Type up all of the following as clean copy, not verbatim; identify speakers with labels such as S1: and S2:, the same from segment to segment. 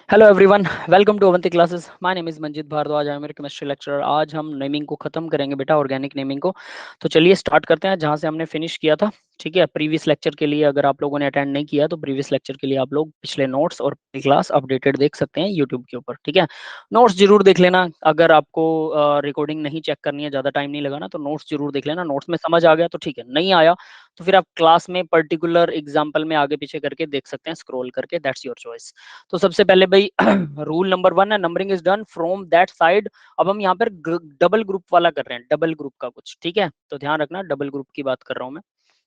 S1: Hello everyone, welcome to Avanti classes. My name is Manjit Bhardwaj, I am your chemistry lecturer. आज हम naming को खत्म करेंगे बेटा, ऑर्गेनिक नेमिंग को। तो चलिए स्टार्ट करते हैं जहां से हमने फिनिश किया था। ठीक है, प्रीवियस लेक्चर के लिए अगर आप लोगों ने अटेंड नहीं किया तो प्रीवियस लेक्चर के लिए आप लोग पिछले नोट्स और क्लास अपडेटेड देख सकते हैं यूट्यूब के ऊपर। ठीक है, नोट्स जरूर देख लेना। अगर आपको रिकॉर्डिंग नहीं चेक करनी है, ज्यादा टाइम नहीं लगाना, तो नोट्स जरूर देख लेना। नोट्स में समझ आ गया तो ठीक है, नहीं आया तो फिर आप क्लास में पर्टिकुलर एग्जाम्पल में आगे पीछे करके देख सकते हैं, स्क्रॉल करके, दैट्स योर चॉइस। तो सबसे पहले भाई रूल नंबर 1 है, numbering is done from that side. अब हम यहाँ पर डबल ग्रुप वाला कर रहे हैं, डबल ग्रुप का कुछ। ठीक है, तो ध्यान रखना, डबल ग्रुप की बात कर रहा हूँ मैं।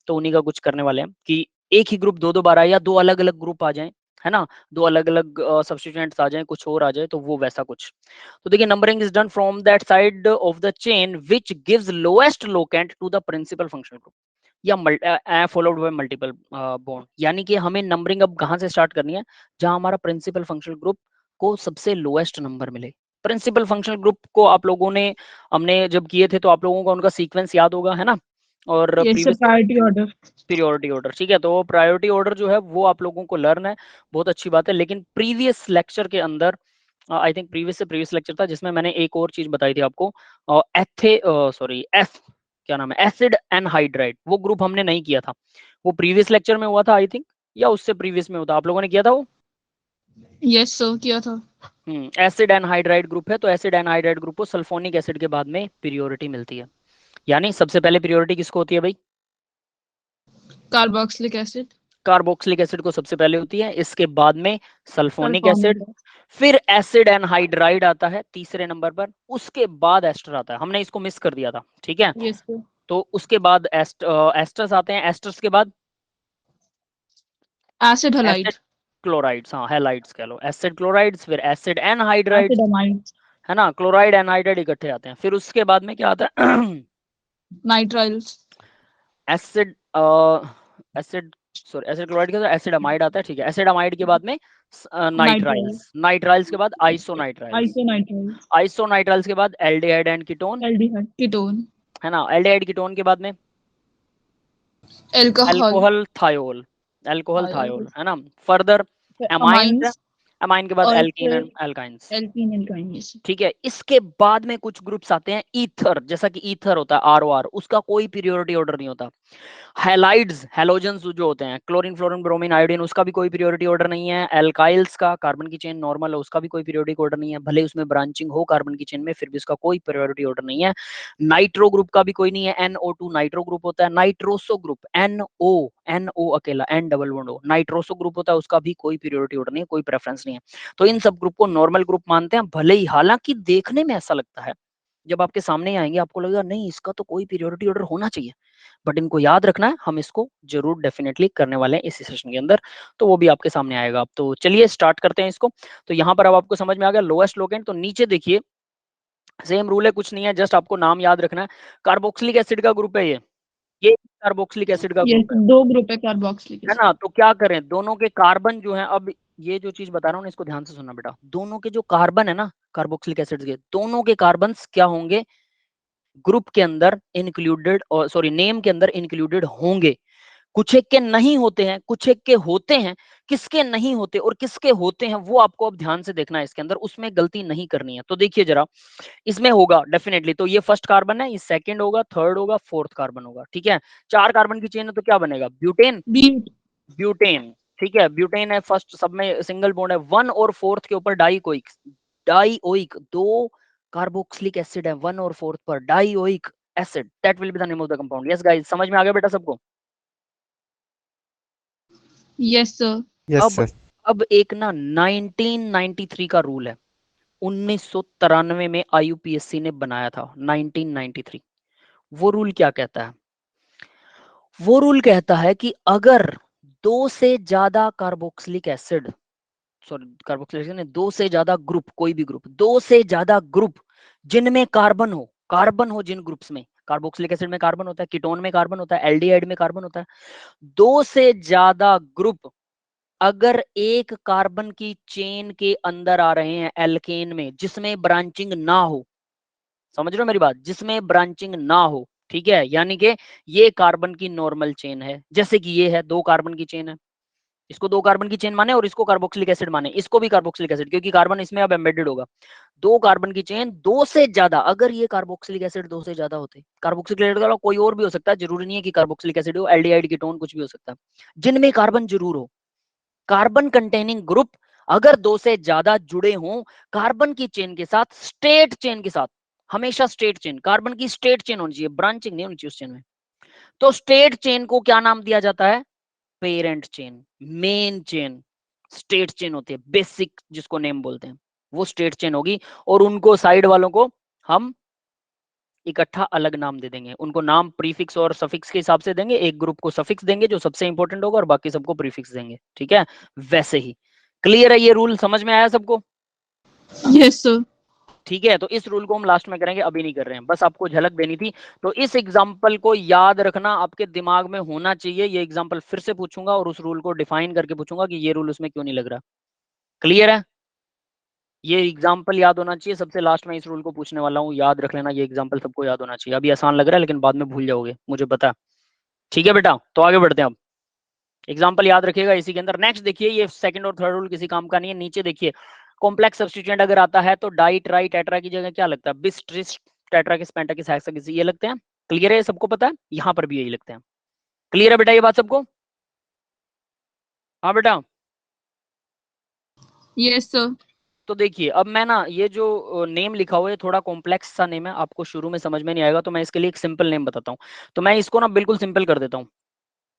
S1: तो उन्हीं का कुछ करने वाले हैं कि एक ही ग्रुप दो दो बार आए या दो अलग अलग ग्रुप आ जाएं, है ना, दो अलग अलग सब्स्टिट्यूएंट्स आ जाएं, कुछ और आ जाए, तो वो वैसा कुछ। तो देखिए, numbering is done from that side of the chain which gives lowest locant to the principal functional group, या फॉलोड बाय मल्टीपल बॉन्ड। यानी कि हमें नंबरिंग अब कहां से स्टार्ट करनी है, जहां हमारा प्रिंसिपल फंक्शनल ग्रुप को सबसे लोएस्ट नंबर मिले। प्रिंसिपल फंक्शनल ग्रुप को आप लोगों ने, हमने जब किए थे तो आप लोगों को उनका सीक्वेंस याद होगा, है ना। और
S2: ये सब
S1: previous
S2: priority order.
S1: Priority order, ठीक है, तो प्रायोरिटी ऑर्डर जो है वो आप लोगों को लर्न है, बहुत अच्छी बात है। लेकिन प्रीवियस लेक्चर के अंदर, आई थिंक प्रीवियस से प्रीवियस लेक्चर था जिसमें मैंने एक और चीज बताई थी आपको, एथे सॉरी एफ क्या नाम है, एसिड एनहाइड्राइड, वो ग्रुप हमने नहीं किया था। वो प्रीवियस लेक्चर में हुआ था आई थिंक, या उससे प्रीवियस में होता, आप लोगों ने किया था वो।
S2: यस सर, किया था।
S1: एसिड एनहाइड्राइड ग्रुप है, तो एसिड एनहाइड्राइड ग्रुप को सल्फोनिक एसिड के बाद में प्रियोरिटी मिलती है। यानी सबसे पहले प्रियोरिटी किसको होती है भाई,
S2: कार्बोक्सिलिक एसिड।
S1: कार्बोक्सिलिक एसिड को सबसे पहले होती है, इसके बाद में सल्फोनिक एसिड,
S2: सल्फोनिक।
S1: फिर एसिड एनहाइड्राइड आता है तीसरे नंबर पर, उसके बाद एस्टर आता है। हमने इसको मिस कर दिया था, ठीक है।
S2: Yes sir.
S1: तो उसके बाद एस्टर्स आते हैं, एस्टर्स के बाद
S2: एसिड
S1: एसिड
S2: हलाइड।
S1: क्लोराइड्स, हाँ हैलाइड्स कह लो, एसिड क्लोराइड्स, फिर एसिड एनहाइड्राइड्स,
S2: एसिड अमाइड।
S1: है ना, क्लोराइड एनहाइड्राइड इकट्ठे आते हैं। फिर उसके बाद में क्या आता है
S2: nitriles.
S1: Acid acid sorry acid chloride के बाद एसिड अमाइड आता है, ठीक है। एसिड अमाइड के बाद में
S2: नाइट्राइल।
S1: नाइट्राइल्स, नाइट्राइल्स के बाद आइसोनाइट्राइल्स,
S2: आइसोनाइट्राइल्स।
S1: आइसोनाइट्राइल्स के बाद aldehyde and ketone,
S2: aldehyde ketone.
S1: है ना। एल्डिहाइड कीटोन के बाद में
S2: alcohol.
S1: Alcohol thiol, alcohol thiol,
S2: thiol.
S1: है ना। Further amines,
S2: amines.
S1: अमाइन के बाद
S2: और
S1: एल्कीन
S2: फिर
S1: एंड एल्काइंस,
S2: एल्कीन एल्काइंस।
S1: ठीक है। इसके बाद में कुछ ग्रुप्स आते हैं ईथर, जैसा कि ईथर होता है ROR, उसका कोई पीरियोडिक ऑर्डर नहीं होता। हैलाइड्स, हैलोजन्स जो होते हैं, क्लोरीन फ्लोरीन ब्रोमीन आयोडीन, उसका भी कोई पीरियोडिक ऑर्डर नहीं है। एल्काइल्स का, कार्बन की चेन नॉर्मल है, उसका भी कोई पीरियोडिक ऑर्डर नहीं है, भले उसमें ब्रांचिंग हो कार्बन की चेन में, फिर भी उसका कोई पीरियोडिक ऑर्डर नहीं है। नाइट्रो ग्रुप का भी कोई नहीं है, NO2 नाइट्रो ग्रुप होता है। नाइट्रोसो ग्रुप, NO अकेला, N double bond O, nitroso group होता है, उसका भी कोई पीरियोडिक ऑर्डर नहीं है, कोई प्रेफरेंस नहीं है। तो इन सब ग्रुप को नॉर्मल ग्रुप मानते हैं, भले ही हालांकि देखने में ऐसा लगता है, जब आपके सामने ही आएंगे आपको लगेगा नहीं इसका तो कोई पीरियोडिक ऑर्डर होना चाहिए, बट इनको याद रखना है, हम इसको जरूर डेफिनेटली करने वाले हैं इसी सेशन के अंदर। तो वो भी आपके सामने आएगा। अब तो चलिए स्टार्ट करते हैं इसको। तो यहाँ पर अब आपको समझ में आ गया लोएस्ट लोकेंट। तो नीचे देखिए, सेम रूल है, कुछ नहीं है, जस्ट आपको नाम याद रखना है। कार्बोक्सिलिक एसिड का ग्रुप है ये कार्बोक्सिलिक एसिड का
S2: यस,
S1: ग्रुप है
S2: दो ग्रुप है कार्बोक्सिलिक
S1: है
S2: एसिड।
S1: ना। तो क्या करें, दोनों के कार्बन जो है, अब ये जो चीज बता रहा हूँ ना, इसको ध्यान से सुनना बेटा, दोनों के जो कार्बन है ना कार्बोक्सिलिक एसिड के, दोनों के कार्बन क्या होंगे, ग्रुप के अंदर इंक्लूडेड, और सॉरी नेम के अंदर इंक्लूडेड होंगे। कुछ एक के नहीं होते हैं, कुछ एक के होते हैं। किसके नहीं होते और किसके होते हैं वो आपको अब ध्यान से देखना है इसके अंदर, उसमें गलती नहीं करनी है। तो देखिए जरा, इसमें होगा डेफिनेटली, तो ये फर्स्ट कार्बन है, ये सेकंड होगा, थर्ड होगा, फोर्थ कार्बन होगा, ठीक है। चार कार्बन की चेन है तो क्या बनेगा, ब्यूटेन,
S2: ब्यूट।
S1: ब्यूटेन, ठीक है, ब्यूटेन है फर्स्ट, सब में सिंगल बॉन्ड है। वन और फोर्थ के ऊपर डाइकोइक, डाइओइक, दो कार्बोक्सिलिक एसिड है वन और फोर्थ पर, dioic acid, that will be the name of the compound. Yes guys, समझ में आ गया बेटा सबको।
S2: Yes sir.
S3: यस
S1: अब
S3: सर।
S1: अब एक ना 1993 का रूल है, 1993 में IUPAC ने बनाया था, 1993। वो रूल क्या कहता है, वो रूल कहता है कि अगर दो से ज्यादा carboxylic acid, sorry carboxylic acid ने, दो से ज्यादा ग्रुप, कोई भी ग्रुप, दो से ज्यादा ग्रुप जिनमें कार्बन हो, कार्बन हो जिन ग्रुप्स में, कार्बोक्सिलिक एसिड में कार्बन होता है, कीटोन में कार्बन होता है, एल्डिहाइड में कार्बन होता है, दो से ज्यादा ग्रुप अगर एक कार्बन की चेन के अंदर आ रहे हैं एल्केन में, जिसमें ब्रांचिंग ना हो, समझ रहे हो मेरी बात, जिसमें ब्रांचिंग ना हो, ठीक है, यानी कि ये कार्बन की नॉर्मल चेन है, जैसे कि ये है, दो कार्बन की चेन है, इसको 2 कार्बन की चेन माने और इसको कार्बोक्सिलिक एसिड माने, इसको भी कार्बोक्सिलिक एसिड, क्योंकि कार्बन इसमें अब एम्बेडेड होगा। 2 कार्बन की चेन, 2 से ज्यादा, अगर ये कार्बोक्सिलिक एसिड 2 से ज्यादा होते, कार्बोक्सिलिक एसिड का कोई और भी हो सकता है, जरूरी नहीं है कि कार्बोक्सिलिक एसिड हो, एल्डिहाइड कीटोन कुछ भी हो सकता है, जिनमें कार्बन जरूर हो। कार्बन कंटेनिंग ग्रुप अगर 2 से ज्यादा जुड़े हों कार्बन की चेन के साथ, स्टेट चेन के साथ, हमेशा स्टेट चेन, कार्बन की स्टेट चेन होनी चाहिए, ब्रांचिंग नहीं होनी चाहिए उस चेन में। तो स्टेट चेन को क्या नाम दिया जाता है? Parent chain, main chain, state chain होती है, बेसिक जिसको नेम बोलते हैं, वो स्टेट चेन होगी। और उनको साइड वालों को हम इकट्ठा अलग नाम दे देंगे, उनको नाम प्रीफिक्स और सफिक्स के हिसाब से देंगे, एक ग्रुप को सफिक्स देंगे जो सबसे इंपॉर्टेंट होगा और बाकी सबको प्रीफिक्स देंगे, ठीक है? वैसे ही क्लियर है, ये रूल समझ में आया सबको?
S2: Yes sir.
S1: ठीक है, तो इस रूल को हम लास्ट में करेंगे, अभी नहीं कर रहे हैं, बस आपको झलक देनी थी। तो इस एग्जाम्पल को याद रखना, आपके दिमाग में होना चाहिए। ये एग्जाम्पल फिर से पूछूंगा और उस रूल को डिफाइन करके पूछूंगा कि ये रूल उसमें क्यों नहीं लग रहा। क्लियर है? ये एग्जाम्पल याद होना चाहिए, सबसे लास्ट में इस रूल को पूछने वाला हूँ, याद रख लेना, ये एग्जाम्पल सबको याद होना चाहिए। अभी आसान लग रहा है लेकिन बाद में भूल जाओगे, मुझे पता। ठीक है बेटा, तो आगे बढ़ते हैं अब। एग्जाम्पल याद रखिएगा इसी के अंदर। नेक्स्ट देखिए, ये सेकंड और थर्ड रूल किसी काम का नहीं है। नीचे देखिए, कॉम्प्लेक्स सब्स्टिट्यूएंट अगर आता है तो डाई ट्राई टेट्रा की जगह क्या लगता है? बिस ट्रिस टेट्राकिस पेंटाकिस हेक्साकिस, ये लगते हैं। क्लियर है? सबको पता है? यहाँ पर भी यही लगते हैं। क्लियर है बेटा ये बात सबको? हाँ बेटा।
S2: Yes sir.
S1: तो देखिए, अब मैं ना ये जो नेम लिखा हुआ है थोड़ा कॉम्प्लेक्स सा नेम है, आपको शुरू में समझ में नहीं आएगा, तो मैं इसके लिए एक सिंपल नेम बताता हूँ। तो मैं इसको ना बिल्कुल सिंपल कर देता हूँ।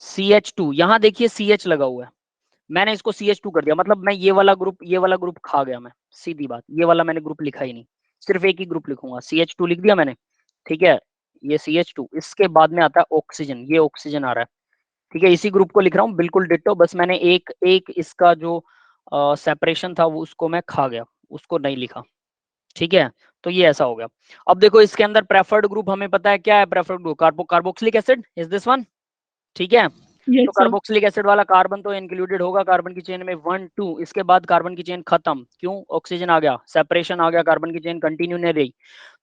S1: CH2, यहाँ देखिए CH लगा हुआ है, मैंने इसको CH2 कर दिया, मतलब मैं ये वाला ग्रुप खा गया मैं, सीधी बात। ये वाला मैंने ग्रुप लिखा ही नहीं, सिर्फ एक ही ग्रुप लिखूंगा, CH2 लिख दिया मैंने। ठीक है, ये CH2, इसके बाद में आता है ऑक्सीजन, ये ऑक्सीजन आ रहा है। ठीक है, इसी ग्रुप को लिख रहा हूँ बिल्कुल डिट्टो, बस मैंने एक एक इसका जो सेपरेशन था वो उसको मैं खा गया, उसको नहीं लिखा। ठीक है, तो ये ऐसा हो गया। अब देखो इसके अंदर प्रेफर्ड ग्रुप हमें पता है क्या है, preferred group carboxylic acid is this one. ठीक है, तो
S2: यस सर।
S1: कार्बोक्सिलिक एसिड वाला कार्बन तो इंक्लूडेड होगा कार्बन की चेन में 1 2, इसके बाद कार्बन की चेन खत्म, क्यों? ऑक्सीजन आ गया, सेपरेशन आ गया, कार्बन की चेन कंटिन्यू नहीं रही।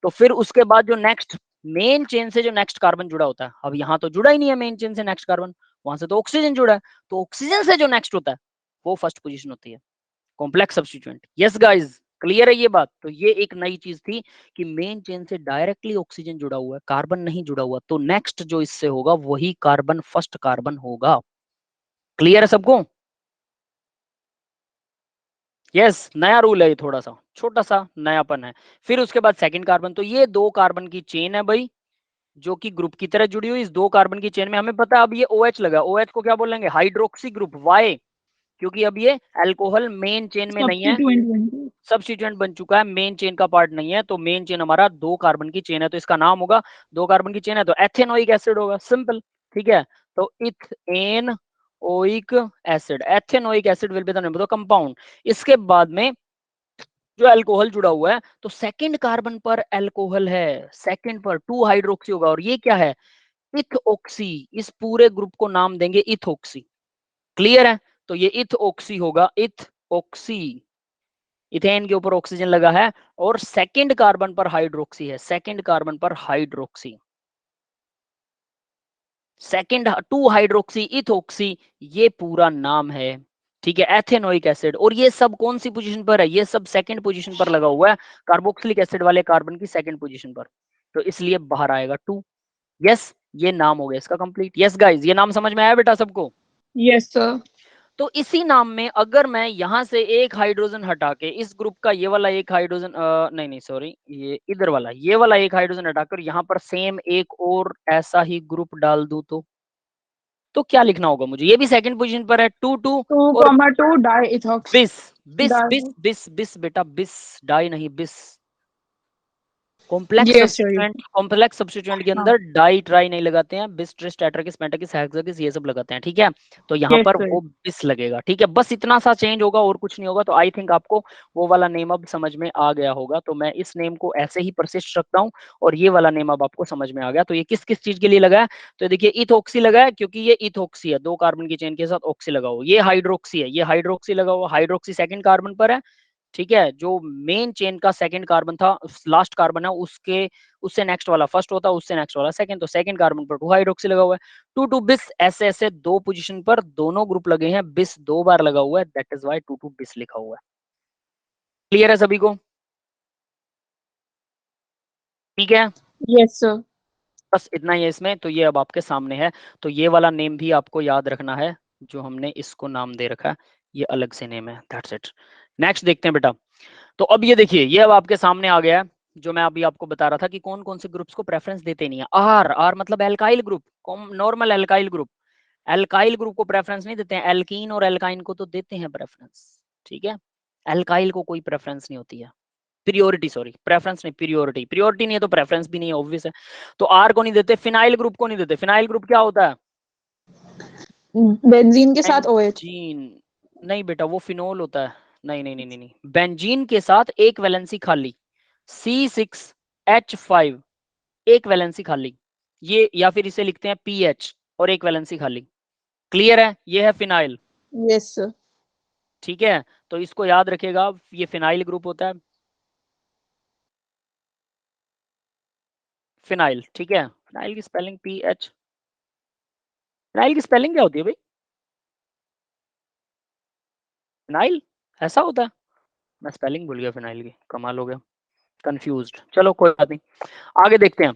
S1: तो फिर उसके बाद जो नेक्स्ट मेन चेन से जो नेक्स्ट कार्बन जुड़ा होता है, अब यहाँ तो जुड़ा ही नहीं है मेन चेन से नेक्स्ट कार्बन, वहां से तो ऑक्सीजन जुड़ा है, तो ऑक्सीजन से जो नेक्स्ट होता है वो फर्स्ट पोजीशन होती है, complex substituent. Yes guys, clear है ये बात? तो ये एक नई चीज थी कि मेन चेन से डायरेक्टली ऑक्सीजन जुड़ा हुआ है, कार्बन नहीं जुड़ा हुआ, तो नेक्स्ट जो इससे होगा वही कार्बन फर्स्ट कार्बन होगा। क्लियर है सबको? यस, नया रूल है ये, थोड़ा सा छोटा सा नयापन है। फिर उसके बाद सेकंड कार्बन, तो ये 2 कार्बन की चेन है भाई, जो कि ग्रुप की तरह जुड़ी हुई। इस 2 कार्बन की चेन में हमें पता है अब ये OH लगा, OH को क्या बोलेंगे? Hydroxy group. वाई? क्योंकि अब ये अल्कोहल मेन चेन में नहीं है,
S2: सब्स्टिट्यूएंट बन
S1: सब्स्टिट्यूएंट बन चुका है, मेन चेन का पार्ट नहीं है। तो मेन चेन हमारा 2 कार्बन की चेन है, तो इसका नाम होगा, 2 कार्बन की चेन है तो एथेनोइक एसिड होगा, सिंपल। ठीक है, तो ethane oic acid, ethanoic acid will be the name of the compound. इसके बाद में जो अल्कोहल जुड़ा हुआ है, तो सेकंड कार्बन पर अल्कोहल है, सेकंड पर 2 हाइड्रोक्सी होगा, और ये क्या है? इथऑक्सी। इस पूरे ग्रुप को नाम देंगे इथऑक्सी। क्लियर है? तो ये इथऑक्सी होगा, इथऑक्सी। इथेन के ऊपर ऑक्सीजन लगा है और सेकंड कार्बन पर हाइड्रोक्सी है, सेकंड कार्बन पर हाइड्रोक्सी, सेकंड 2 हाइड्रोक्सी इथऑक्सी, ये पूरा नाम है। ठीक है, एथेनोइक एसिड। और ये सब कौन सी पोजीशन पर है? ये सब सेकंड पोजीशन पर लगा हुआ है, कार्बोक्सिलिक एसिड वाले कार्बन की सेकंड पोजीशन पर, तो इसलिए बाहर आएगा 2। यस, ये नाम हो गया इसका कंप्लीट। यस गाइज, ये नाम समझ में आया बेटा सबको?
S2: Yes sir.
S1: तो इसी नाम में अगर मैं यहां से एक हाइड्रोजन हटा के इस ग्रुप का ये वाला एक हाइड्रोजन नहीं नहीं सॉरी, ये इधर वाला, ये वाला एक हाइड्रोजन हटाकर यहाँ पर सेम एक और ऐसा ही ग्रुप डाल दूं तो क्या लिखना होगा मुझे? ये भी सेकंड पोजीशन पर है, 2 2 और
S2: 2,2 डाई इथॉक्स
S1: बिस। बिस बिस
S2: डाई।
S1: बिस बिस बेटा, बिस, डाई नहीं, बिस। Complex
S2: yes sir.
S1: Substituent, complex substituent के
S2: हाँ।
S1: अंदर डाई ट्राई नहीं लगाते हैं, बिस ट्रिस टेट्राकिस पेंटाकिस हेक्साकिस ये सब लगाते हैं। ठीक है, तो यहाँ
S2: यस
S1: पर
S2: सर।
S1: वो बिस लगेगा। ठीक है, बस इतना सा चेंज होगा और कुछ नहीं होगा। तो आई थिंक आपको वो वाला नेम अब समझ में आ गया होगा, तो मैं इस नेम को ऐसे ही परसिस्ट रखता हूँ और ये वाला नेम अब आपको समझ में आ गया। तो ये किस किस चीज के लिए लगा है? तो देखिए, इथॉक्सी लगा है क्योंकि ये इथॉक्सी है, 2 कार्बन की चेन के साथ ऑक्सी लगा हुआ। ये हाइड्रोक्सी है, ये हाइड्रोक्सी लगा हुआ, हाइड्रोक्सी सेकंड कार्बन पर है, ठीक है, जो मेन चेन का सेकंड कार्बन था, लास्ट कार्बन है उसके, उससे नेक्स्ट वाला फर्स्ट होता है, उससे नेक्स्ट वाला सेकंड, तो सेकंड कार्बन पर 2 हाइड्रोक्सी लगा हुआ है। 2 बिस, ऐसे ऐसे 2 पोजीशन पर दोनों ग्रुप लगे हैं, बिस 2 बार लगा हुआ है, दैट इज व्हाई 2 बिस लिखा हुआ है। क्लियर है सभी को? ठीक है,
S2: Yes, sir.
S1: बस इतना ही है इसमें। तो ये अब आपके सामने है, तो ये वाला नेम भी आपको याद रखना है, जो हमने इसको नाम दे रखा है, ये अलग से नेम है, दैट्स इट। नेक्स्ट देखते हैं बेटा। तो अब ये देखिए, ये अब आपके सामने आ गया है, जो मैं अभी आपको बता रहा था कि कौन कौन से ग्रुप्स को प्रेफरेंस देते नहीं है। आर, आर मतलब alkyl group, normal alkyl group, alkyl group को प्रेफरेंस नहीं देते हैं, एल्कीन और एल्काइन को तो देते हैं प्रेफरेंस, ठीक है, एल्काइल को कोई प्रेफरेंस नहीं होती है, प्रियोरिटी, सॉरी प्रेफरेंस नहीं, प्रियोरिटी, प्रियोरिटी नहीं है तो प्रेफरेंस भी नहीं है, ऑब्वियस है। तो आर को नहीं देते, फिनाइल ग्रुप को नहीं देते। फिनाइल ग्रुप क्या होता है?
S2: बेंजीन के साथ OH.
S1: बेंजीन नहीं बेटा, वो फिनोल होता है। नहीं नहीं नहीं नहीं नहीं, बेंजीन के साथ एक वैलेंसी खाली, C6H5, एक वैलेंसी खाली, ये, या फिर इसे लिखते हैं PH और एक वैलेंसी खाली। क्लियर है? ये है फिनाइल,
S2: Yes, sir.
S1: ठीक है, तो इसको याद रखेगा, ये फिनाइल ग्रुप होता है, फिनाइल, ठीक है। फिनाइल की स्पेलिंग PH, फिनाइल की स्पेलिंग क्या होती है भाई? फिनाइल ऐसा होता है? मैं स्पेलिंग भूल गया फिनाइल की, कमाल हो गया, कंफ्यूज्ड। चलो कोई बात नहीं, आगे देखते हैं।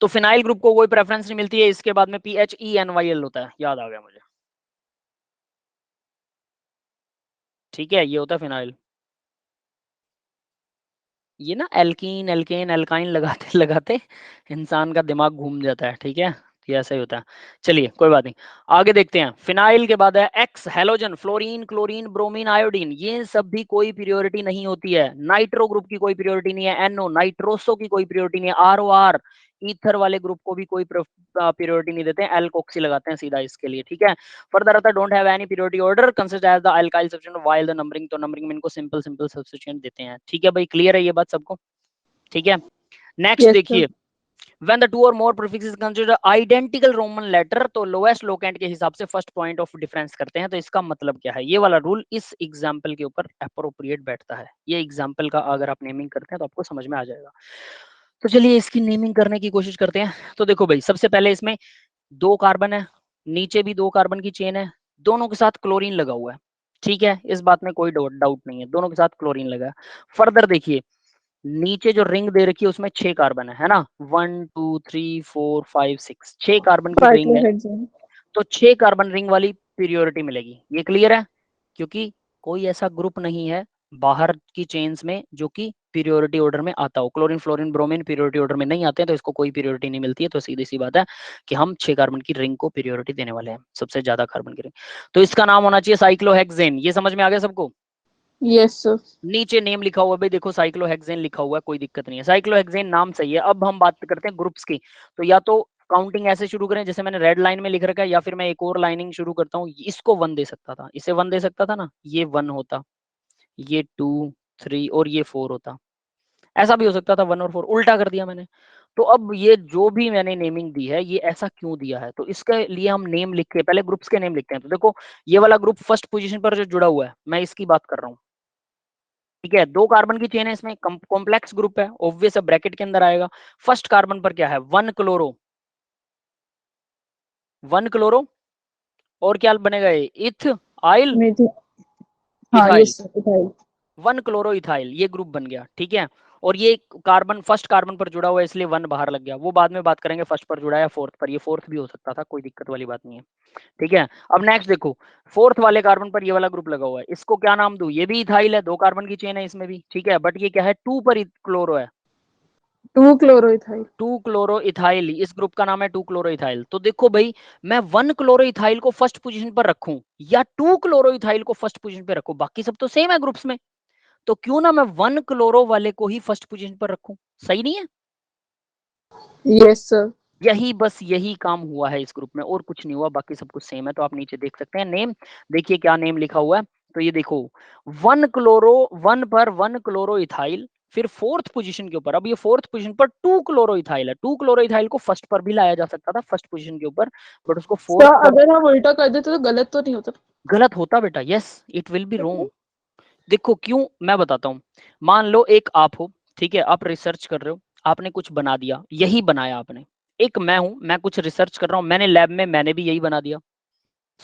S1: तो फिनाइल ग्रुप को कोई प्रेफरेंस नहीं मिलती है, इसके बाद में PHENYL होता है, याद आ गया मुझे, ठीक है, ये होता है फिनाइल। ये ना एल्कीन एल्केन एल्काइन लगाते लगाते इंसान का दिमाग घूम जाता है, ठीक है, ये ऐसा ही होता है। चलिए कोई बात नहीं, आगे देखते हैं। फिनाइल के बाद है x, halogen, fluorine, chlorine, bromine, iodine, ये सब भी कोई प्रियोरिटी नहीं होती है। नाइट्रो ग्रुप की कोई प्रियोरिटी नहीं है, NO, नाइट्रोसो की कोई प्रियोरिटी नहीं है, ROR, ईथर वाले ग्रुप को भी कोई प्रियोरिटी नहीं देते हैं, एल्कोक्सी लगाते हैं सीधा इसके लिए, ठीक है। फर्दर आता है don't have any periodic order, consider as the alkyl substituent while the numbering, तो नंबरिंग में इनको सिंपल सिंपल सब्स्टिट्यूएंट देते हैं, ठीक है भाई, क्लियर है ये बात सबको? ठीक है, नेक्स्ट
S2: Yes, sir.
S1: देखिए, when the two or more prefixes consider identical roman letter, तो लोएस्ट लोकेंट के हिसाब से फर्स्ट पॉइंट ऑफ डिफरेंस करते हैं। तो इसका मतलब क्या है? ये वाला रूल इस एग्जांपल के ऊपर अप्रोप्रिएट बैठता है, ये एग्जांपल का अगर आप नेमिंग करते हैं तो आपको समझ में आ जाएगा। तो चलिए इसकी नेमिंग करने की कोशिश करते हैं। तो देखो भाई, सबसे पहले इसमें 2 कार्बन है, नीचे भी 2 कार्बन की चेन है, दोनों के साथ क्लोरीन लगा हुआ है, ठीक है, इस बात में कोई डाउट नहीं है, दोनों के साथ क्लोरीन लगा है। फर्दर देखिए, नीचे जो रिंग दे रखी है उसमें 6 कार्बन है ना, 1 2 3 4 5 6, 6 कार्बन की रिंग है,
S2: Cyclohexane.
S1: तो 6 कार्बन रिंग वाली प्रियोरिटी मिलेगी, ये क्लियर है? क्योंकि कोई ऐसा ग्रुप नहीं है बाहर की चेन्स में जो कि पीरियोडिक ऑर्डर में आता हो, chlorine fluorine bromine periodic order में नहीं आते हैं, तो इसको कोई पीरियोडिटी नहीं मिलती है। तो सीधी सी बात है कि हम 6 कार्बन की रिंग को पीरियोडिटी देने वाले हैं, सबसे ज्यादा कार्बन की रिंग, तो इसका नाम होना चाहिए साइक्लोहेक्सेन। ये समझ में आ गया सबको?
S2: Yes, sir.
S1: नीचे नेम लिखा हुआ है भाई, देखो साइक्लोहेक्सेन लिखा हुआ है, कोई दिक्कत नहीं है, साइक्लोहेक्सेन नाम सही है। अब हम बात करते हैं ग्रुप्स की, तो या तो काउंटिंग ऐसे शुरू करें जैसे मैंने रेड लाइन में लिख रखा है, या फिर मैं एक और लाइनिंग शुरू करता हूँ, इसको 1 दे सकता था, इसे 1 दे सकता था ना, ये 1 होता, ये 2 3 और ये 4 होता, ऐसा भी हो सकता था, 1 और 4 उल्टा कर दिया मैंने। तो अब ये जो भी मैंने नेमिंग दी है, ये ऐसा क्यों दिया है, तो इसके लिए हम नेम लिख के पहले ग्रुप्स के नेम लिखते हैं। तो देखो, ये वाला ग्रुप फर्स्ट पोजीशन पर जो जुड़ा हुआ है, मैं इसकी बात कर रहा हूँ, ठीक है, 2 कार्बन की चेन है, इसमें कॉम्प्लेक्स ग्रुप है, ऑब्वियस है, ब्रैकेट के अंदर आएगा। फर्स्ट कार्बन पर क्या है? 1 क्लोरो, 1 क्लोरो, और क्या बनेगा ये? इथ आइल,
S2: Methi. हाँ,
S1: ethyl,
S2: yes, sir. Ethyl.
S1: 1 chloro ethyl, ये ग्रुप बन गया, ठीक है। और ये कार्बन फर्स्ट कार्बन पर जुड़ा हुआ है, इसलिए 1 बाहर लग गया, वो बाद में बात करेंगे फर्स्ट पर जुड़ा है फोर्थ पर, ये फोर्थ भी हो सकता था, कोई दिक्कत वाली बात नहीं है, ठीक है। अब नेक्स्ट देखो, फोर्थ वाले कार्बन पर ये वाला ग्रुप लगा हुआ है, इसको क्या नाम दूं? ये भी इथाइल है, 2 कार्बन की चेन है इसमें भी, ठीक है, बट ये क्या है? 2 पर क्लोरो है,
S2: 2-chloroethyl.
S1: 2 क्लोरो इथाइल, इस ग्रुप का नाम है 2 क्लोरो इथाइल। तो देखो भाई, मैं 1 क्लोरो इथाइल को फर्स्ट पोजीशन पर रखूं या 2 क्लोरो इथाइल को फर्स्ट पोजीशन पर रखूं, बाकी सब तो सेम है ग्रुप्स में, तो क्यों ना मैं 1 क्लोरो वाले को ही फर्स्ट पोजीशन पर रखूं, सही नहीं है?
S2: Yes, sir.
S1: यही बस यही काम हुआ है इस ग्रुप में, और कुछ नहीं हुआ, बाकी सब कुछ सेम है। तो आप नीचे देख सकते हैं नेम, देखिए क्या नेम लिखा हुआ है। तो ये देखो, 1 क्लोरो, 1 पर 1 क्लोरो इथाइल, फिर फोर्थ पोजीशन के ऊपर, अब ये फोर्थ पोजीशन पर 2 क्लोरो इथाइल है, 2 क्लोरो इथाइल को फर्स्ट पर भी लाया जा सकता था, फर्स्ट पोजीशन के ऊपर, बट उसको फोर्थ
S2: Sir,
S1: पर।
S2: अगर हम उल्टा कर देते तो गलत तो नहीं होता?
S1: गलत होता बेटा, yes, it will be
S2: Okay.
S1: रोंग, देखो क्यों, मैं बताता हूँ। मान लो एक आप हो, ठीक है, आप रिसर्च कर रहे हो, आपने कुछ बना दिया, यही बनाया आपने। एक मैं हूं, मैं कुछ रिसर्च कर रहा हूं, मैंने लैब में मैंने भी यही बना दिया,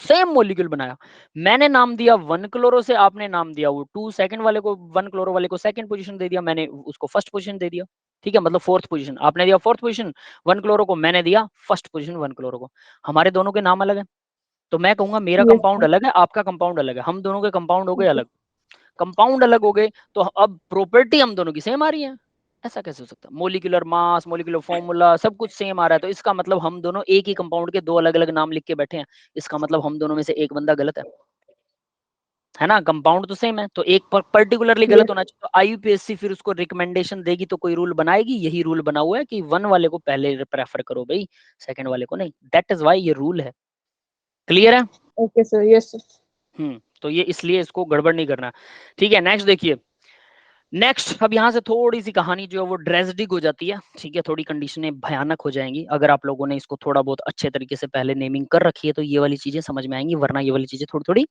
S1: सेम मॉलिक्यूल बनाया, मैंने नाम दिया 1 क्लोरो से, आपने नाम दिया वो 2 सेकंड वाले को, 1 क्लोरो वाले को सेकंड पोजीशन दे दिया, मैंने उसको फर्स्ट पोजीशन दे दिया, ठीक है, मतलब फोर्थ पोजीशन, आपने दिया फोर्थ पोजीशन 1 क्लोरो को, मैंने दिया फर्स्ट पोजीशन 1 क्लोरो को, हमारे दोनों के नाम अलग है, तो मैं कहूंगा मेरा
S2: यस
S1: कंपाउंड
S2: सर।
S1: अलग है, आपका कंपाउंड अलग है, हम दोनों के कंपाउंड हो गए
S2: ओके।
S1: अलग, कंपाउंड अलग हो गए, तो अब प्रॉपर्टी हम दोनों की सेम आ रही है, ऐसा कैसे हो सकता है? मॉलिक्यूलर मास, मॉलिक्यूलर फॉर्मूला सब कुछ सेम आ रहा है, तो इसका मतलब हम दोनों एक ही कंपाउंड के दो अलग अलग नाम लिख के बैठे हैं, इसका मतलब हम दोनों में से एक बंदा गलत है ना? कंपाउंड तो सेम है, तो एक पर्टिकुलरली गलत
S2: यस।
S1: होना चाहिए, तो आईयूपीएससी फिर उसको रिकमेंडेशन देगी, तो कोई रूल बनाएगी, यही रूल बना हुआ है कि 1 वाले को पहले प्रेफर करो भाई, सेकंड वाले को नहीं, दैट इज व्हाई ये रूल है। क्लियर है?
S2: Okay sir. Yes sir.
S1: तो ये इसलिए इसको गड़बड़ नहीं करना। ठीक है, नेक्स्ट देखिए। नेक्स्ट अब यहाँ से थोड़ी सी कहानी जो है वो ड्रेसडिक हो जाती है, ठीक है, थोड़ी कंडीशनें भयानक हो जाएंगी, अगर आप लोगों ने इसको थोड़ा बहुत अच्छे तरीके से पहले नेमिंग कर रखी है तो ये वाली चीजें समझ में आएंगी, वरना ये वाली चीजें थोड़ी थोड़ी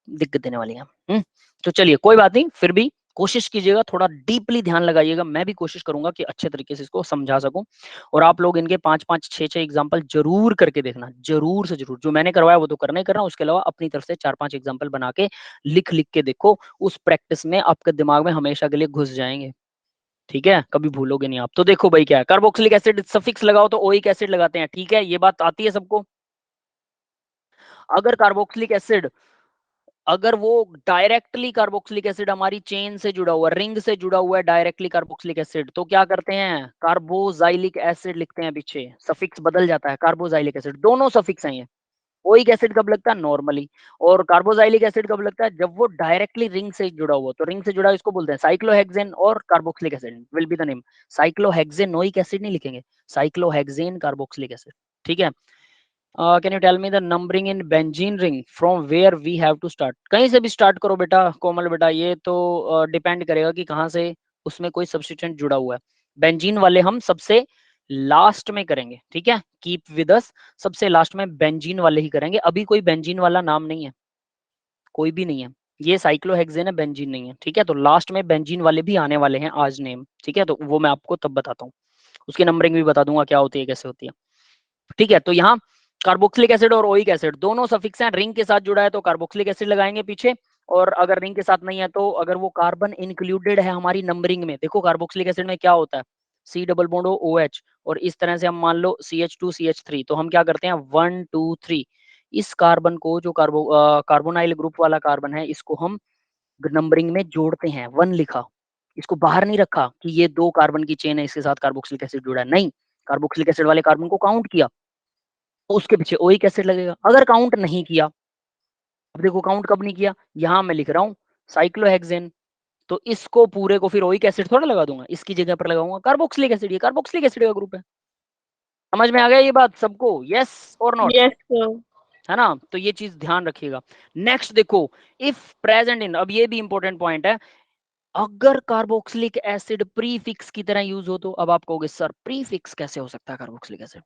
S1: दिक्कत देने वाली हैं। तो चलिए कोई बात नहीं, फिर भी कोशिश कीजिएगा, थोड़ा डीपली ध्यान लगाइएगा, मैं भी कोशिश करूंगा कि अच्छे तरीके से इसको समझा सकूं, और आप लोग इनके 5-5 6-6 एग्जाम्पल जरूर करके देखना, जरूर से जरूर, जो मैंने करवाया वो तो करना ही करना, उसके अलावा अपनी तरफ से 4-5 एग्जाम्पल बना के लिख लिख के देखो, उस प्रैक्टिस में आपके दिमाग में हमेशा के लिए घुस जाएंगे, ठीक है, कभी भूलोगे नहीं आप। तो देखो भाई क्या है, कार्बोक्सिलिक एसिड सफिक्स लगाओ तो ओइक एसिड लगाते हैं, ठीक है, ये बात आती है सबको। अगर कार्बोक्सिलिक एसिड, अगर वो डायरेक्टली कार्बोक्सिलिक एसिड हमारी चेन से जुड़ा हुआ, रिंग से जुड़ा हुआ है डायरेक्टली कार्बोक्सिलिक एसिड, तो क्या करते हैं, कार्बोजाइलिक एसिड लिखते हैं, पीछे सफिक्स बदल जाता है, कार्बोजाइलिक एसिड, दोनों सफिक्स हैं ये। ओइक एसिड कब लगता है, नॉर्मली, और कार्बोजाइलिक एसिड कब लगता है, जब वो डायरेक्टली रिंग से जुड़ा हुआ, तो रिंग से जुड़ा इसको बोलते हैं साइक्लोहेक्सेन और carboxylic acid will be the name. Cyclohexanoic acid नहीं लिखेंगे, साइक्लोहेक्सेन कार्बोक्सिलिक एसिड, ठीक है। Can you tell me the numbering in benzene ring from where we have to start? कहीं से भी स्टार्ट करो बेटा, कोमल बेटा, ये तो डिपेंड करेगा कि कहाँ से उसमें कोई सब्स्टिट्यूएंट जुड़ा हुआ है। बेंजीन वाले हम सबसे लास्ट में करेंगे, ठीक है, कीप विद अस, सबसे लास्ट में बेंजीन वाले ही करेंगे, अभी कोई बेंजीन वाला नाम नहीं है, कोई भी नहीं है, ये साइक्लोहेक्सेन है, बेंजीन नहीं है, ठीक है, तो लास्ट में बेंजीन वाले भी आने वाले हैं आज नेम, ठीक है, तो वो मैं आपको तब बताता हूँ, उसकी नंबरिंग भी बता दूंगा क्या होती है कैसे होती है, ठीक है। तो यहाँ कार्बोक्सिलिक एसिड और ओइक एसिड दोनों सफिक्स हैं, रिंग के साथ जुड़ा है तो कार्बोक्सिलिक एसिड लगाएंगे पीछे, और अगर रिंग के साथ नहीं है तो, अगर वो कार्बन इंक्लूडेड है हमारी नंबरिंग में, देखो कार्बोक्सिलिक एसिड में क्या होता है, C double bond O H, और इस तरह से हम मान लो CH2CH3, तो हम क्या करते हैं 1 2 3, इस कार्बन को जो कार्बोनाइल ग्रुप वाला कार्बन है, इसको हम नंबरिंग में जोड़ते हैं, 1 लिखा, इसको बाहर नहीं रखा कि ये 2 कार्बन की चेन है इसके साथ कार्बोक्सिलिक एसिड जुड़ा है, नहीं, कार्बोक्सिलिक एसिड वाले कार्बन को काउंट किया, उसके पीछे ओइक एसिड लगेगा, अगर काउंट नहीं किया, अब देखो काउंट कब नहीं किया, यहां मैं लिख रहा हूं साइक्लोहेक्सेन, तो इसको पूरे को फिर ओइक एसिड थोड़ा लगा दूंगा, इसकी जगह पर लगाऊंगा कार्बोक्सिलिक एसिड, ये कार्बोक्सिलिक एसिड का ग्रुप है। समझ में आ गया ये बात सबको, यस और नॉट?
S2: Yes sir.
S1: है ना, तो ये चीज ध्यान रखिएगा। नेक्स्ट देखो, इफ प्रेजेंट इन, अब ये भी इंपॉर्टेंट पॉइंट है, अगर कार्बोक्सिलिक एसिड प्रीफिक्स की तरह यूज हो, तो अब आप कहोगे सर प्रीफिक्स कैसे हो सकता है कार्बोक्सिलिक एसिड,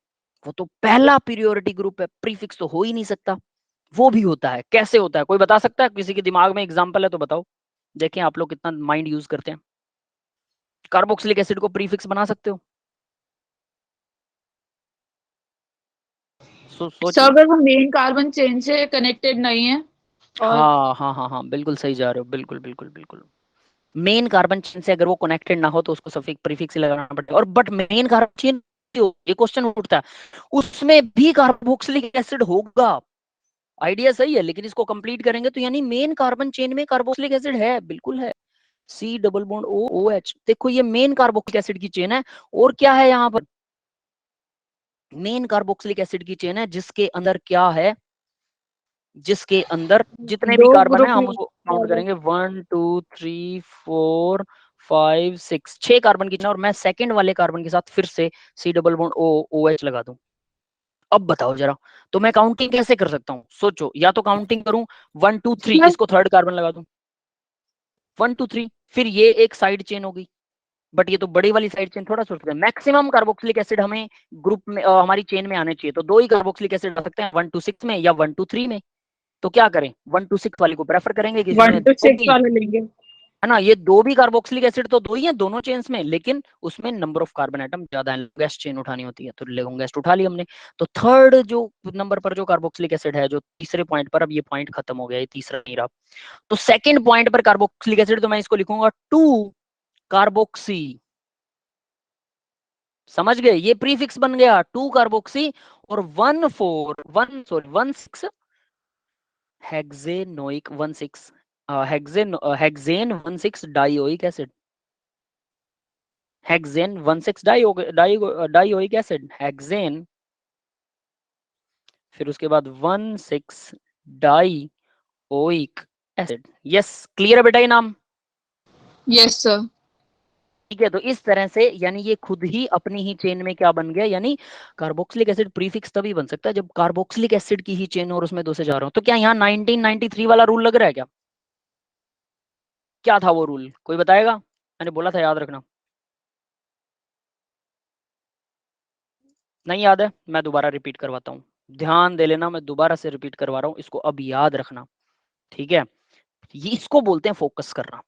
S1: वो तो पहला पीरियोडिक ग्रुप है, प्रीफिक्स तो हो ही नहीं सकता। वो भी होता है, कैसे होता है, कोई बता सकता है, किसी के दिमाग में एग्जांपल है तो बताओ, देखें आप लोग कितना माइंड यूज करते हैं, कार्बोक्सिलिक एसिड को प्रीफिक्स बना सकते हो?
S2: सर
S1: सोचिए।
S2: अगर वो मेन कार्बन चेन से कनेक्टेड नहीं है और
S1: हाँ हाँ हाँ हाँ, बिल्कुल सही जा रहे हो, बिल्कुल बिल्कुल बिल्कुल, मेन कार्बन चेन से अगर वो कनेक्टेड ना हो तो उसको सफिक्स प्रीफिक्स ही लगाना पड़ेगा, और बट मेन कार्बन चेन, ये क्वेश्चन उठता है, उसमें भी कार्बोक्सिलिक एसिड होगा, आइडिया सही है, लेकिन इसको कंप्लीट करेंगे तो यानी मेन कार्बन चेन में कार्बोक्सिलिक एसिड है, बिल्कुल है, C double bond O O H, देखो ये मेन कार्बोक्सिलिक एसिड की चेन है, और क्या है यहाँ पर, मेन कार्बोक्सिलिक एसिड की चेन है, जिसके अंदर क्या है, जिसके अंदर जितने भी
S2: दो
S1: कार्बन है
S2: ग्रुप
S1: हम उसको काउंट
S2: कार्बन।
S1: करेंगे 1 2 3 4 5 6, 6 कार्बन की चेन, और मैं सेकंड वाले कार्बन के साथ फिर से C double bond O O H लगा दूं। अब बताओ जरा, तो मैं काउंटिंग कैसे कर सकता हूँ, सोचो, या तो काउंटिंग करूं 1 2 3,
S2: सर
S1: इसको थर्ड कार्बन लगा दूं 1 2 3, फिर ये एक साइड चेन होगी, बट ये तो बड़ी वाली साइड चेन थोड़ा सोचते हैं, मैक्सिमम कार्बोक्सिलिक एसिड हमें ग्रुप में हमारी चेन में आने चाहिए, तो 2 ही कार्बोक्सिलिक एसिड आ सकते हैं 1 2 6 में या 1 2 3 में, तो क्या करें, 1 to 6 वाली को प्रेफर करेंगे, किसी
S2: 1
S1: में
S2: to 6
S1: होगी,
S2: वाला लेंगे।
S1: है ना। ये दो भी कार्बोक्सिलिक एसिड तो दो ही हैं दोनों चेन्स में, लेकिन उसमें नंबर ऑफ कार्बन एटम ज्यादा है, लॉन्गेस्ट चेन उठानी होती है, तो लॉन्गेस्ट उठा ली हमने। तो थर्ड जो नंबर पर जो कार्बोक्सिलिक एसिड है, जो तीसरे पॉइंट पर, अब ये पॉइंट खत्म हो गया, ये तीसरा नहीं रहा, तो सेकंड पॉइंट पर कार्बोक्सिलिक एसिड, तो मैं इसको लिखूंगा 2 कार्बोक्सी। समझ गए, ये प्रीफिक्स बन गया 2 कार्बोक्सी, और 16 हेक्सेनोइक 16 hexane 16 dioic acid, hexane 16 dioic acid, hexane, फिर उसके बाद 16 डाइओइक एसिड। यस, क्लियर है बेटा ये नाम?
S2: Yes sir.
S1: ठीक है, तो इस तरह से यानी ये खुद ही अपनी ही चेन में क्या बन गया, यानी कार्बोक्सिलिक एसिड प्रीफिक्स तभी बन सकता है जब कार्बोक्सिलिक एसिड की ही चेन और उसमें दो से जा रहा हूं। तो क्या यहाँ 1993 वाला रूल लग रहा है क्या? क्या था वो रूल, कोई बताएगा? मैंने बोला था याद रखना। नहीं याद है, मैं दोबारा रिपीट करवाता हूँ, ध्यान दे लेना, मैं दोबारा से रिपीट करवा रहा हूँ, इसको अब याद रखना। ठीक है, ये इसको बोलते हैं फोकस करना।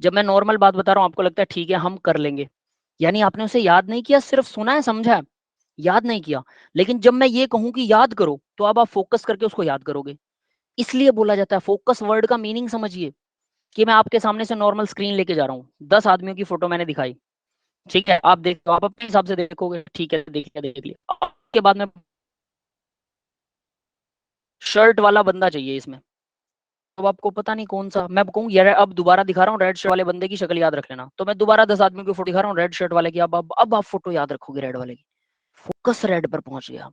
S1: जब मैं नॉर्मल बात बता रहा हूँ, आपको लगता है ठीक है हम कर लेंगे, यानी आपने उसे याद नहीं किया, सिर्फ सुना है, समझा है, याद नहीं किया। लेकिन जब मैं ये कहूं कि याद करो, तो अब आप फोकस करके उसको याद करोगे। इसलिए बोला जाता है, फोकस वर्ड का मीनिंग समझिए, कि मैं आपके सामने से नॉर्मल स्क्रीन लेके जा रहा हूँ, 10 आदमियों की फोटो मैंने दिखाई, ठीक है, आप देखो, आप अपने हिसाब से देखोगे, ठीक है, देख लिया देख लिया, उसके बाद में शर्ट वाला बंदा चाहिए इसमें, अब आपको पता नहीं कौन सा, मैं कहूँ यार अब दोबारा दिखा रहा हूँ, रेड शर्ट वाले बंदे की शक्ल याद रख लेना, तो मैं दोबारा 10 आदमियों की फोटो दिखा रहा हूँ रेड शर्ट वाले की, अब आप फोटो याद रखोगे रेड वाले की, फोकस रेड पर पहुंच गया।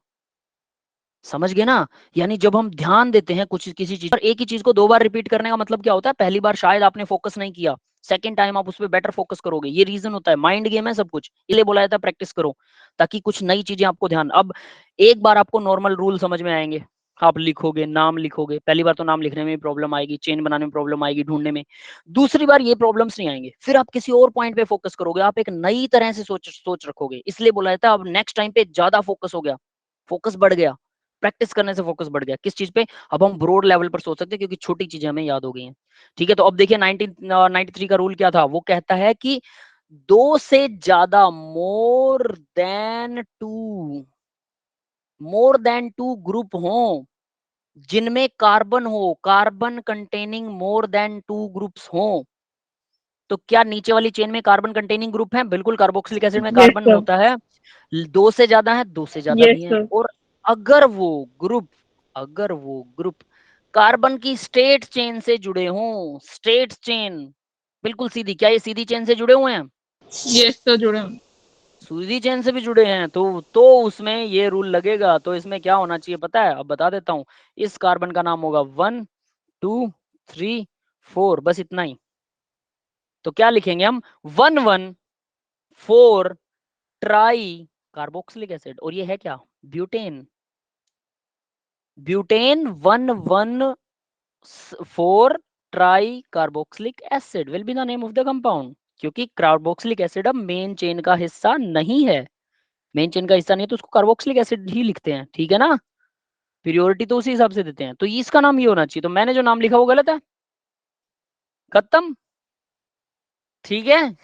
S1: समझ गए ना? यानी जब हम ध्यान देते हैं कुछ किसी चीज पर, एक ही चीज को दो बार रिपीट करने का मतलब क्या होता है, पहली बार शायद आपने फोकस नहीं किया, सेकंड टाइम आप उस पर बेटर फोकस करोगे, ये रीजन होता है, माइंड गेम है सब कुछ, इसलिए बोला जाता है प्रैक्टिस करो, ताकि कुछ नई चीजें आपको ध्यान। अब एक बार आपको नॉर्मल रूल समझ में आएंगे, आप लिखोगे, नाम लिखोगे, पहली बार तो नाम लिखने में प्रॉब्लम आएगी, चेन बनाने में प्रॉब्लम आएगी, ढूंढने में, दूसरी बार ये प्रॉब्लम्स नहीं आएंगे, फिर आप किसी और पॉइंट पे फोकस करोगे, आप एक नई तरह से सोच रखोगे, इसलिए बोला जाता है अब नेक्स्ट टाइम पे ज्यादा फोकस हो गया, फोकस बढ़ गया, प्रैक्टिस करने से फोकस बढ़ गया, किस चीज पे, अब हम ब्रॉड लेवल पर सोच सकते हैं, क्योंकि छोटी चीजें हमें याद हो गई हैं। ठीक है, तो अब देखिए 1993 का रूल क्या था, वो कहता है कि दो से ज्यादा, मोर देन टू ग्रुप हो जिनमें कार्बन हो, carbon containing more than 2 groups हो। तो क्या नीचे वाली चेन में कार्बन कंटेनिंग ग्रुप है? बिल्कुल, कार्बोक्सिलिक एसिड में
S2: यस
S1: कार्बन
S2: सर।
S1: होता है, दो से ज्यादा है, दो से ज्यादा
S2: यस
S1: भी है,
S2: सर।
S1: और अगर वो ग्रुप अगर वो ग्रुप कार्बन की स्टेट चेन से जुड़े हों, स्टेट चेन बिल्कुल सीधी, क्या ये सीधी चेन से जुड़े हुए हैं?
S2: यस सर, जुड़े हैं।
S1: सीधी चेन से भी जुड़े हैं, तो उसमें ये रूल लगेगा। तो इसमें क्या होना चाहिए पता है, अब बता देता हूं, इस कार्बन का नाम होगा 1 2 3 4, बस इतना ही। तो क्या लिखेंगे हम, 1 1 4 ट्राई कार्बोक्सिलिक एसिड, और ये है क्या, butane, butane 1 1 4 try carboxylic acid will be the name of the compound, क्योंकि कार्बोक्सिलिक एसिड अब मेन चेन का हिस्सा नहीं है, मेन चेन का हिस्सा नहीं है, तो उसको कार्बोक्सिलिक एसिड ही लिखते हैं, ठीक है ना, प्रियोरिटी तो उसी हिसाब से देते हैं, तो इसका नाम ये होना चाहिए, तो मैंने जो नाम लिखा वो गलत है, खत्म, ठीक है।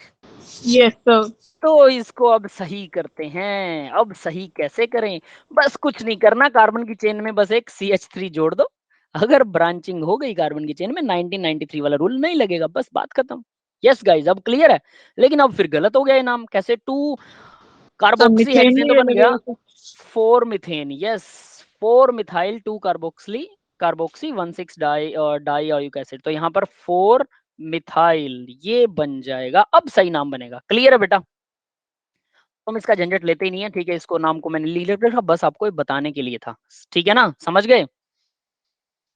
S2: Yes sir.
S1: तो इसको अब सही करते हैं, अब सही कैसे करें, बस कुछ नहीं करना, कार्बन की चेन में बस एक CH3 जोड़ दो, अगर ब्रांचिंग हो गई कार्बन की चेन में 1993 वाला रूल नहीं लगेगा, बस बात खत्म। यस गाइस, अब क्लियर है, लेकिन अब फिर गलत हो गया ये नाम, कैसे, 2
S2: अब
S1: कार्बोक्सी
S2: मीथेन
S1: हेक्सेन तो
S2: ही
S1: बन गया,
S2: लगेगा sir.
S1: 4 methane, yes, 4 methyl 2 carboxy 16 dioic acid, तो यहाँ पर 4 मिथाइल ये बन जाएगा, अब सही नाम बनेगा, क्लियर है बेटा? हम इसका झंझट लेते ही नहीं है, ठीक है, इसको नाम को मैंने लिख रखा, बस आपको ये बताने के लिए था, ठीक है ना, समझ गए?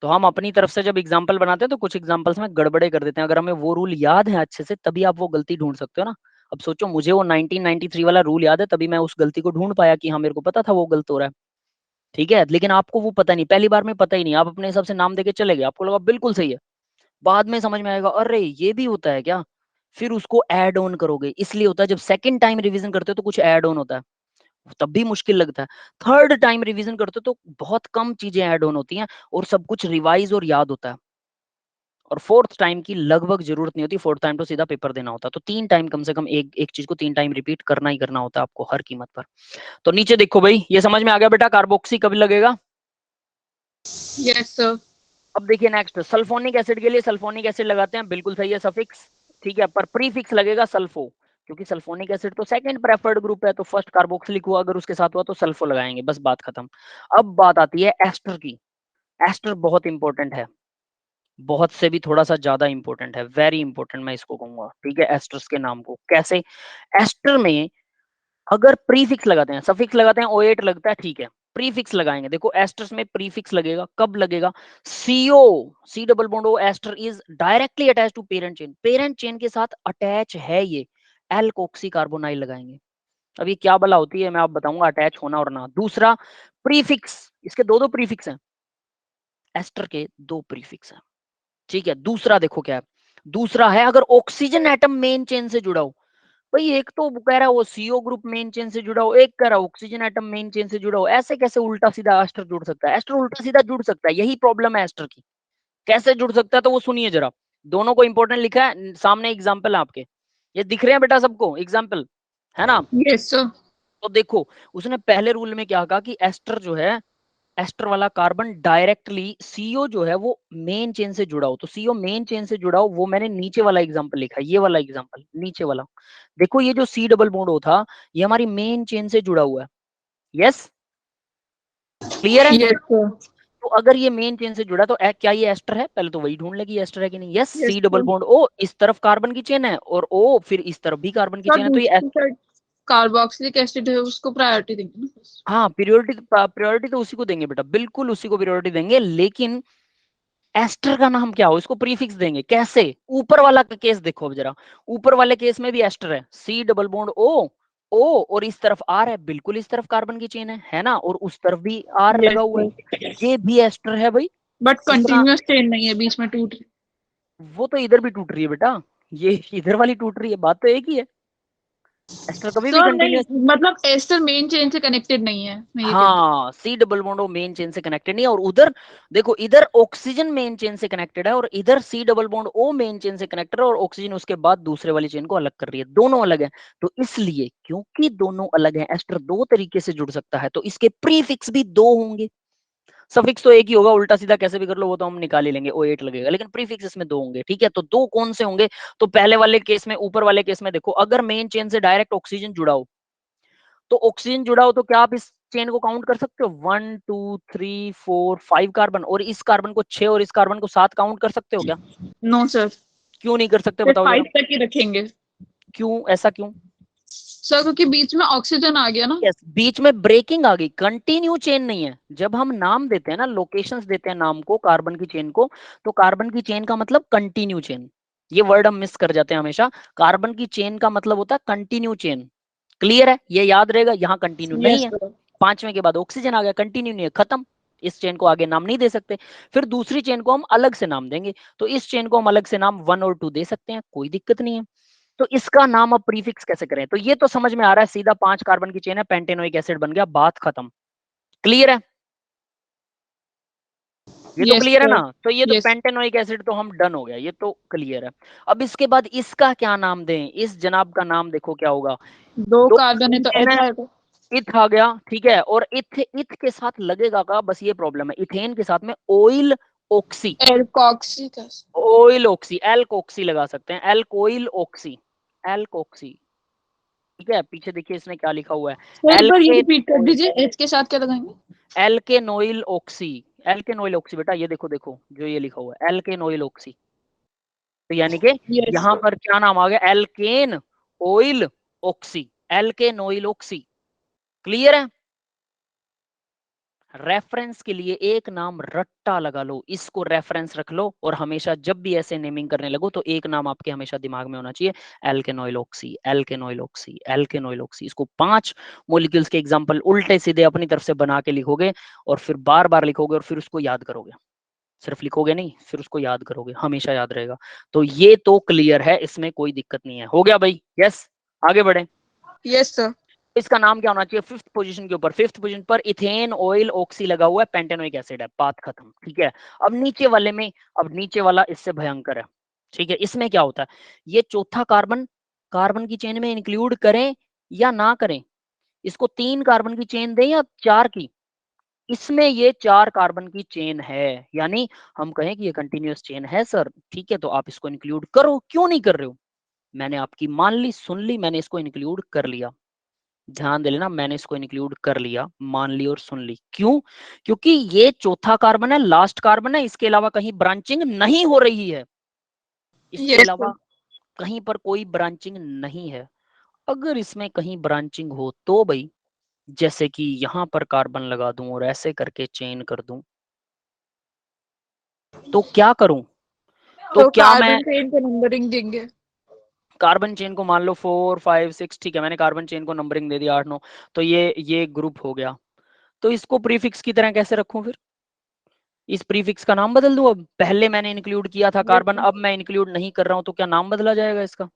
S1: तो हम अपनी तरफ से जब एग्जाम्पल बनाते हैं तो कुछ एग्जाम्पल्स में गड़बड़े कर देते हैं, अगर हमें वो रूल याद है अच्छे से तभी आप वो गलती ढूंढ सकते हो ना। अब सोचो, मुझे वो 1993 वाला रूल याद है, तभी मैं उस गलती को ढूंढ पाया कि हाँ मेरे को पता था वो गलत हो रहा है, ठीक है, लेकिन आपको वो पता नहीं, पहली बार में पता ही नहीं, आप अपने हिसाब से नाम देके चले गए, आपको लगा बिल्कुल सही है, बाद में समझ में आएगा अरे ये भी होता है क्या, फिर उसको ऐड ऑन करोगे, इसलिए होता है जब सेकंड टाइम रिवीजन करते हो तो कुछ ऐड ऑन होता है, तब भी मुश्किल लगता है। थर्ड टाइम रिवीजन करते हो तो बहुत कम चीजें ऐड ऑन होती हैं और सब कुछ रिवाइज और याद होता है। और फोर्थ टाइम की लगभग जरूरत नहीं होती, फोर्थ टाइम तो सीधा पेपर देना होता है। तो 3 टाइम कम से कम एक चीज को 3 टाइम रिपीट करना ही करना होता है आपको हर कीमत पर। तो नीचे देखो भाई, ये समझ में आ गया बेटा, कार्बोक्सी कब लगेगा?
S2: Yes sir.
S1: अब देखिए नेक्स्ट, सल्फोनिक एसिड के लिए सल्फोनिक एसिड लगाते हैं, बिल्कुल सही है, सफिक्स, ठीक है, पर प्रीफिक्स लगेगा सल्फो, क्योंकि सल्फोनिक एसिड तो सेकंड प्रेफर्ड ग्रुप है, तो फर्स्ट कार्बोक्सिलिक हुआ, अगर उसके साथ हुआ तो सल्फो लगाएंगे, बस बात खत्म। अब बात आती है एस्टर की। एस्टर बहुत इंपॉर्टेंट है, बहुत से भी थोड़ा सा ज्यादा इंपॉर्टेंट है, वेरी इंपॉर्टेंट मैं इसको कहूंगा, ठीक है। एस्टर्स के नाम को कैसे, एस्टर में अगर प्रीफिक्स लगाते हैं, सफिक्स लगाते हैं, O8 लगता है, ठीक है, प्रीफिक्स लगाएंगे। देखो एस्टर्स में प्रीफिक्स लगेगा, कब लगेगा? CO, C double bond O ester is directly attach to parent chain, parent chain के साथ अटैच है ये, एल्कोक्सी कार्बोनाइल लगाएंगे। अब ये क्या बला होती है मैं आप बताऊंगा, अटैच होना और ना। दूसरा प्रीफिक्स, इसके दो दो प्रीफिक्स हैं, एस्टर के दो प्रीफिक्स हैं, ठीक है। दूसरा देखो क्या है, दूसरा है अगर ऑक्सीजन एटम मेन चेन से जुड़ा हो, भाई एक तो कह रहा है वो सीओ ग्रुप मेन चेन से जुड़ा हो, एक कह रहा है ऑक्सीजन एटम मेन चेन से जुड़ा हो, ऐसे कैसे उल्टा सीधा एस्टर जुड़ सकता है? एस्टर उल्टा सीधा जुड़ सकता है, यही प्रॉब्लम है एस्टर की, कैसे जुड़ सकता है? तो वो सुनिए जरा, दोनों को इंपॉर्टेंट लिखा है सामने, एग्जाम्पल है आपके, ये दिख रहे हैं बेटा सबको एग्जाम्पल, है ना?
S2: Yes sir.
S1: तो देखो उसने पहले रूल में क्या कहा कि एस्टर जो है, एस्टर वाला कार्बन डायरेक्टली सीओ जो है वो मेन चेन से जुड़ा हो, तो सीओ मेन चेन से जुड़ा हो, वो मैंने नीचे वाला एग्जांपल लिखा, ये वाला एग्जांपल नीचे वाला। देखो ये जो सी डबल बॉन्ड O था, ये हमारी मेन चेन से जुड़ा हुआ है, यस, क्लियर है?
S2: Yes sir.
S1: तो अगर ये मेन चेन से जुड़ा तो क्या ये एस्टर है? पहले तो वही ढूंढ ले कि एस्टर है कि नहीं। Yes,
S2: yes
S1: C double
S2: sir.
S1: Bond O इस तरफ कार्बन की चेन है और O फिर इस तरफ भी कार्बन की
S2: सर
S1: चेन है, तो ये
S2: दूसरी साइड कार्बोक्सिलिक एसिड है, उसको प्रायोरिटी देंगे ना।
S1: हाँ, प्रियोरिटी तो उसी को देंगे बेटा, बिल्कुल उसी को प्रियोरिटी देंगे, लेकिन एस्टर का नाम क्या हो, इसको प्रीफिक्स देंगे कैसे? ऊपर वाला का केस देखो अब जरा, ऊपर वाले केस में भी एस्टर है, सी डबल बॉन्ड O और इस तरफ R है, बिल्कुल इस तरफ कार्बन की चेन है ना, और उस तरफ भी R
S2: यस
S1: लगा हुआ है,
S2: सर।
S1: ये भी एस्टर है भाई।
S2: बट
S1: इतना,
S2: कंटिन्यूअस चेन नहीं है, बीच में टूट रही।
S1: वो तो इधर भी टूट रही है बेटा, ये इधर वाली टूट रही है, बात तो एक ही है, एस्टर कभी भी
S2: सर नहीं,
S1: कंटिन्यूअस।
S2: मतलब एस्टर मेन चेन से कनेक्टेड नहीं है, मैं ये कह रही
S1: हाँ, C double bond main chain से कनेक्टेड नहीं है, और उधर देखो इधर ऑक्सीजन मेन चेन से कनेक्टेड है और इधर C double bond O main chain से कनेक्टेड है, और ऑक्सीजन उसके बाद दूसरे वाली चेन को अलग कर रही है, दोनों अलग है। तो इसलिए क्योंकि दोनों अलग है, एस्टर दो तरीके से जुड़ सकता है, तो इसके प्रीफिक्स भी दो होंगे। सफिक्स तो एक ही होगा, उल्टा सीधा कैसे भी कर लो वो तो हम निकाल ही लेंगे, O8 लगेगा, लेकिन प्रीफिक्स इसमें दो होंगे, ठीक है। तो दो कौन से होंगे? तो पहले वाले केस में, ऊपर वाले केस में देखो, अगर मेन चेन से डायरेक्ट ऑक्सीजन जुड़ा हो, तो ऑक्सीजन जुड़ा हो तो क्या आप इस चेन को काउंट कर सकते हो? 1 2 3 4 5 कार्बन, और इस कार्बन को 6 और इस कार्बन को 7 काउंट कर सकते हो क्या?
S2: हूँ। No sir.
S1: क्यों नहीं कर सकते,
S2: सिर्फ
S1: बताओ जरा,
S2: 5 तक ही रखेंगे
S1: क्यों, ऐसा क्यों?
S2: सर, क्योंकि बीच में ऑक्सीजन आ गया ना।
S1: यस, बीच में ब्रेकिंग आ गई, कंटिन्यू चेन नहीं है। जब हम नाम देते हैं ना, लोकेशंस देते हैं नाम को, कार्बन की चेन को, तो कार्बन की चेन का मतलब कंटिन्यू चेन, ये वर्ड हम मिस कर जाते हैं हमेशा। कार्बन की चेन का मतलब होता है कंटिन्यू चेन, क्लियर है, ये याद रहेगा। यहाँ कंटिन्यू नहीं
S2: यस
S1: है,
S2: सर।
S1: पांचवें के बाद ऑक्सीजन आ गया, कंटिन्यू नहीं है, खत्म, इस चेन को आगे नाम नहीं दे सकते। फिर दूसरी चेन को हम अलग से नाम देंगे, तो इस चेन को हम अलग से नाम 1 और 2 दे सकते हैं, कोई दिक्कत नहीं है। तो इसका नाम अब प्रीफिक्स कैसे करें? तो ये तो समझ में आ रहा है, सीधा 5 कार्बन की चेन है, पेंटेनोइक एसिड बन गया, बात खत्म, क्लियर है, ये तो
S2: यस
S1: क्लियर है
S2: सर।
S1: ना। तो ये तो
S2: यस।
S1: पेंटेनोइक एसिड तो हम डन हो गया, ये तो क्लियर है। अब इसके बाद इसका क्या नाम दें? इस जनाब का नाम देखो क्या होगा,
S2: दो
S1: दो
S2: कार्बन है तो
S1: इथेन
S2: एच
S1: है,
S2: आएगा।
S1: इथ आ गया, ठीक है, और इथ के साथ लगेगा का, बस ये प्रॉब्लम है, इथेन के साथ में ऑयल ऑक्सी,
S2: एल्कोक्सी का।
S1: ऑयल ऑक्सी, एल्कोक्सी लगा सकते हैं, एल्कोइल ऑक्सी, एल्कोक्सी, ठीक है। पीछे देखिए इसने क्या लिखा हुआ
S2: सर
S1: है,
S2: एक बार ये
S1: एल्के,
S2: रिपीट कर दीजिए, एच के साथ क्या लगाएंगे?
S1: एल्केनोइल ऑक्सी, एल्केनोइल ऑक्सी बेटा, ये देखो देखो जो ये लिखा हुआ है एल्केनोइल ऑक्सी, तो यानी कि
S2: यस
S1: यहां
S2: सर।
S1: पर क्या नाम आ गया, alkanoyl oxy, alkanoyl oxy, clear है। रेफरेंस के लिए एक नाम रट्टा लगा लो, इसको रेफरेंस रख लो, और हमेशा जब भी ऐसे नेमिंग करने लगो तो एक नाम आपके हमेशा दिमाग में होना चाहिए, एल्केनोइल oxy, alkanoyl oxy, alkanoyl oxy. इसको 5 मॉलिक्यूल्स के एग्जांपल उल्टे सीधे अपनी तरफ से बना के लिखोगे, और फिर बार बार लिखोगे, और फिर उसको याद करोगे, सिर्फ लिखोगे नहीं, फिर उसको याद करोगे, हमेशा याद रहेगा। तो ये तो क्लियर है, इसमें कोई दिक्कत नहीं है, हो गया भाई, यस, आगे बढ़े।
S2: Yes sir.
S1: इसका नाम क्या होना चाहिए, फिफ्थ पोजीशन के ऊपर, फिफ्थ पोजीशन पर इथेन ऑयल ऑक्सी लगा हुआ है, पेंटेनोइक एसिड है, बात खत्म। ठीक है, अब नीचे वाले में, अब नीचे वाला इससे भयंकर है। ठीक है, इसमें क्या होता है, ये चौथा कार्बन कार्बन की चेन में इंक्लूड करें या ना करें, इसको 3 कार्बन की चेन दें या 4 की, इसमें ये 4 कार्बन की चेन है, यानी हम कहें कि ये कंटिन्यूअस चेन है सर, ठीक है, तो आप इसको इंक्लूड करो, क्यों नहीं कर रहे हो, मैंने आपकी मान ली, सुन ली, मैंने इसको इंक्लूड कर लिया, ध्यान दे लेना, मैंने इसको इंक्लूड कर लिया, मान ली और सुन ली, क्यों, क्योंकि ये चौथा कार्बन है, लास्ट कार्बन है, इसके अलावा कहीं ब्रांचिंग नहीं हो रही है, इसके
S2: यस सर।
S1: अलावा कहीं पर कोई ब्रांचिंग नहीं है। अगर इसमें कहीं ब्रांचिंग हो तो भाई, जैसे कि यहां पर कार्बन लगा दूं और ऐसे करके चेन कर दूं, तो क्या करूं, तो
S2: तो
S1: क्या मैं
S2: कार्बन चेन को नंबरिंग देंगे।
S1: कार्बन चेन को मान लो 4 5 6, ठीक है, मैंने कार्बन चेन को नंबरिंग दे दिया 8 9, तो ये ग्रुप हो गया, तो इसको प्रीफिक्स की तरह कैसे रखूं फिर, इस प्रीफिक्स का नाम बदल दूं, अब पहले मैंने इंक्लूड किया था
S2: यस
S1: कार्बन,
S2: सर।
S1: अब मैं इंक्लूड नहीं कर रहा हूं, तो क्या नाम बदला जाएगा इसका,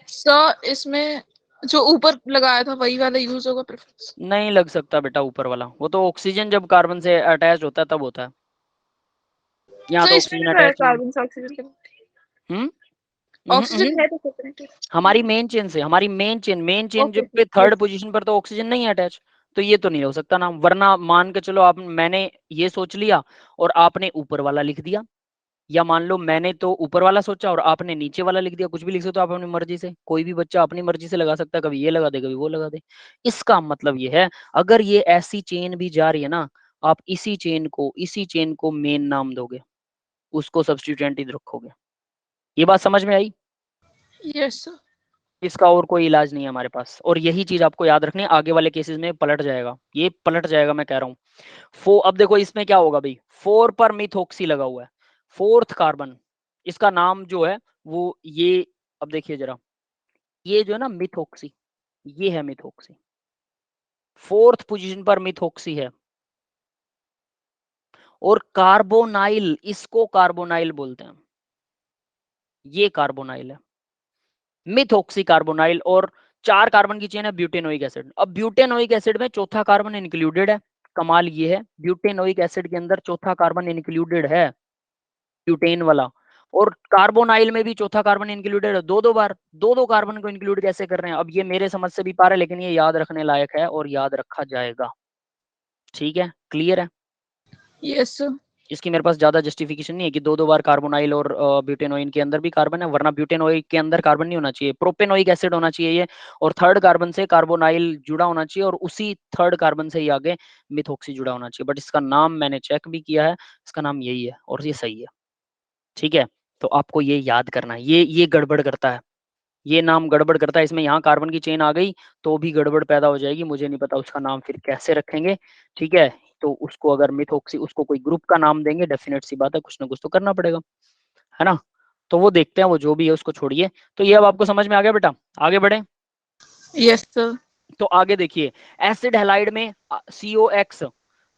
S2: सर इसमें जो ऊपर लगाया था वही वाला यूज होगा प्रेफिक्स।
S1: नहीं लग सकता बेटा ऊपर वाला, वो तो ऑक्सीजन जब कार्बन से अटैच होता है तब होता है, यहाँ
S2: सर
S1: तो
S2: इसमें
S1: ऑक्सीजन
S2: भी तो है
S1: अटैच नहीं है।
S2: कार्बन से ऑक्सीजन के।
S1: हम्म हम्म,
S2: ऑक्सीजन है तो सेपरेट।
S1: हमारी मेन चेन से, हमारी मेन चेन
S2: ओके
S1: जब पे
S2: यस।
S1: थर्ड पोजीशन पर तो ऑक्सीजन नहीं है अटैच, तो ये तो नहीं हो सकता नाम, वरना मान के चलो आप, मैंने ये सोच लिया और आपने ऊपर वाला लिख दिया, या मान लो मैंने तो ऊपर वाला सोचा और आपने नीचे वाला लिख दिया, कुछ भी लिख सकते हो आप अपनी मर्जी से, कोई भी बच्चा अपनी मर्जी से लगा सकता है, कभी ये लगा दे कभी वो लगा दे। इसका मतलब ये है, अगर ये ऐसी चेन भी जा रही है ना, आप इसी चेन को मेन नाम दोगे, उसको सब्स्टिट्यूएंट ही रखोगे। ये बात समझ में आई,
S2: यस सर।
S1: इसका और कोई इलाज नहीं है हमारे पास, और यही चीज आपको याद रखनी है, आगे वाले केसेस में पलट जाएगा, ये पलट जाएगा, मैं कह रहा हूँ। अब देखो इसमें क्या होगा भाई, 4 पर मिथोक्सी लगा हुआ है, फोर्थ कार्बन, इसका नाम जो है वो ये, अब देखिए जरा, ये जो है ना मिथोक्सी, ये है मिथोक्सी, फोर्थ पोजीशन पर मिथोक्सी है, और कार्बोनाइल, इसको कार्बोनाइल बोलते हैं, ये कार्बोनाइल है, मिथोक्सी कार्बोनाइल, और 4 कार्बन की चेन है ब्यूटेनोइक एसिड, अब ब्यूटेनोइक एसिड में चौथा कार्बन इंक्लूडेड है, कमाल ये है, ब्यूटेनोइक एसिड के अंदर चौथा कार्बन इंक्लूडेड है, ब्यूटेन वाला, और कार्बोनाइल में भी चौथा कार्बन इंक्लूडेड है, दो दो बार, दो कार्बन को इंक्लूड कैसे कर रहे हैं, अब ये मेरे समझ से भी पार है, लेकिन ये याद रखने लायक है और याद रखा जाएगा, ठीक है, क्लियर है,
S2: यस सर।
S1: इसकी मेरे पास ज्यादा जस्टिफिकेशन नहीं है कि दो बार कार्बोनाइल और ब्यूटेनोइन के अंदर भी कार्बन है, वरना ब्यूटेनोइक के अंदर कार्बन नहीं होना चाहिए, प्रोपेनोइक एसिड होना चाहिए ये, और थर्ड कार्बन से कार्बोनाइल जुड़ा होना चाहिए, और उसी थर्ड कार्बन से ही आगे मिथोक्सी जुड़ा होना चाहिए, बट इसका नाम मैंने चेक भी किया है, इसका नाम यही है और ये सही है, ठीक है, तो आपको ये याद करना है, ये गड़बड़ करता है, ये नाम गड़बड़ करता है, इसमें यहाँ कार्बन की चेन आ गई तो भी गड़बड़ पैदा हो जाएगी, मुझे नहीं पता उसका नाम फिर कैसे रखेंगे, ठीक है, तो उसको अगर मिथोक्सी, उसको कोई ग्रुप का नाम देंगे, डेफिनेट सी बात है कुछ ना कुछ तो करना पड़ेगा, है ना, तो वो देखते हैं, वो जो भी है उसको छोड़िए, तो ये अब आपको समझ में आ गया बेटा, आगे बढ़े,
S2: यस सर।
S1: तो आगे देखिए, एसिड हैलाइड में COX,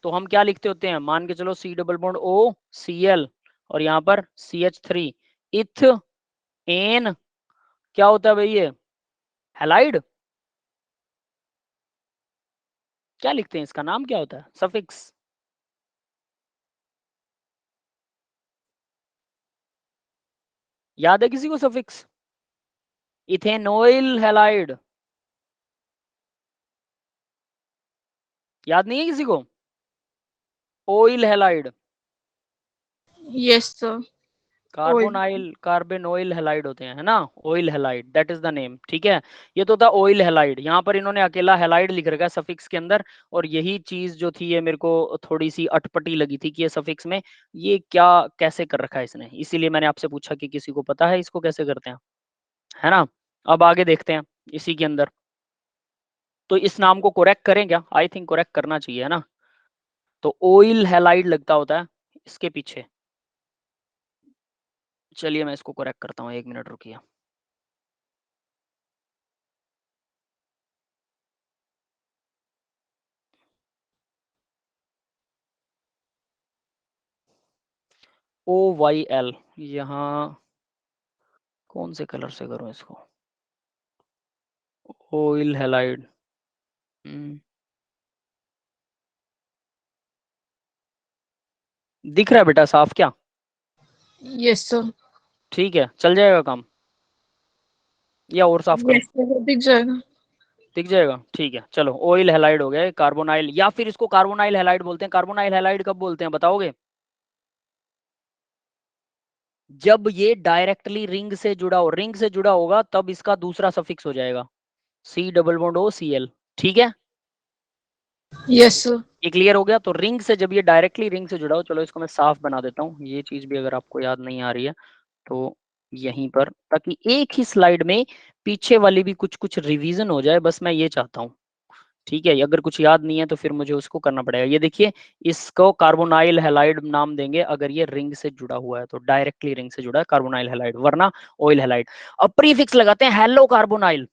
S1: तो हम क्या लिखते होते हैं, मान के चलो C डबल बॉन्ड OCl, और यहाँ पर CH3, इथ एन, क्या होता है भाई ये, हैलाइड, क्या लिखते हैं, इसका नाम क्या होता है, सफिक्स, याद है किसी को सफिक्स, इथेनॉइल हैलाइड, याद नहीं है किसी को, oyl halide,
S2: yes sir. Oyl.
S1: Carbonyl carbenoyl halide होते हैं, है ना, oyl halide, that is the name, ठीक है, ये तो था ऑयल हैलाइड, यहाँ पर इन्होंने अकेला हैलाइड लिख रखा है सफिक्स के अंदर, और यही चीज जो थी ये मेरे को थोड़ी सी अटपटी लगी थी कि ये सफिक्स में ये क्या कैसे कर रखा है इसने, इसीलिए मैंने आपसे पूछा कि किसी को पता है इसको कैसे करते हैं, है ना, अब आगे देखते हैं इसी के अंदर, तो इस नाम को करेक्ट करें क्या, आई थिंक करेक्ट करना चाहिए, है ना, तो ऑयल हैलाइड लगता होता है इसके पीछे, चलिए मैं इसको करेक्ट करता हूँ, 1 मिनट रुकिए, OYL, यहाँ कौन से कलर से करूँ इसको, ऑयल हैलाइड। दिख रहा है बेटा साफ क्या?
S2: Yes sir.
S1: ठीक है, चल जाएगा काम या और साफ करूं?
S2: यस सर, दिख जाएगा।
S1: दिख जाएगा, ठीक है चलो। ऑयल हैलाइड हो गया, कार्बोनाइल, या फिर इसको कार्बोनाइल हैलाइड बोलते हैं। कार्बोनाइल हैलाइड कब बोलते हैं बताओगे? जब ये डायरेक्टली रिंग से जुड़ा हो, रिंग से जुड़ा होगा तब इसका दूसरा सफिक्स हो जाएगा C double bond O C L. ठीक है,
S2: यस सर।
S1: ये क्लियर हो गया। तो रिंग से, जब ये डायरेक्टली रिंग से जुड़ा हो, चलो इसको मैं साफ बना देता हूँ, ये चीज भी अगर आपको याद नहीं आ रही है तो यहीं पर, ताकि एक ही स्लाइड में पीछे वाली भी कुछ कुछ रिवीजन हो जाए, बस मैं ये चाहता हूँ। ठीक है, अगर कुछ याद नहीं है तो फिर मुझे उसको करना पड़ेगा। ये देखिए, इसको कार्बोनाइल हैलाइड नाम देंगे अगर ये रिंग से जुड़ा हुआ है, तो डायरेक्टली रिंग से जुड़ा है कार्बोनाइल हैलाइड, वरना ऑयल हैलाइड। अब प्रीफिक्स लगाते हैं हेलो कार्बोनाइल।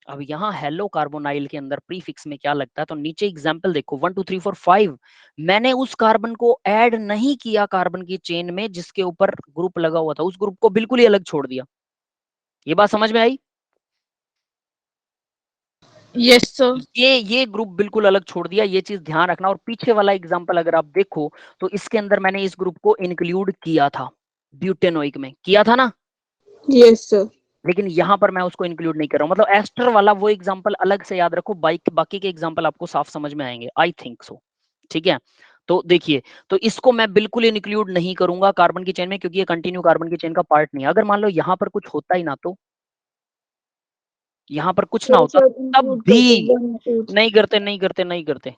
S1: अब यहाँ हेलो कार्बोनाइल के अंदर प्रीफिक्स में क्या लगता है, तो नीचे एग्जांपल देखो 1 2 3 4 5। मैंने उस कार्बन को ऐड नहीं किया कार्बन की चेन में जिसके ऊपर ग्रुप लगा हुआ था, उस ग्रुप को बिल्कुल ही अलग छोड़ दिया। ये बात समझ में आई?
S2: Yes sir.
S1: ये ग्रुप बिल्कुल अलग छोड़ दिया, ये चीज ध्यान रखना। और पीछे वाला एग्जांपल अगर आप देखो तो इसके अंदर मैंने इस ग्रुप को इंक्लूड किया था, ब्यूटेनोइक में किया था ना,
S2: यस सर।
S1: लेकिन यहां पर मैं उसको इंक्लूड नहीं कर रहा हूं। मतलब एस्टर वाला वो एग्जांपल अलग से याद रखो, बाकी के एग्जांपल आपको साफ समझ में आएंगे, आई थिंक सो। ठीक है, तो देखिए, तो इसको मैं बिल्कुल इंक्लूड नहीं करूंगा कार्बन की चेन में, क्योंकि ये कंटिन्यू कार्बन की चेन का पार्ट नहीं है। अगर मान लो यहां पर कुछ होता ही ना, तो यहां पर कुछ ना
S2: तो
S1: होता,
S2: सर
S1: तब
S2: इंक्लूड कर दो
S1: भी
S2: 1 2।
S1: नहीं करते,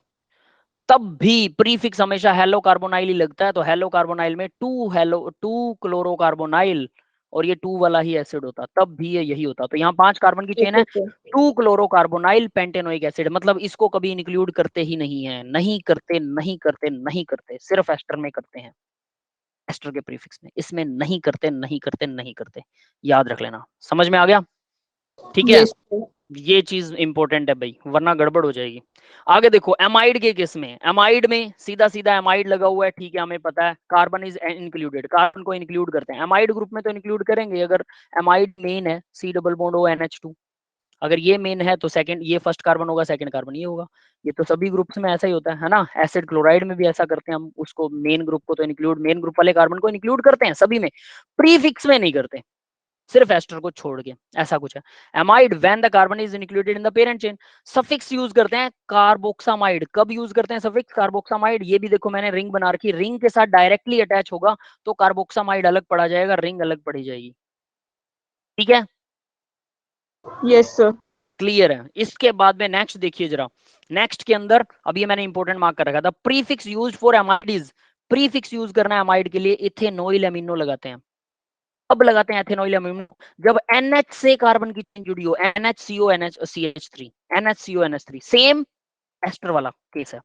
S1: तब भी प्रीफिक्स हमेशा हेलो कार्बोनाइल ही लगता है। तो हेलो कार्बोनाइल में टू क्लोरोकार्बोनाइल, और ये टू वाला ही एसिड होता, तब भी ये यही होता। तो यहाँ 5 कार्बन की चेन है,
S2: okay sir.
S1: Two chlorocarbonyl pentanoic acid, मतलब इसको कभी इंक्लूड करते ही नहीं है, नहीं करते, सिर्फ एस्टर में करते हैं, एस्टर के प्रीफिक्स में, इसमें नहीं करते। याद रख लेना, समझ में आ गया? ठीक है,
S2: यस सर।
S1: ये चीज इंपॉर्टेंट है भाई, वरना गड़बड़ हो जाएगी। आगे देखो, एमाइड के केस में, एमाइड में सीधा सीधा एमाइड लगा हुआ है, ठीक है, हमें पता है कार्बन इज इंक्लूडेड, कार्बन को इंक्लूड करते हैं एमाइड ग्रुप में, तो इंक्लूड करेंगे अगर एमाइड मेन है, सी डबल बॉन्ड ओ NH2। अगर ये मेन है तो सेकंड, ये फर्स्ट कार्बन होगा, सेकंड कार्बन ये होगा। ये तो सभी ग्रुप्स में ऐसा ही होता है ना। एसिड क्लोराइड में भी ऐसा करते हैं हम, उसको मेन ग्रुप को तो इंक्लूड, मेन ग्रुप वाले कार्बन को इंक्लूड करते हैं सभी में, प्रीफिक्स में नहीं करते, सिर्फ एस्टर को छोड़ के, ऐसा कुछ है। Amide when the carbon is included in the parent chain. Suffix use करते हैं कार्बोक्सामाइड, कब यूज करते हैं सफिक्स कार्बोक्सामाइड? ये भी देखो मैंने रिंग बना रखी, रिंग के साथ डायरेक्टली अटैच होगा तो कार्बोक्सामाइड अलग पड़ा जाएगा, रिंग अलग पड़ी जाएगी। ठीक है,
S2: यस सर।
S1: क्लियर है? इसके बाद में नेक्स्ट देखिए जरा, नेक्स्ट के अंदर, अब ये मैंने इंपॉर्टेंट मार्क कर रखा था, prefix use for amides. Prefix use करना है एमाइड के लिए, इथेनॉइल एमिनो लगाते हैं। कब लगाते हैं एथेनॉइल अमीनो? जब NH से कार्बन की चेन जुड़ी हो, NHCO NHCH3, NHCO NH3, same ester वाला केस है।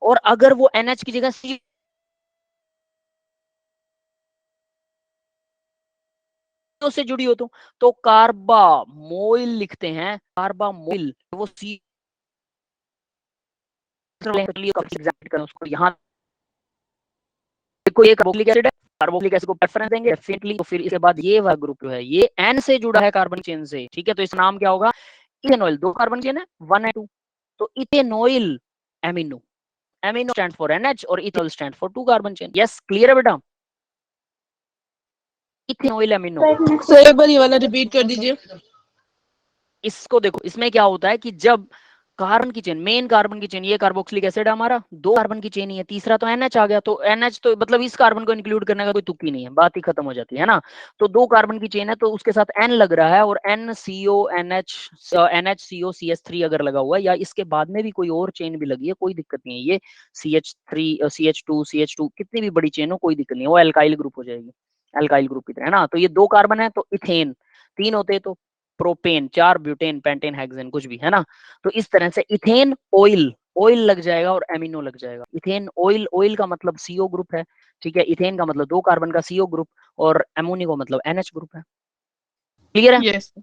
S1: और अगर वो NH की जगह C से जुड़ी हो तो कार्बामोइल लिखते हैं, कार्बामोइल, वो C उसको यहाँ देखो, ये कार्बोक्सिलिक एसिड है, कार्बोक्सिलिक एसिड को प्रेफरेंस देंगे डेफिनेटली। तो फिर इसके बाद ये वाला ग्रुप जो है ये N से जुड़ा है कार्बन चेन से, ठीक है, तो इसका नाम क्या होगा? इथेनॉइल। 2 कार्बन चेन है, 1 है 2, तो ethanoyl amino. Amino stand for NH और ethanol stand for 2 carbon chain. Yes, clear है बेटा? Ethanoyl amino.
S2: सर एक बार ये वाला रिपीट कर दीजिए।
S1: इसको देखो, इसमें क्या होता है कि जब कार्बन की चेन, मेन कार्बन की चेन, ये कार्बोक्सिलिक एसिड है हमारा, 2 कार्बन की चेन ही है, तीसरा तो NH आ गया, तो NH तो मतलब इस कार्बन को इंक्लूड करने का कोई तुक ही नहीं है, बात ही खत्म हो जाती है ना। तो 2 कार्बन की चेन है तो उसके साथ N लग रहा है, और NCO NHCO CH3 अगर लगा हुआ है, या इसके बाद में भी कोई और चेन भी लगी है, कोई दिक्कत नहीं है। ये CH3 CH2 कितनी भी बड़ी चेन हो, कोई दिक्कत नहीं है, वो एल्काइल ग्रुप हो जाएगी, एल्काइल ग्रुप की तरह है ना। तो ये 2 कार्बन है तो इथेन, 3 होते तो प्रोपेन, 4 ब्यूटेन, पेंटेन, हेक्सेन, कुछ भी है ना। तो इस तरह से इथेन ऑयल, ऑयल लग जाएगा और एमिनो लग जाएगा। इथेन ऑयल, ऑयल का मतलब CO ग्रुप है, ठीक है, इथेन का मतलब 2 कार्बन का CO ग्रुप, और एमोनिया का मतलब NH ग्रुप है। क्लियर है?
S2: यस।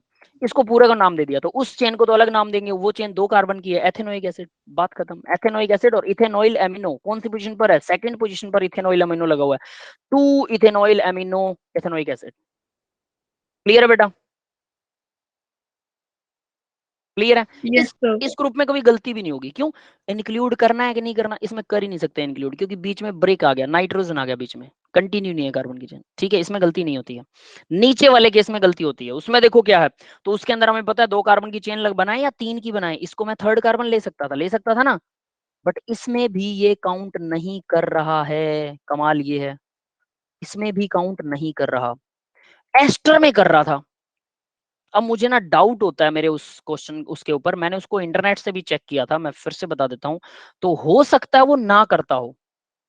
S1: इसको पूरे का नाम दे दिया, तो उस चेन को तो अलग नाम देंगे, वो चेन 2 कार्बन की है, एथेनोइक एसिड, बात खत्म। एथेनोइक एसिड और इथेनॉइल एमिनो कौन सी पोजीशन पर है? सेकंड पोजीशन पर इथेनॉइल एमिनो लगा हुआ है, 2 ethanoyl amino ethanoic acid. Clear है बेटा? क्लियर है?
S2: Yes sir.
S1: इस ग्रुप में कभी गलती भी नहीं होगी। क्यों? इंक्लूड करना है कि नहीं करना, इसमें कर ही नहीं सकते इंक्लूड, क्योंकि बीच में ब्रेक आ गया, नाइट्रोजन आ गया बीच में, कंटिन्यू नहीं है कार्बन की चेन, ठीक है, इसमें गलती नहीं होती है। नीचे वाले केस में गलती होती है, उसमें देखो क्या है, तो उसके अंदर हमें पता है 2 कार्बन की चेन लग बनाए या 3 की बनाए, इसको मैं थर्ड कार्बन ले सकता था ना, बट इसमें भी ये काउंट नहीं कर रहा है। कमाल ये है, इसमें भी काउंट नहीं कर रहा, एस्टर में कर रहा था। अब मुझे ना डाउट होता है मेरे उस क्वेश्चन उसके ऊपर, मैंने उसको इंटरनेट से भी चेक किया था, मैं फिर से बता देता हूँ, तो हो सकता है वो ना करता हो,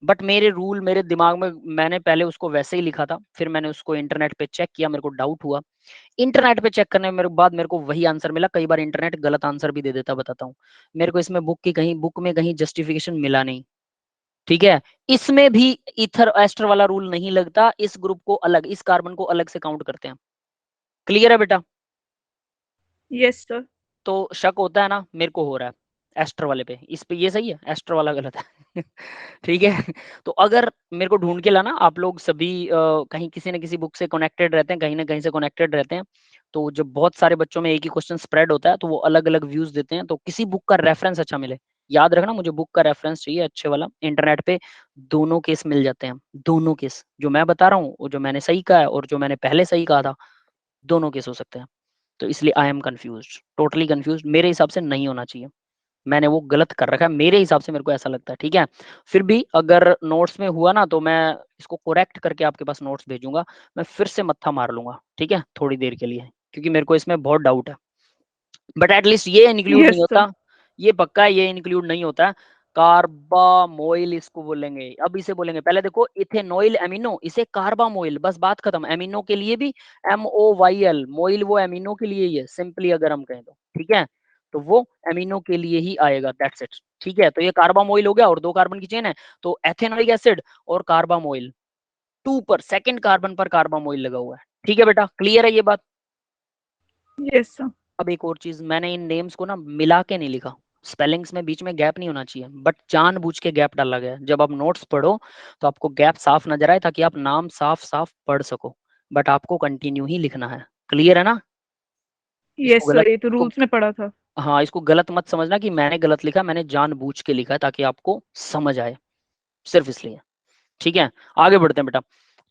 S1: बट मेरे रूल मेरे दिमाग में, मैंने पहले उसको वैसे ही लिखा था, फिर मैंने उसको इंटरनेट पे चेक किया, मेरे को डाउट हुआ, इंटरनेट पे चेक करने मेरे बाद मेरे को वही आंसर मिला। कई बार इंटरनेट गलत आंसर भी दे देता, बताता हूँ, मेरे को इसमें बुक में कहीं जस्टिफिकेशन मिला नहीं, ठीक है। इसमें भी इथर एस्टर वाला रूल नहीं लगता, इस ग्रुप को अलग, इस कार्बन को अलग से काउंट करते हैं। क्लियर है बेटा?
S2: Yes sir.
S1: तो शक होता है ना, मेरे को हो रहा है एस्टर वाले पे, इस पे ये सही है, एस्टर वाला गलत है। ठीक है। तो अगर मेरे को ढूंढ के लाना, आप लोग सभी कहीं किसी न किसी बुक से कनेक्टेड रहते हैं, कहीं ना कहीं से कनेक्टेड रहते हैं, तो जब बहुत सारे बच्चों में एक ही क्वेश्चन स्प्रेड होता है तो वो अलग अलग व्यूज देते हैं, तो किसी बुक का रेफरेंस अच्छा मिले, याद रखना मुझे बुक का रेफरेंस चाहिए अच्छे वाला। इंटरनेट पे दोनों केस मिल जाते हैं, दोनों केस जो मैं बता रहा हूँ, वो जो मैंने सही कहा है और जो मैंने पहले सही कहा था, दोनों केस हो सकते हैं। तो इसलिए I am confuse, totally confuse, मेरे हिसाब से नहीं होना चाहिए, मैंने वो गलत कर रखा है मेरे हिसाब से, मेरे को ऐसा लगता है, ठीक है। फिर भी अगर नोट्स में हुआ ना तो मैं इसको करेक्ट करके आपके पास नोट्स भेजूंगा, मैं फिर से मत्था मार लूंगा, ठीक है, थोड़ी देर के लिए, क्योंकि मेरे को इसमें बहुत डाउट है, बट एटलीस्ट ये इंक्लूड नहीं
S2: यस सर।
S1: होता, ये पक्का है, ये इंक्लूड नहीं होता। कार्बामोइल इसको बोलेंगे, अब इसे बोलेंगे, पहले देखो इथेनॉइल एमिनो, इसे कार्बामोइल, बस बात खत्म। एमिनो के लिए भी MOYL, मोइल वो एमिनो के लिए ही है, सिंपली अगर हम कहें तो, ठीक है, तो वो एमिनो के लिए ही आएगा, दैट्स इट, ठीक है। तो ये कार्बामोइल हो गया और 2 कार्बन की चेन है, तो एथेनॉइक एसिड और कार्बामोइल, 2 पर सेकंड कार्बन पर कार्बामोइल लगा हुआ है, ठीक है बेटा, क्लियर है ये बात?
S2: Yes sir.
S1: अब एक और चीज, मैंने इन नेम्स को ना मिला के नहीं लिखा, स्पेलिंग्स में बीच में गैप नहीं होना चाहिए, बट जानबूझ के गैप डाला गया है। जब आप नोट्स पढ़ो तो आपको गैप साफ नजर आए, ताकि आप नाम साफ साफ पढ़ सको, बट आपको कंटिन्यू ही लिखना है, क्लियर है ना? इसको
S2: यस
S1: गलत,
S2: सर, ये तो
S1: इसको,
S2: रूल्स में पढ़ा था।
S1: हाँ, इसको गलत मत समझना कि मैंने गलत लिखा, मैंने जानबूझ के लिखा है ताकि आपको समझ आए, सिर्फ इसलिए, ठीक है। आगे बढ़ते हैं बेटा।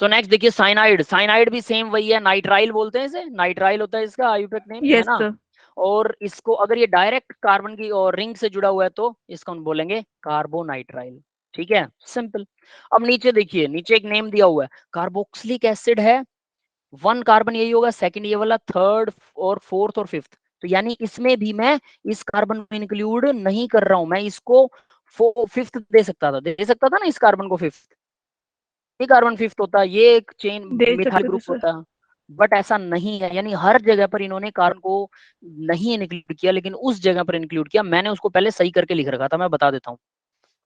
S1: तो नेक्स्ट देखिए साइनाइड, साइनाइड भी सेम वही है, नाइट्राइल बोलते हैं इसे, नाइट्राइल होता है इसका आयुर्वेद नेम, है
S2: यस
S1: ना?
S2: सर।
S1: और इसको अगर ये डायरेक्ट कार्बन की और रिंग से जुड़ा हुआ है तो इसको हम बोलेंगे कार्बोनाइट्राइल, ठीक है, सिंपल। अब नीचे देखिए, नीचे एक नेम दिया हुआ है, कार्बोक्सिलिक एसिड है, 1 कार्बन यही होगा, सेकंड ये वाला, थर्ड और फोर्थ और फिफ्थ, तो यानी इसमें भी मैं इस कार्बन को इंक्लूड नहीं कर रहा हूं, मैं इसको फिफ्थ दे सकता था ना इस कार्बन को फिफ्थ, ये कार्बन फिफ्थ होता, ये एक चेन
S2: दे
S1: मिथाइल
S2: सकते थे
S1: ग्रुप
S2: सर।
S1: होता, बट ऐसा नहीं है, यानी हर जगह पर इन्होंने कार्बन को नहीं इंक्लूड किया, लेकिन उस जगह पर इंक्लूड किया, मैंने उसको पहले सही करके लिख रखा था, मैं बता देता हूँ,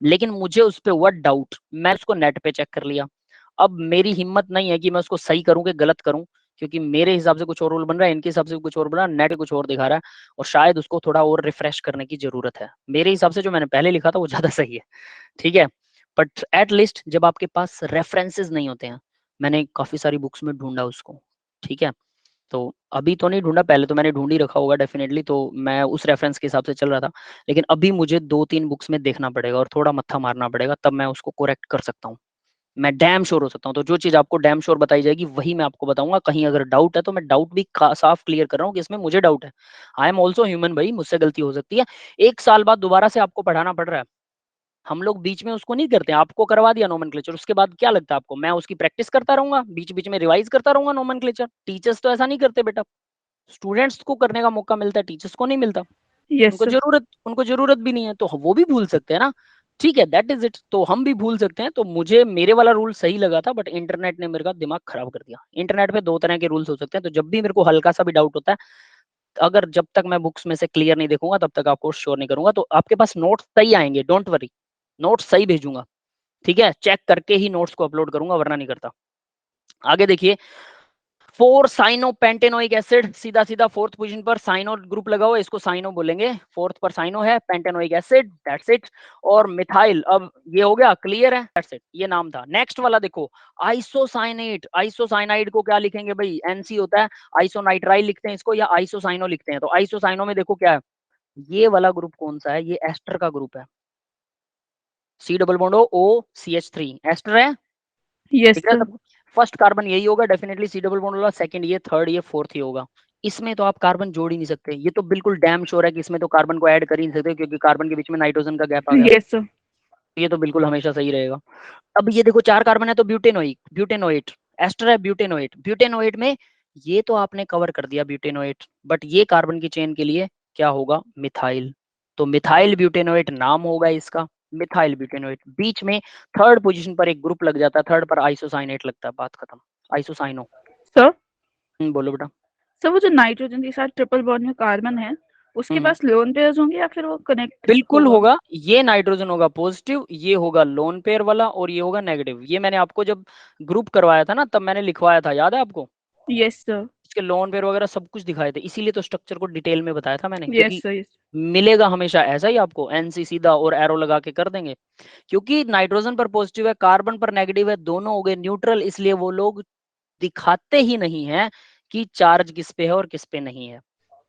S1: लेकिन मुझे उस पर हुआ डाउट, मैं उसको नेट पे चेक कर लिया, अब मेरी हिम्मत नहीं है कि मैं उसको सही करूं कि गलत करूं, क्योंकि मेरे हिसाब से कुछ और रूल बन रहा है, इनके हिसाब से कुछ और बन रहा है, नेट कुछ और दिखा रहा है, और शायद उसको थोड़ा और रिफ्रेश करने की जरूरत है, मेरे हिसाब से जो मैंने पहले लिखा था वो ज्यादा सही है, ठीक है। बट एट लीस्ट जब आपके पास रेफरेंसेस नहीं होते हैं, मैंने काफी सारी बुक्स में ढूंढा उसको, ठीक है, तो अभी तो नहीं ढूंढा, पहले तो मैंने ढूंढ ही रखा होगा डेफिनेटली, तो मैं उस रेफरेंस के हिसाब से चल रहा था, लेकिन अभी मुझे 2-3 बुक्स में देखना पड़ेगा और थोड़ा मत्था मारना पड़ेगा, तब मैं उसको करेक्ट कर सकता हूँ, मैं डैम श्योर हो सकता हूँ। तो जो चीज आपको डैम श्योर बताई जाएगी वही मैं आपको बताऊंगा, कहीं अगर डाउट है तो मैं डाउट भी साफ क्लियर कर रहा हूँ कि इसमें मुझे डाउट है, आई एम ऑल्सो ह्यूमन भाई, मुझसे गलती हो सकती है, 1 साल बाद दोबारा से आपको पढ़ाना पड़ रहा है, हम लोग बीच में उसको नहीं करते, आपको करवा दिया नोमेनक्लेचर, उसके बाद क्या लगता है आपको मैं उसकी प्रैक्टिस करता रहूंगा, बीच बीच में रिवाइज करता रहूंगा नोमेनक्लेचर? टीचर्स तो ऐसा नहीं करते बेटा, स्टूडेंट्स को करने का मौका मिलता है, टीचर्स को नहीं मिलता,
S2: यस सर।
S1: उनको जरूरत भी नहीं है, तो वो भी भूल सकते हैं ना, ठीक है, दैट इज इट, तो हम भी भूल सकते हैं, तो मुझे मेरे वाला रूल सही लगा था, बट इंटरनेट ने मेरे का दिमाग खराब कर दिया। इंटरनेट पे 2 तरह के रूल्स हो सकते हैं, तो जब भी मेरे को हल्का सा भी डाउट होता है, अगर जब तक मैं बुक्स में से क्लियर नहीं देखूंगा तब तक आपको श्योर नहीं करूंगा, तो आपके पास नोट्स सही आएंगे, डोंट वरी, नोट्स सही भेजूंगा, ठीक है, चेक करके ही नोट्स को अपलोड करूंगा, वरना नहीं करता। आगे देखिए, 4 साइनो पेंटेनोइक एसिड, सीधा सीधा फोर्थ पोजीशन पर साइनो ग्रुप लगा हुआ है, इसको साइनो बोलेंगे, फोर्थ पर साइनो है, पेंटेनोइक एसिड, दैट्स इट। और मिथाइल, अब ये हो गया क्लियर है, दैट्स इट, ये नाम था। नेक्स्ट वाला देखो, आइसोसाइनेट, आइसोसाइनाइड को क्या लिखेंगे भाई, एनसी होता है, आइसोनाइट्राइल लिखते हैं इसको या आइसोसाइनो लिखते हैं, तो आइसोसाइनो में देखो क्या है, ये वाला ग्रुप कौन सा है? ये एस्टर का ग्रुप है, C double bond O, CH3 ester है,
S2: यस
S1: दिख रहा है
S2: सर।
S1: सबको? फर्स्ट कार्बन यही होगा डेफिनेटली, C डबल बॉन्ड वाला, सेकंड ये, थर्ड ये, फोर्थ ये होगा। इसमें तो आप कार्बन जोड़ ही नहीं सकते, ये तो बिल्कुल डैम श्योर है कि इसमें तो कार्बन को ऐड कर ही नहीं सकते, क्योंकि कार्बन के बीच में नाइट्रोजन का गैप आ गया,
S2: यस सर।
S1: ये तो बिल्कुल हमेशा सही रहेगा। अब ये देखो 4 कार्बन है तो ब्यूटेनोइक, ब्यूटेनोएट, एस्टर है ब्यूटेनोएट, ब्यूटेनोएट में ये तो आपने कवर कर दिया ब्यूटेनोएट, बट ये कार्बन की चेन के लिए क्या होगा? मिथाइल। तो मिथाइल ब्यूटेनोएट नाम होगा इसका, मिथाइल ब्यूटेनोएट। बीच में थर्ड पोजीशन पर एक ग्रुप लग जाता है, थर्ड पर आइसोसाइनेट लगता है, बात खत्म। आइसोसाइनो।
S2: सर
S1: बोलो बेटा।
S2: सर वो जो नाइट्रोजन के साथ ट्रिपल बॉन्ड में कार्बन है, उसके
S1: हम्म,
S2: पास लोन पेयर्स होंगे या फिर वो कनेक्ट
S1: बिल्कुल
S2: होगा?
S1: होगा, ये नाइट्रोजन होगा पॉजिटिव, ये होगा लोन पेयर वाला, और ये होगा नेगेटिव। ये मैंने आपको जब ग्रुप करवाया था ना, तब मैंने लिखवाया था, याद है आपको?
S2: Yes sir.
S1: इसके लोन पेयर वगैरह सब कुछ दिखाए थे, इसीलिए तो स्ट्रक्चर को डिटेल में बताया था मैंने,
S2: यस
S1: क्योंकि
S2: सर। यस।
S1: मिलेगा हमेशा ऐसा ही आपको, एनसी सीधा और एरो लगा के कर देंगे। क्योंकि नाइट्रोजन पर पॉजिटिव है, कार्बन पर नेगेटिव है, दोनों हो गए न्यूट्रल, इसलिए वो लोग दिखाते ही नहीं है कि चार्ज किस पे है और किस पे नहीं है।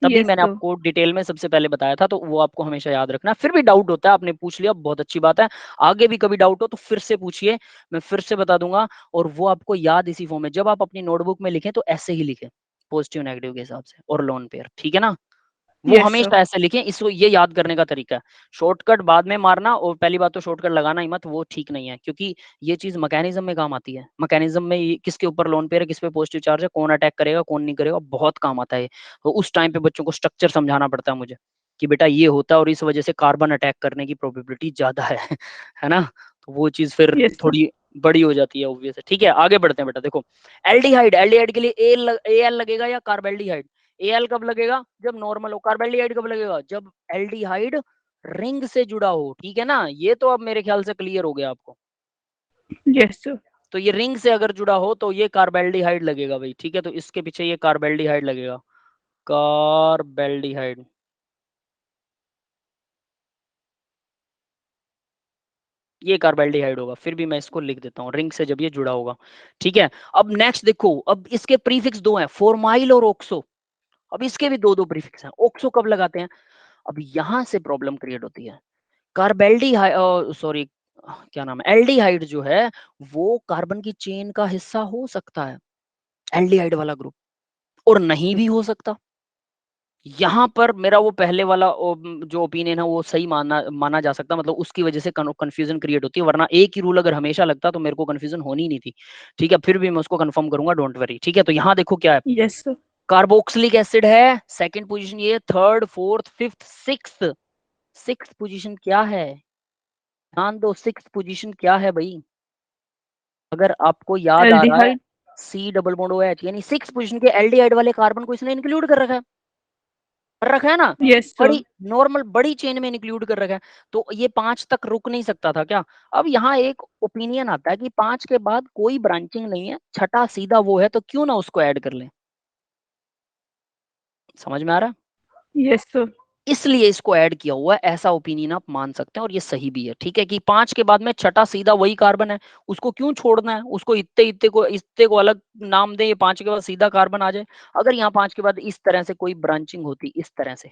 S1: तभी
S2: यस
S1: मैंने
S2: सर।
S1: आपको डिटेल में सबसे पहले बताया था, तो वो आपको हमेशा याद रखना। फिर भी डाउट होता है, आपने पूछ लिया, बहुत अच्छी बात है। आगे भी कभी डाउट हो तो फिर से पूछिए, मैं फिर से बता दूंगा। और वो आपको याद इसी फॉर्म में, जब आप अपनी नोटबुक में लिखें तो ऐसे ही लिखें, पॉजिटिव नेगेटिव के हिसाब से और लोन पेयर, ठीक है ना? वो
S2: यस सर।
S1: हमेशा ऐसे लिखें, इसको ये याद करने का तरीका है। शॉर्टकट बाद में मारना, और पहली बात तो शॉर्टकट लगाना ही मत, वो ठीक नहीं है, क्योंकि ये चीज मैकेनिज्म में काम आती है। मैकेनिज्म में किसके ऊपर लोन पेयर है, किस पे पॉजिटिव चार्ज है, कौन अटैक करेगा कौन नहीं करेगा, बहुत काम आता है। तो उस टाइम पे बच्चों को स्ट्रक्चर समझाना पड़ता है मुझे, कि बेटा ये होता है और इस वजह से कार्बन अटैक करने की प्रोबेबिलिटी ज्यादा है है ना? तो वो चीज फिर
S2: यस सर।
S1: थोड़ी बड़ी हो जाती है ऑब्वियस है। ठीक है, आगे बढ़ते हैं बेटा। देखो, एल्डिहाइड, एल्डिहाइड के लिए एल लगेगा या कार्बेल्डिहाइड? एल कब लगेगा? जब नॉर्मल हो। कार्बेल्डिहाइड कब लगेगा? जब एल्डिहाइड रिंग से जुड़ा हो, ठीक है ना? ये तो अब मेरे ख्याल से क्लियर हो गया आपको।
S2: Yes sir.
S1: तो ये रिंग से अगर जुड़ा हो तो ये कार्बेल्डिहाइड लगेगा भाई, ठीक है? तो इसके पीछे ये कार्बेल्डिहाइड लगेगा, कार्बेल्डिहाइड। ये कार्बेल्डिहाइड होगा, फिर भी मैं इसको लिख देता हूँ, रिंग से जब ये जुड़ा होगा। ठीक है, अब नेक्स्ट देखो, अब इसके प्रीफिक्स दो हैं, फॉर्माइल और ऑक्सो। अब इसके भी दो दो प्रीफिक्स हैं। ऑक्सो कब लगाते हैं? अब यहां से प्रॉब्लम क्रिएट होती है। कार्बेल्डिहाइड, सॉरी, क्या नाम है, एल्डिहाइड जो है वो कार्बन की चेन का हिस्सा हो सकता है, एल्डिहाइड वाला ग्रुप, और नहीं भी हो सकता। यहाँ पर मेरा वो पहले वाला जो ओपिनियन है वो सही माना माना जा सकता, मतलब उसकी वजह से कंफ्यूजन क्रिएट होती है, वरना एक ही रूल अगर हमेशा लगता तो मेरे को कंफ्यूजन होनी ही नहीं थी। ठीक है, फिर भी मैं उसको कंफर्म करूंगा, डोंट वरी। ठीक है, तो यहाँ देखो क्या है,
S2: यस सर।
S1: कार्बोक्सिलिक एसिड है सेकंड पोजीशन, ये third fourth fifth sixth, six position क्या है? ध्यान दो, सिक्स पोजीशन क्या है भाई? अगर आपको याद आ रहा है,
S2: aldehyde.
S1: C double bond OH, यानी सिक्स पोजीशन के एल्डिहाइड वाले कार्बन को इसने इंक्लूड कर रखा है, कर रखा है ना?
S2: Yes sir.
S1: बड़ी नॉर्मल बड़ी चेन में इंक्लूड कर रखा है। तो ये 5 तक रुक नहीं सकता था क्या? अब यहाँ एक ओपिनियन आता है कि 5 के बाद कोई ब्रांचिंग नहीं है, छठा सीधा वो है, तो क्यों ना उसको ऐड कर लें। समझ में आ रहा है?
S2: Yes sir.
S1: इसलिए इसको ऐड किया हुआ है, ऐसा ओपिनियन आप मान सकते हैं, और ये सही भी है। ठीक है, कि 5 के बाद में छठा सीधा वही कार्बन है, उसको क्यों छोड़ना है, उसको इत्ते को अलग नाम दे, ये 5 के बाद सीधा कार्बन आ जाए। अगर यहाँ 5 के बाद इस तरह से कोई ब्रांचिंग होती, इस तरह से,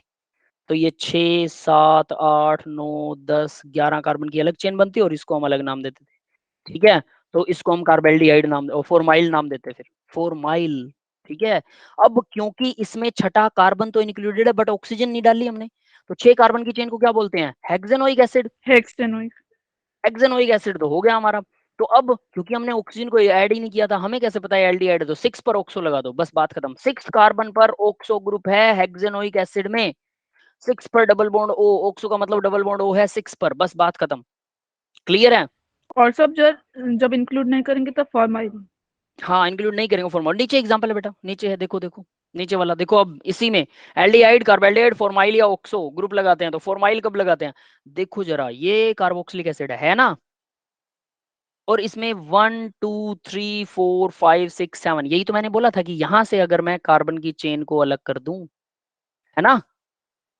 S1: तो ये 6 7 8 9 10 11 कार्बन की अलग चेन बनती है, और इसको हम अलग नाम देते थे। ठीक है, तो इसको हम कार्बेल्डिहाइड नाम, फॉर्माइल नाम देते हैं फिर, फॉर्माइल। ठीक है, अब क्योंकि इसमें छठा कार्बन तो इंक्लूडेड है, बट ऑक्सीजन नहीं डाली हमने, तो 6 कार्बन की चेन को क्या बोलते हैं? हेक्सेनोइक एसिड।
S2: हेक्सेनोइक।
S1: हेक्सेनोइक एसिड तो हो गया हमारा। तो अब क्योंकि हमने ऑक्सीजन को ऐड ही नहीं किया था, हमें कैसे पता है एल्डिहाइड है? तो 6 पर ऑक्सो लगा दो, बस बात खत्म। 6 कार्बन पर ऑक्सो ग्रुप है हेक्सेनोइक एसिड में, 6 पर डबल बॉन्ड O, ऑक्सो का मतलब डबल बॉन्ड O है 6 पर, बस बात खत्म। क्लियर है?
S2: और सब जब जब इंक्लूड नहीं करेंगे तब फॉर्माइल।
S1: हाँ, इंक्लूड नहीं करेंगे फॉर्मल। नीचे एग्जांपल है बेटा, नीचे है, देखो देखो, नीचे वाला देखो। अब इसी में एल्डिहाइड, कार्बेल्डिहाइड, फॉर्माइल या ऑक्सो ग्रुप लगाते हैं, तो फॉर्माइल कब लगाते हैं? देखो जरा, ये कार्बोक्सिलिक एसिड है ना, और इसमें 1 2 3 4 5 6 7, यही तो मैंने बोला था कि यहां से अगर मैं कार्बन की चेन को अलग कर दूं, है ना,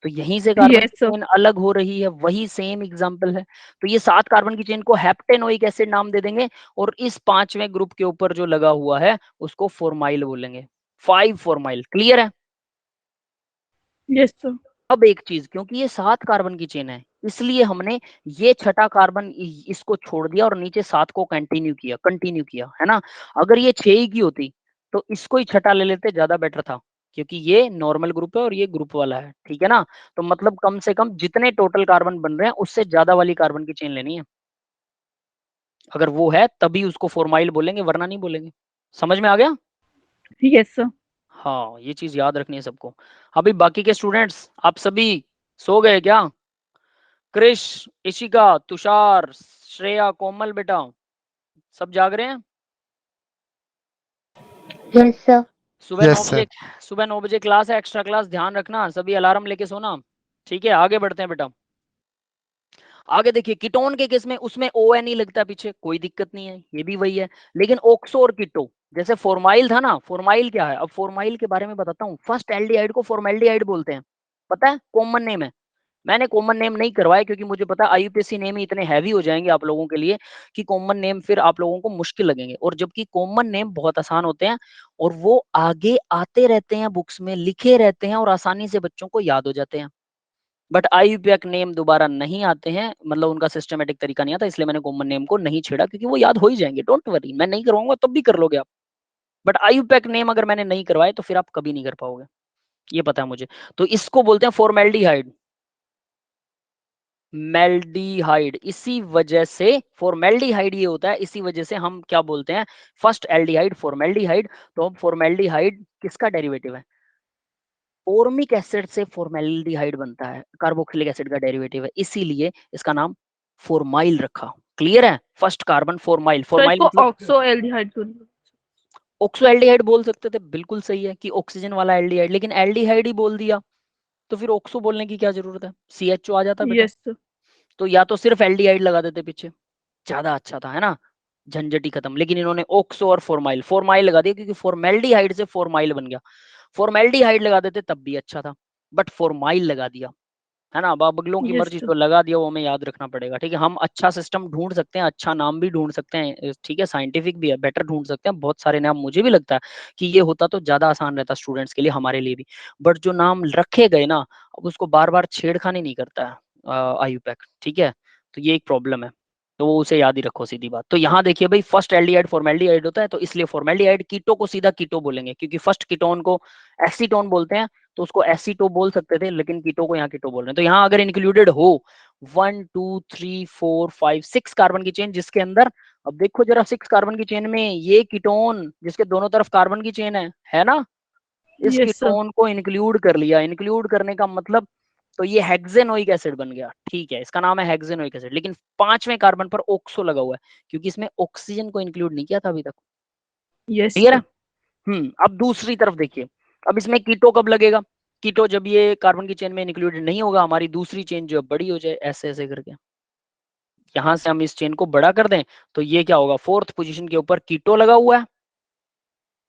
S1: तो यहीं से कार्बन की
S2: यस सर।
S1: चेन अलग हो रही है, वही सेम एग्जांपल है। तो ये 7 कार्बन की चेन को हेप्टेनोइक एसिड नाम दे देंगे, और इस 5वें ग्रुप के ऊपर जो लगा हुआ है उसको फॉर्माइल बोलेंगे, 5 फॉर्माइल। क्लियर है?
S2: Yes sir.
S1: अब एक चीज, क्योंकि ये 7 कार्बन की चेन है, इसलिए हमने ये छठा कार्बन इसको छोड़ दिया और नीचे 7 को कंटिन्यू किया, है ना। अगर ये 6 ही की होती तो इसको ही छठा ले लेते, ज्यादा बेटर था, क्योंकि ये नॉर्मल ग्रुप है और ये ग्रुप वाला है, ठीक है ना। तो मतलब कम से कम जितने टोटल कार्बन बन रहे हैं उससे ज्यादा वाली कार्बन की चेन लेनी है। अगर वो है तभी उसको फॉर्माइल बोलेंगे, वरना नहीं बोलेंगे। समझ में आ गया?
S2: Yes sir.
S1: हाँ, ये चीज याद रखनी है सबको। अभी बाकी के स्टूडेंट्स आप सभी सो गए क्या? क्रिश, इशिका, तुषार, श्रेया, कोमल, बेटा सब जाग रहे हैं?
S3: Yes sir.
S1: सुबह
S4: यस
S1: 9
S4: सर।
S1: बजे सुबह 9 बजे क्लास है, एक्स्ट्रा क्लास, ध्यान रखना, सभी अलार्म लेके सोना। ठीक है, आगे बढ़ते हैं बेटा। आगे देखिए, कीटोन के केस में उसमें ओ एन ई लगता है पीछे, कोई दिक्कत नहीं है, ये भी वही है। लेकिन ओक्सो और कीटो, जैसे फॉर्माइल था ना, फॉर्माइल क्या है, अब फॉर्माइल के बारे में बताता हूँ। फर्स्ट एल्डिहाइड को फॉर्मेल्डिहाइड बोलते हैं, पता है, कॉमन नेम है। मैंने कॉमन नेम नहीं करवाया क्योंकि मुझे पता है आईयूपीएससी नेम ही इतने हैवी हो जाएंगे आप लोगों के लिए कि कॉमन नेम फिर आप लोगों को मुश्किल लगेंगे, और जबकि कॉमन नेम बहुत आसान होते हैं और वो आगे आते रहते हैं, बुक्स में लिखे रहते हैं और आसानी से बच्चों को याद हो जाते हैं। बट आईयूपीएक नेम दोबारा नहीं आते हैं, मतलब उनका सिस्टमेटिक तरीका नहीं आता, इसलिए मैंने कॉमन नेम को नहीं छेड़ा, क्योंकि वो याद हो ही जाएंगे, डोंट वरी, मैं नहीं करवाऊंगा तब भी कर लोगे आप। बट आईयूपीएक नेम अगर मैंने नहीं करवाए तो फिर आप कभी नहीं कर पाओगे, ये पता है मुझे। तो इसको बोलते हैं फॉर्मेल्डिहाइड, मेल्डिहाइड, इसी वजह से फॉर्मेल्डिहाइड ये होता है, इसी वजह से हम क्या बोलते हैं, फर्स्ट एल्डिहाइड फॉर्मेल्डिहाइड। तो अब फॉर्मेल्डिहाइड किसका डेरिवेटिव है? फॉर्मिक एसिड से फॉर्मेल्डिहाइड बनता है, कार्बोक्सिलिक एसिड का डेरिवेटिव है, इसीलिए इसका नाम फॉर्माइल रखा। क्लियर है? First carbon formyl,
S2: sir
S1: formyl
S2: इसको
S1: मतलब
S2: ऑक्सो एल्डिहाइड क्यों नहीं?
S1: ऑक्सो एल्डिहाइड बोल सकते थे, बिल्कुल सही है कि ऑक्सीजन वाला एल्डिहाइड, लेकिन एल्डिहाइड ही बोल दिया तो फिर ऑक्सो बोलने की क्या जरूरत है, सीएचओ आ जाता बेटा।
S2: Yes sir.
S1: तो या तो सिर्फ एल्डिहाइड लगा देते पीछे, ज्यादा अच्छा था, है ना, झंझटी खत्म। लेकिन इन्होंने ऑक्सो और फॉर्माइल, फॉर्माइल लगा दिया क्योंकि फॉर्मेल्डिहाइड से फॉर्माइल बन गया। फॉर्मेल्डिहाइड लगा देते तब भी अच्छा था, बट फॉर्माइल लगा दिया, है ना। अब अगलों की
S2: यस
S1: मर्जी,
S2: सर।
S1: तो लगा दिया वो हमें याद रखना पड़ेगा, ठीक है। हम अच्छा सिस्टम ढूंढ सकते हैं, अच्छा नाम भी ढूंढ सकते हैं, ठीक है, साइंटिफिक भी है, बेटर ढूंढ सकते हैं बहुत सारे नाम, मुझे भी लगता है कि ये होता तो ज्यादा आसान रहता स्टूडेंट्स के लिए, हमारे लिए भी। बट जो नाम रखे गए ना, अब उसको बार बार छेड़खानी नहीं करता है आयुपैक, ठीक है। तो ये एक प्रॉब्लम है, तो वो उसे याद ही रखो, सीधी बात। तो यहाँ देखिए भाई, फर्स्ट एल्डिहाइड फॉर्मेल्डिहाइड होता है, तो इसलिए फॉर्मेल्डिहाइड। कीटो को सीधा कीटो बोलेंगे, क्योंकि फर्स्ट कीटोन को एसीटोन बोलते हैं, तो उसको एसीटो बोल सकते थे, लेकिन कीटो को यहाँ कीटो बोल रहे हैं। तो यहाँ अगर इंक्लूडेड हो 1 2 3 4 5 6 कार्बन की चेन, जिसके अंदर, अब देखो जरा, 6 कार्बन की चेन में ये कीटोन जिसके दोनों तरफ कार्बन की चेन है ना, इस
S2: यस सर।
S1: कीटोन को इंक्लूड कर लिया। इंक्लूड करने का मतलब, तो ये हेक्सेनोइक एसिड बन गया, ठीक है, इसका नाम है हेक्सेनोइक एसिड। लेकिन 5वें कार्बन पर ऑक्सो लगा हुआ है, क्योंकि इसमें ऑक्सीजन को इंक्लूड नहीं किया था अभी तक।
S2: यस
S1: क्लियर है?
S2: सर।
S1: अब दूसरी तरफ देखिए, अब इसमें कीटो कब लगेगा? कीटो जब ये कार्बन की चेन में इंक्लूडेड नहीं होगा, हमारी दूसरी चेन जो बड़ी हो जाए, ऐसे ऐसे करके, यहां से हम इस चेन को बड़ा कर दें, तो ये क्या होगा, 4th पोजीशन के ऊपर कीटो लगा हुआ है,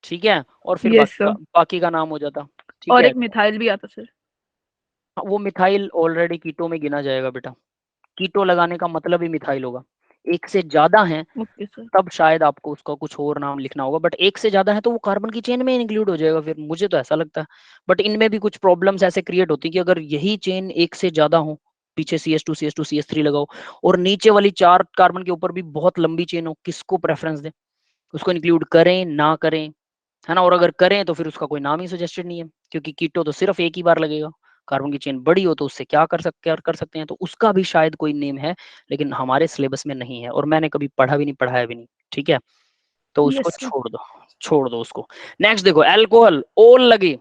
S1: ठीक है, और फिर
S2: यस सर।
S1: बाकी का नाम हो जाता, ठीक
S2: और
S1: है।
S2: एक मिथाइल भी आता सर।
S1: वो मिथाइल ऑलरेडी कीटो में गिना जाएगा बेटा, कीटो लगाने का मतलब ही मिथाइल होगा। एक से ज्यादा है
S2: ओके सर।
S1: तब शायद आपको उसका कुछ और नाम लिखना होगा, बट एक से ज्यादा है तो वो कार्बन की चेन में इंक्लूड हो जाएगा, फिर मुझे तो ऐसा लगता है। बट इनमें भी कुछ प्रॉब्लम्स ऐसे क्रिएट होती है कि अगर यही चेन एक से ज्यादा हो, पीछे CH2 CH3 लगाओ, और नीचे वाली 4 कार्बन के ऊपर भी बहुत लंबी चेन हो, किसको प्रेफरेंस दें, उसको इंक्लूड करें ना करें, है ना। और अगर करें तो फिर उसका कोई नाम ही सजेस्टेड नहीं है, क्योंकि कीटो तो सिर्फ एक ही बार लगेगा। कार्बन की चेन बड़ी हो तो उससे क्या कर सकते हैं, तो उसका भी शायद कोई नेम है, लेकिन हमारे सिलेबस में नहीं है, और मैंने कभी पढ़ा भी नहीं, पढ़ाया भी नहीं, ठीक है। तो उसको
S2: यस सर।
S1: छोड़ दो उसको। नेक्स्ट देखो, अल्कोहल, ओल लगे,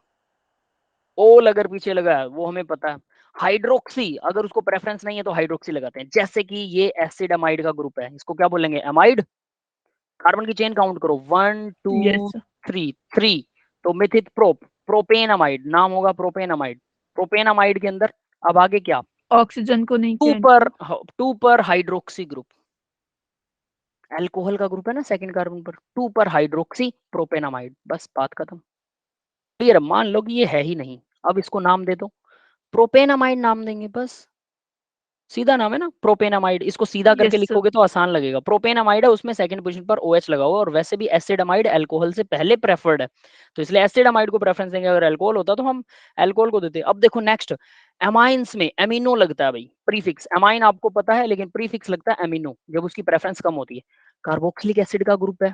S1: ओल अगर पीछे लगा है वो हमें पता है। हाइड्रोक्सी, अगर उसको प्रेफरेंस नहीं है तो हाइड्रोक्सी लगाते हैं, जैसे कि ये एसिड अमाइड का ग्रुप है, इसको क्या बोलेंगे, अमाइड। कार्बन की चेन काउंट करो, 1 2
S2: यस सर।
S1: 3 तो मिथित प्रोपेन अमाइड नाम होगा, प्रोपेन अमाइड। प्रोपेन अमाइड के अंदर अब आगे क्या,
S2: ऑक्सीजन को नहीं
S1: टू
S2: किया
S1: पर
S2: इंक्लूड।
S1: 2 पर हाइड्रोक्सी ग्रुप, अल्कोहल का ग्रुप है ना सेकंड कार्बन पर, 2 पर हाइड्रोक्सी प्रोपेनामाइड, बस बात खत्म। क्लियर? मान लो कि ये है ही नहीं, अब इसको नाम दे दो, प्रोपेनामाइड नाम देंगे बस, सीधा नाम है ना, प्रोपेनामाइड। इसको सीधा करके
S2: Yes, sir.
S1: लिखोगे तो आसान लगेगा। प्रोपेनामाइड है, उसमें सेकंड पोजीशन पर OH लगा हुआ, और वैसे भी एसिडमाइड अल्कोहल से पहले प्रेफर्ड है, तो इसलिए एसिडमाइड को प्रेफरेंस देंगे। अगर अल्कोहल होता तो हम अल्कोहल को देते। अब देखो नेक्स्ट, एमाइंस में एमिनो लगता है भाई, प्रीफिक्स। एमाइन आपको पता है, लेकिन प्रीफिक्स लगता है एमिनो जब उसकी प्रेफरेंस कम होती है। कार्बोक्सिलिक एसिड का ग्रुप है,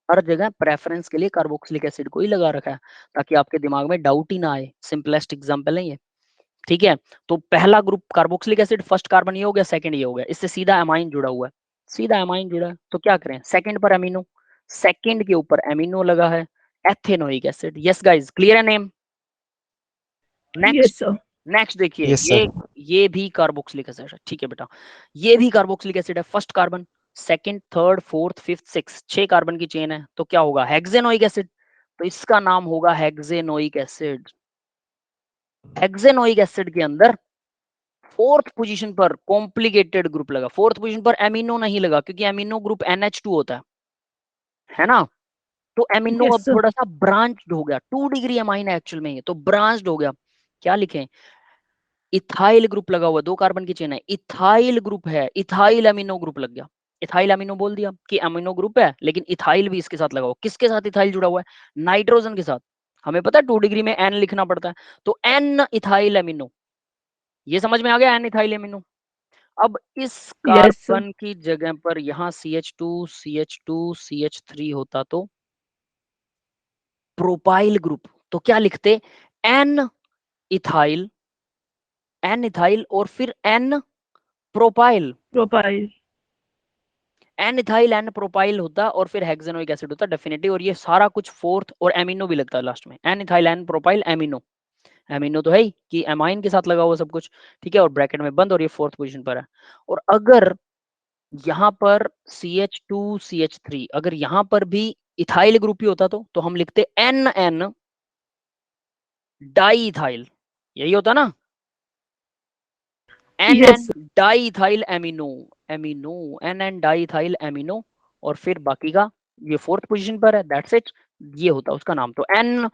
S1: हर जगह प्रेफरेंस के लिए कार्बोक्सिलिक एसिड को ही लगा रखा है, ताकि आपके दिमाग में डाउट ही ना आए। सिंपलेस्ट एग्जांपल है ये, ठीक है। तो पहला group carboxylic acid, first carbon ये हो गया, सेकंड ये हो गया, इससे सीधा एमाइन जुड़ा हुआ है, सीधा एमाइन जुड़ा है। तो क्या करें, सेकंड पर एमिनो, सेकंड के ऊपर एमिनो लगा है, ethanoic acid. Yes guys, clear है name?
S2: Yes,
S1: next,
S2: sir.
S1: Next देखिए,
S3: यस सर।
S1: ये भी कार्बोक्सिलिक एसिड है, ठीक है बेटा, ये भी कार्बोक्सिलिक एसिड है। First carbon, second, third, fourth, fifth, six, 6 carbon की चेन है, तो क्या होगा, हेक्सेनोइक एसिड। तो इसका नाम होगा हेक्सेनोइक एसिड। हेक्सेनोइक एसिड के अंदर फोर्थ पोजीशन पर कॉम्प्लिकेटेड ग्रुप लगा, फोर्थ पोजीशन पर एमिनो नहीं लगा, क्योंकि एमिनो ग्रुप NH2 होता है ना। तो एमिनो
S2: Yes,
S1: अब
S2: sir.
S1: थोड़ा सा ब्रांच्ड हो गया, 2 डिग्री अमाइन है एक्चुअल में ये, तो ब्रांच्ड हो गया। क्या लिखें, इथाइल ग्रुप लगा हुआ, 2 कार्बन की चेन है, इथाइल ग्रुप है, इथाइल अमीनो ग्रुप लग गया। इथाइल अमीनो बोल दिया कि अमीनो ग्रुप है, लेकिन इथाइल भी इसके साथ लगा हुआ। किसके साथ इथाइल जुड़ा हुआ है, नाइट्रोजन के साथ। हमें पता है 2 डिग्री में N लिखना पड़ता है, तो N इथाइल अमीनो, ये समझ में आ गया, N इथाइल अमीनो। अब इस
S2: Yes, sir.
S1: कार्बन की जगह पर यहाँ CH2 CH2 CH3 होता तो प्रोपाइल ग्रुप। तो क्या लिखते, N इथाइल, N इथाइल और फिर N propyl.
S2: Propyl.
S1: N ethyl N propyl होता और फिर हेक्सेनोइक एसिड होता डेफिनेटली, और ये सारा कुछ फोर्थ, और एमिनो भी लगता है लास्ट में। N ethyl N propyl amino, amino तो है ही कि एमाइन के साथ लगा हुआ सब कुछ, ठीक है, और ब्रैकेट में बंद, और ये फोर्थ पोजीशन पर है। और अगर यहाँ पर CH2 CH3, अगर यहाँ पर भी इथाइल ग्रुप ही होता तो हम लिखते NN डाई इथाइल, यही होता ना,
S2: Yes,
S1: NN
S2: sir.
S1: Di ethyl amino, amino, NN di ethyl amino, और फिर बाकी का ये फोर्थ पोजीशन पर है, दैट्स इट, ये होता उसका नाम। तो N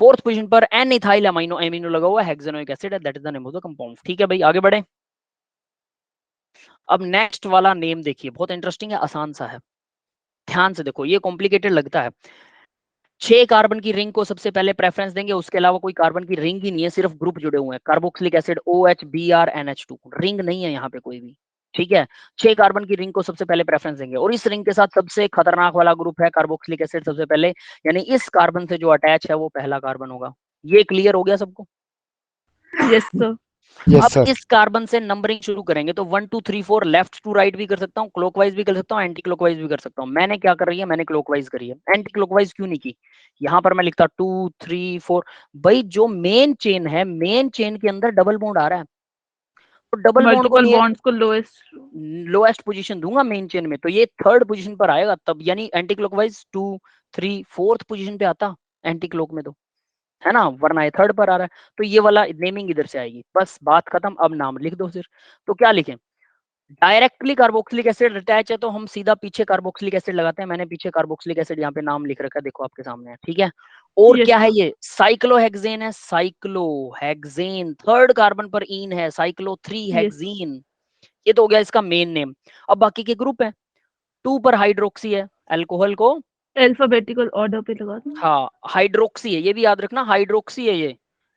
S1: फोर्थ पोजीशन पर N इथाइल अमीनो, एमिनो लगा हुआ, हेक्सेनोइक एसिड है, that is the name of the compound. ठीक है भाई, आगे बढ़े। अब नेक्स्ट वाला नेम देखिए, बहुत इंटरेस्टिंग है, आसान सा है, ध्यान से देखो, ये कॉम्प्लिकेटेड लगता है। 6 कार्बन की रिंग को सबसे पहले प्रेफरेंस देंगे, उसके अलावा कोई कार्बन की रिंग ही नहीं है, सिर्फ ग्रुप जुड़े हुए हैं, carboxylic acid OH Br NH2, ring नहीं है यहाँ पे कोई भी, ठीक है। 6 कार्बन की रिंग को सबसे पहले प्रेफरेंस देंगे, और इस रिंग के साथ सबसे खतरनाक वाला ग्रुप है कार्बोक्सिलिक एसिड सबसे पहले, यानी इस कार्बन से जो अटैच है वो पहला कार्बन होगा। ये क्लियर हो गया सबको?
S2: Yes, sir.
S3: यस
S1: अब
S3: सर।
S1: इस कार्बन से नंबरिंग शुरू करेंगे, तो 1 2 3 4 लेफ्ट टू राइट भी कर सकता हूँ, क्लॉकवाइज भी कर सकता हूँ, एंटी क्लॉकवाइज भी कर सकता हूँ। मैंने क्या कर रही है, मैंने क्लॉकवाइज करी है, एंटी क्लॉकवाइज क्यों नहीं की, यहाँ पर मैं लिखता 2 3 4। भाई जो मेन चेन है, मेन चेन के अंदर डबल बॉन्ड आ रहा है, तो डबल बॉन्ड को
S2: Multiple bonds को lowest.
S1: लोएस्ट पोजीशन दूंगा मेन चेन में, तो ये थर्ड पोजीशन पर आएगा तब, यानी एंटी क्लॉकवाइज 2 3 फोर्थ पोजीशन पे आता एंटी क्लॉक में, तो है ना, वरना ये थर्ड पर आ रहा है। तो ये वाला नेमिंग इधर से आएगी, बस बात खत्म, अब नाम लिख दो सिर्फ। तो क्या लिखें, डायरेक्टली कार्बोक्सिलिक एसिड अटैच है तो हम सीधा पीछे कार्बोक्सिलिक एसिड लगाते हैं, मैंने पीछे कार्बोक्सिलिक एसिड यहाँ पे नाम लिख रखा है, देखो आपके सामने है, ठीक है। और
S2: Yes,
S1: क्या है,
S2: sir.
S1: ये साइक्लोहेक्सेन है, साइक्लोहेक्सेन, थर्ड कार्बन पर इन है, साइक्लो 3
S2: Yes.
S1: हेक्सेन, ये तो हो गया इसका मेन नेम। अब बाकी के ग्रुप है, 2 पर हाइड्रोक्सी है, अल्कोहल को,
S2: Alphabetical order पे लगा दूँ.
S1: हाँ हाइड्रोक्सी है, ये भी याद रखना, हाइड्रोक्सी है ये,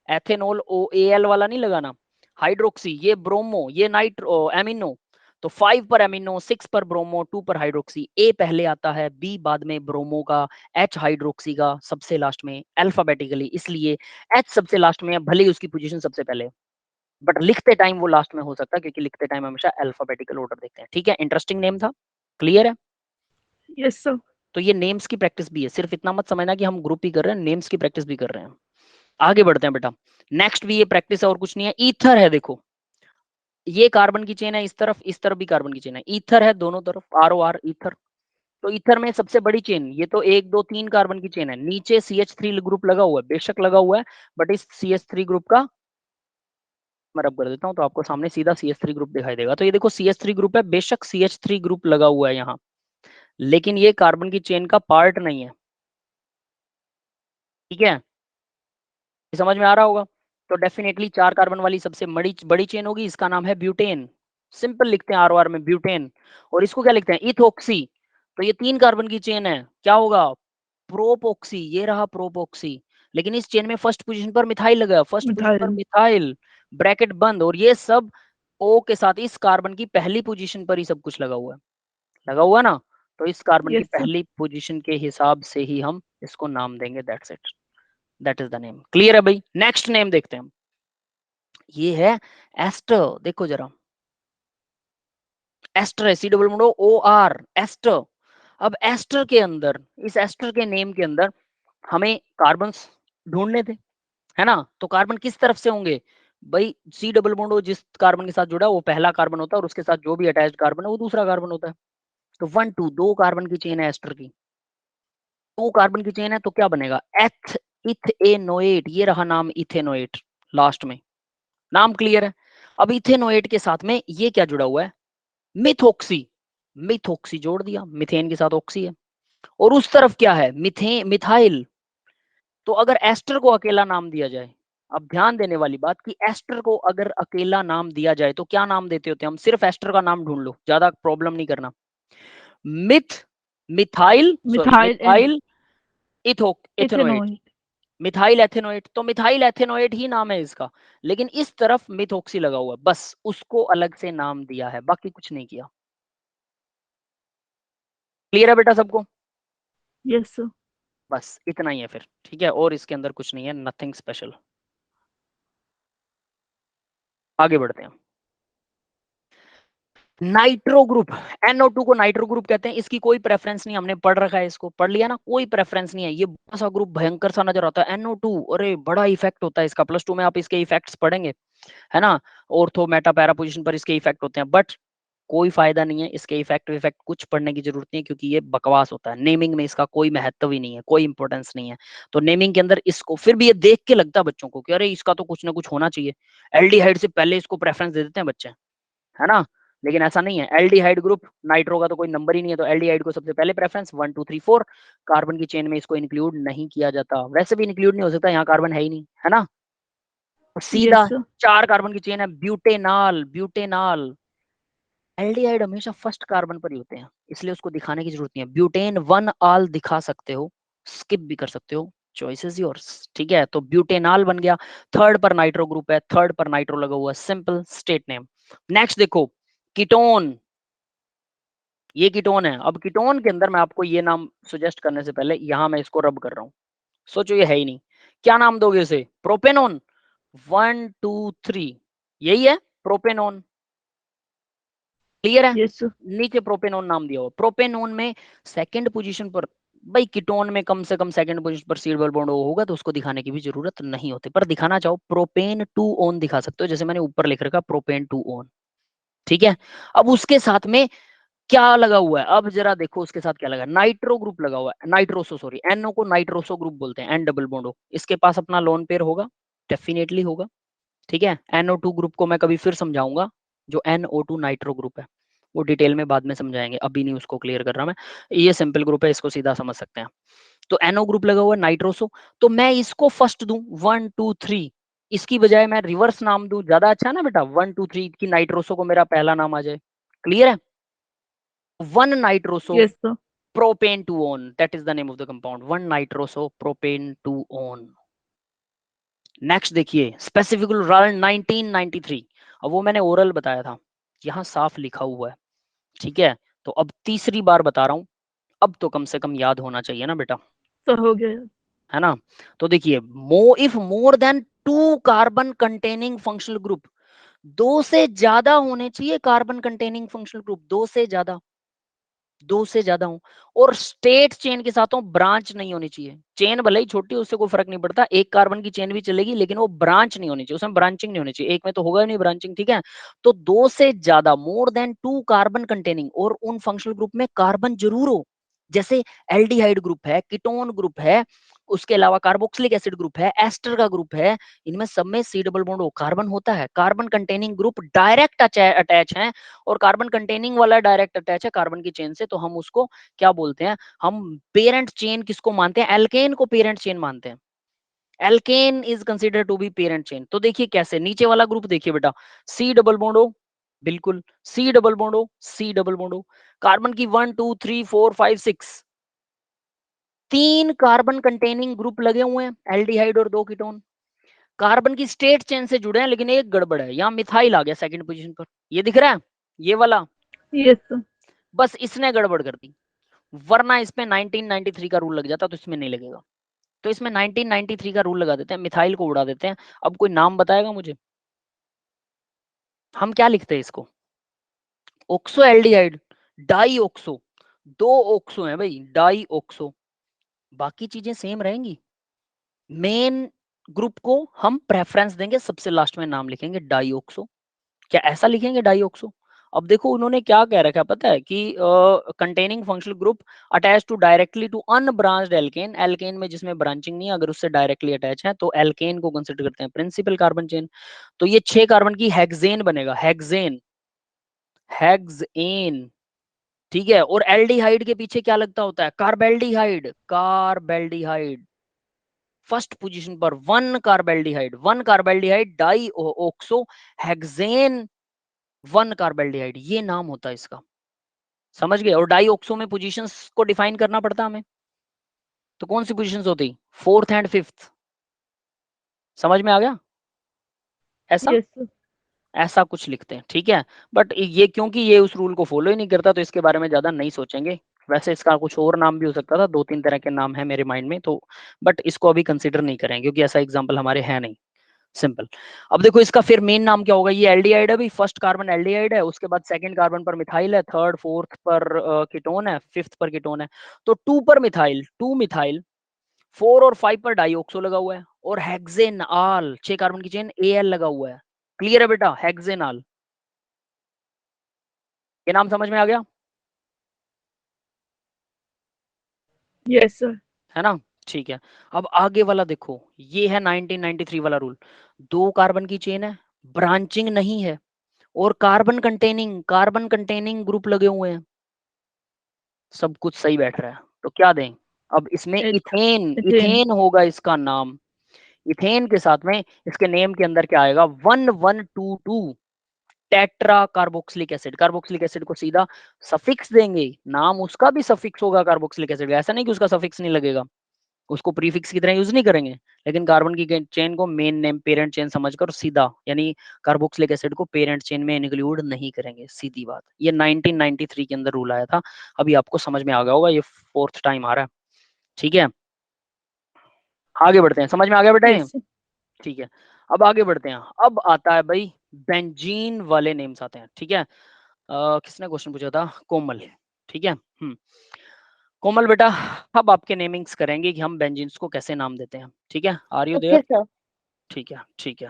S1: एथेनॉल OAl वाला नहीं लगाना, हाइड्रोक्सी, ये ब्रोमो, ये नाइट्रो एमिनो, तो 5 पर एमिनो, 6 पर ब्रोमो, 2 पर हाइड्रोक्सी, ए पहले आता है, बी बाद में ब्रोमो का, एच हाइड्रोक्सी का सबसे लास्ट में, अल्फाबेटिकली, इसलिए एच सबसे लास्ट में है, भले ही उसकी पोजीशन सबसे पहले, बट लिखते टाइम वो लास्ट में हो सकता है, क्योंकि लिखते टाइम हमेशा अल्फाबेटिकल ऑर्डर देखते हैं, ठीक है। इंटरेस्टिंग नेम था, क्लियर है।
S2: Yes, sir.
S1: तो ये नेम्स की प्रैक्टिस भी है, सिर्फ इतना मत समझना कि हम ग्रुप ही कर रहे हैं, नेम्स की प्रैक्टिस भी कर रहे हैं। आगे बढ़ते हैं बेटा, नेक्स्ट भी ये प्रैक्टिस है और कुछ नहीं है, ईथर है, देखो ये कार्बन की चेन है, इस तरफ भी कार्बन की चेन है, ईथर है दोनों तरफ, ROR ईथर। तो ईथर में सबसे बड़ी चेन, ये तो 1 2 3 कार्बन की चेन है, नीचे CH3 ग्रुप लगा हुआ है, बेशक लगा हुआ है, बट इस CH3 ग्रुप का मैं रब कर देता हूं तो आपको सामने सीधा CH3 ग्रुप दिखाई देगा। तो ये देखो CH3 ग्रुप है, बेशक CH3 ग्रुप लगा हुआ है यहाँ, लेकिन ये कार्बन की चेन का पार्ट नहीं है, ठीक है, ये समझ में आ रहा होगा। तो डेफिनेटली 4 कार्बन वाली सबसे बड़ी चेन होगी, इसका नाम है ब्यूटेन। सिंपल लिखते हैं आर में ब्यूटेन। और इसको क्या लिखते हैं, इथोक्सी। तो ये 3 कार्बन की चेन है, क्या होगा, प्रोपोक्सी। ये रहा प्रोपोक्सी। लेकिन इस चेन में फर्स्ट पोजीशन पर मिथाइल लगा, फर्स्ट पोजीशन पर मिथाइल, ब्रैकेट बंद। और ये सब ओ के साथ इस कार्बन की पहली पोजीशन पर ही सब कुछ लगा हुआ है, लगा हुआ ना। तो इस कार्बन की पहली पोजीशन के हिसाब से ही हम इसको नाम देंगे, that's it, that is the name. Clear है भाई। नेक्स्ट नेम देखते हैं हम, ये है एस्टर। देखो जरा, एस्टर है, सी डबल मोडो ओ आर, एस्टर। अब एस्टर के अंदर, इस एस्टर के नेम के अंदर हमें कार्बन ढूंढने थे, है ना। तो कार्बन किस तरफ से होंगे भाई, सी डबल बॉन्ड जिस कार्बन के साथ जुड़ा है वो पहला कार्बन होता है, और उसके साथ जो भी अटैच्ड कार्बन है वो दूसरा कार्बन होता है। तो 1 2 दो कार्बन की चेन है एस्टर की, 2 कार्बन की चेन है, तो क्या बनेगा, एथ इथेनोएट। ये रहा नाम इथेनोएट लास्ट में, नाम क्लियर है। अब इथेनोएट के साथ में ये क्या जुड़ा हुआ है, मिथोक्सी। मिथोक्सी जोड़ दिया, मिथेन के साथ ऑक्सी है। और उस तरफ क्या है, मिथाइल। तो अगर एस्टर को अकेला नाम दिया जाए, अब ध्यान देने वाली बात कि एस्टर को अगर अकेला नाम दिया जाए तो क्या नाम देते होते हैं हम, सिर्फ एस्टर का नाम ढूंढ लो, ज्यादा प्रॉब्लम नहीं करना। Myth methyl sorry methyl ethanoate, methyl ethanoate. तो मिथाइल एथेनोएट ही नाम है इसका, लेकिन इस तरफ मिथोक्सी लगा हुआ है, बस उसको अलग से नाम दिया है, बाकी कुछ नहीं किया। क्लियर है बेटा सबको?
S2: Yes sir.
S1: बस इतना ही है फिर, ठीक है, और इसके अंदर कुछ नहीं है, नथिंग स्पेशल। आगे बढ़ते हैं। नाइट्रो ग्रुप, NO2 को नाइट्रो ग्रुप कहते हैं, इसकी कोई प्रेफरेंस नहीं, हमने पढ़ रखा है, इसको पढ़ लिया ना, कोई प्रेफरेंस नहीं है। ये बड़ा सा ग्रुप भयंकर सा नजर आता है NO2, अरे बड़ा इफेक्ट होता है इसका, +2 में आप इसके इफेक्ट्स पढ़ेंगे, है ना। ऑर्थो मेटा पैरा पोजीशन पर इसके इफेक्ट होते हैं, बट कोई फायदा नहीं है इसके इफेक्ट कुछ पढ़ने की जरूरत नहीं है, क्योंकि ये बकवास होता है। नेमिंग में इसका कोई महत्व ही नहीं है, कोई इंपॉर्टेंस नहीं है। तो नेमिंग के अंदर इसको फिर भी ये देख के लगता है बच्चों को कि अरे इसका तो कुछ ना कुछ होना चाहिए, एल्डिहाइड से पहले इसको प्रेफरेंस दे देते हैं बच्चे, है ना। लेकिन ऐसा नहीं है, एल्डिहाइड ग्रुप, नाइट्रो का तो कोई नंबर ही नहीं है, तो एल्डिहाइड को सबसे पहले प्रेफरेंस 1 2 3 4। कार्बन की चेन में इसको इंक्लूड नहीं किया जाता, वैसे भी इंक्लूड नहीं हो सकता, यहाँ कार्बन है ही नहीं, है ना। सीधा 4 कार्बन की चेन है, ब्यूटेनॉल। ब्यूटेनॉल, एल्डिहाइड हमेशा फर्स्ट कार्बन पर ही होते हैं, इसलिए उसको दिखाने की जरूरत नहीं है। ब्यूटेन 1 ऑल दिखा सकते हो, स्किप भी कर सकते हो, चॉइस इज योर्स, ठीक है। तो ब्यूटेनॉल बन गया, थर्ड पर नाइट्रो ग्रुप है, थर्ड पर नाइट्रो लगा हुआ है, सिंपल स्टेट नेम। नेक्स्ट देखो, कीटोन। ये कीटोन है। अब कीटोन के अंदर मैं आपको ये नाम सुजेस्ट करने से पहले यहां मैं इसको रब कर रहा हूं, सोचो ये है ही नहीं, क्या नाम दोगे इसे, प्रोपेनोन। 1 2 3, यही है प्रोपेनोन, क्लियर है।
S2: यस
S1: नीचे प्रोपेनोन नाम दिया हुआ, प्रोपेनोन में सेकंड पोजीशन पर, भाई कीटोन में कम से कम सेकंड पोजीशन पर सी डबल बॉन्ड होगा, तो उसको दिखाने की भी जरूरत नहीं होती, पर दिखाना चाहो प्रोपेन 2 ओन दिखा सकते हो, जैसे मैंने ऊपर लिख रखा प्रोपेन 2 ओन, ठीक है। अब उसके साथ में क्या लगा हुआ है, अब जरा देखो उसके साथ क्या लगा है, नाइट्रो ग्रुप लगा हुआ है, नाइट्रोसो सॉरी, NO को नाइट्रोसो ग्रुप बोलते हैं, N डबल बॉन्ड हो, इसके पास अपना लोन पेयर होगा, डेफिनेटली होगा, ठीक है। NO2 ग्रुप को मैं कभी फिर समझाऊंगा, जो NO2 नाइट्रो ग्रुप है वो डिटेल में बाद में समझाएंगे, अभी नहीं उसको क्लियर कर रहा मैं, ये सिंपल ग्रुप है, इसको सीधा समझ सकते हैं। तो NO ग्रुप लगा हुआ है नाइट्रोसो, तो मैं इसको फर्स्ट दूं 1 2 3, इसकी बजाय मैं रिवर्स नाम दूं, ज्यादा अच्छा है ना बेटा, 1 2 3 की नाइट्रोसो को मेरा पहला नाम आ जाए, क्लियर है। 1 nitroso
S2: yes sir.
S1: propane 2-on, that is the name of the compound, 1 nitroso propane 2-on। Next देखिए, स्पेसिफिक रॉल 1993, अब वो मैंने ओरल बताया था, यहाँ साफ लिखा हुआ है, ठीक है। तो अब तीसरी बार बता रहा हूँ, अब तो कम से कम याद होना चाहिए ना बेटा,
S2: सर हो गया।
S1: है ना। तो देखिए, if more than 2 carbon containing functional group, 2 से ज्यादा होने चाहिए कार्बन कंटेनिंग फंक्शनल ग्रुप, 2 से ज्यादा, 2 से ज्यादा हो, और स्टेट चेन के साथ हो, ब्रांच नहीं होनी चाहिए। चेन भले ही छोटी, उससे कोई फर्क नहीं पड़ता, एक कार्बन की चेन भी चलेगी, लेकिन वो ब्रांच नहीं होनी चाहिए, उसमें ब्रांचिंग नहीं होनी चाहिए, एक में तो होगा ही नहीं ब्रांचिंग, ठीक है। तो 2 से ज्यादा, मोर देन 2 कार्बन कंटेनिंग, और उन फंक्शनल ग्रुप में कार्बन जरूर हो, जैसे एल्डिहाइड ग्रुप है, कीटोन ग्रुप है, उसके अलावा कार्बोक्सिलिक एसिड ग्रुप है, एस्टर का ग्रुप है, इनमें सब में सी डबल बॉन्ड कार्बन होता है। Carbon containing group direct attach है, और कार्बन कंटेनिंग वाला डायरेक्ट अटैच है कार्बन की चेन से, तो हम उसको क्या बोलते हैं, हम पेरेंट चेन किसको मानते हैं, एल्केन को पेरेंट चेन मानते हैं, alkane is consider to be parent chain. तो देखिए कैसे, नीचे वाला ग्रुप देखिए बेटा, सी डबल बॉन्ड ओ, बिल्कुल C double bond O, C double bond O, carbon की 1 2 3 4 5 6 तीन कार्बन कंटेनिंग ग्रुप लगे हुए हैं, एल्डिहाइड और 2 कीटोन। कार्बन की स्टेट चेन से जुड़े हैं, लेकिन एक गड़बड़ है, यहाँ मिथाइल आ गया सेकंड पोजीशन पर, ये दिख रहा है ये वाला,
S2: यस सर।
S1: बस इसने गड़बड़ कर दी, वरना इसमें 1993 का रूल लग जाता, तो इसमें नहीं लगेगा। तो इसमें 1993 का रूल लगा देते हैं, मिथाइल को उड़ा देते हैं। अब कोई नाम बताएगा मुझे, हम क्या लिखते हैं इसको, oxo aldehyde, dioxo, 2 oxo है भाई, डाई ऑक्सो, बाकी चीजें सेम रहेंगी। मेन ग्रुप को हम प्रेफरेंस देंगे, सबसे लास्ट में नाम लिखेंगे डाईऑक्सो। क्या ऐसा लिखेंगे डाईऑक्सो? अब देखो उन्होंने क्या कह रखा है पता है कि containing functional group attach to directly to unbranched alkane, alkane में जिसमें ब्रांचिंग नहीं है, अगर उससे डायरेक्टली अटैच है तो एल्केन को कंसिडर करते हैं प्रिंसिपल कार्बन चेन। तो ये 6 कार्बन की हेक्सेन बनेगा, हेक्सेन, हेक्सेन, ठीक है। और एल्डिहाइड के पीछे क्या लगता होता है, कार्बेल्डिहाइड, कार्बेल्डिहाइड फर्स्ट पोजीशन पर, one carbaldehyde dioxo hexane, 1 carbaldehyde, ये नाम होता है इसका, समझ गए। और डाई ऑक्सो में पोजीशंस को डिफाइन करना पड़ता हमें, तो कौन सी पोजीशंस होती, 4th एंड 5th, समझ में आ गया, ऐसा
S2: यस सर।
S1: ऐसा कुछ लिखते हैं, ठीक है। बट ये क्योंकि ये उस रूल को फॉलो ही नहीं करता, तो इसके बारे में ज्यादा नहीं सोचेंगे। वैसे इसका कुछ और नाम भी हो सकता था, 2 3 तरह के नाम है मेरे माइंड में, तो बट इसको अभी कंसिडर नहीं करेंगे क्योंकि ऐसा एग्जाम्पल हमारे है नहीं, सिंपल। अब देखो इसका फिर मेन नाम क्या होगा, ये एल्डिहाइड है भाई, फर्स्ट कार्बन एल्डिहाइड है, उसके बाद सेकंड कार्बन पर मिथाइल है, थर्ड फोर्थ पर कीटोन है, फिफ्थ पर कीटोन है, तो 2 पर मिथाइल, 2 मिथाइल, 4 और 5 पर डाइऑक्सो लगा हुआ है, और हेक्सेनॉल 6 कार्बन की चेन एल लगा हुआ है। क्लियर है बेटा, हेक्सेनॉल, ये नाम समझ में आ गया,
S2: यस सर।
S1: है ना, ठीक है। अब आगे वाला देखो, ये है 1993 वाला रूल, 2 कार्बन की चेन है, ब्रांचिंग नहीं है, और कार्बन कंटेनिंग ग्रुप लगे हुए हैं, सब कुछ सही बैठ रहा है, तो क्या दें, अब इसमें
S2: एच
S1: इथेन,
S2: एथेन।
S1: इथेन होगा इसका नाम। इथेन के साथ में इसके नेम के अंदर क्या आएगा, 1122 tetra carboxylic acid, carboxylic acid को सीधा सफिक्स देंगे, नाम उसका भी सफिक्स होगा कार्बोक्सिलिक एसिड, ऐसा नहीं कि उसका सफिक्स नहीं लगेगा, उसको प्रीफिक्स की तरह यूज नहीं करेंगे, लेकिन कार्बन की चेन को मेन नेम पेरेंट चेन समझकर सीधा, यानी कार्बोक्सिलिक एसिड को पेरेंट चेन में इंक्लूड नहीं करेंगे, सीधी बात। ये 1993 के अंदर रूल आया था, अभी आपको समझ में आ गया होगा, ये 4th टाइम आ रहा है, ठीक है। आगे बढ़ते हैं, समझ में आ गया बेटा ये,
S2: यस सर।
S1: ठीक है। अब आगे बढ़ते हैं, अब आता है भाई बेंजीन वाले नेम्स आते हैं, ठीक है। किसने क्वेश्चन पूछा था, कोमल, ठीक है। कोमल बेटा, अब आपके नेमिंग्स करेंगे कि हम बेंजीन्स को कैसे नाम देते हैं, ठीक है, are you
S3: okay
S1: there,
S3: sir.
S1: ठीक है ठीक है।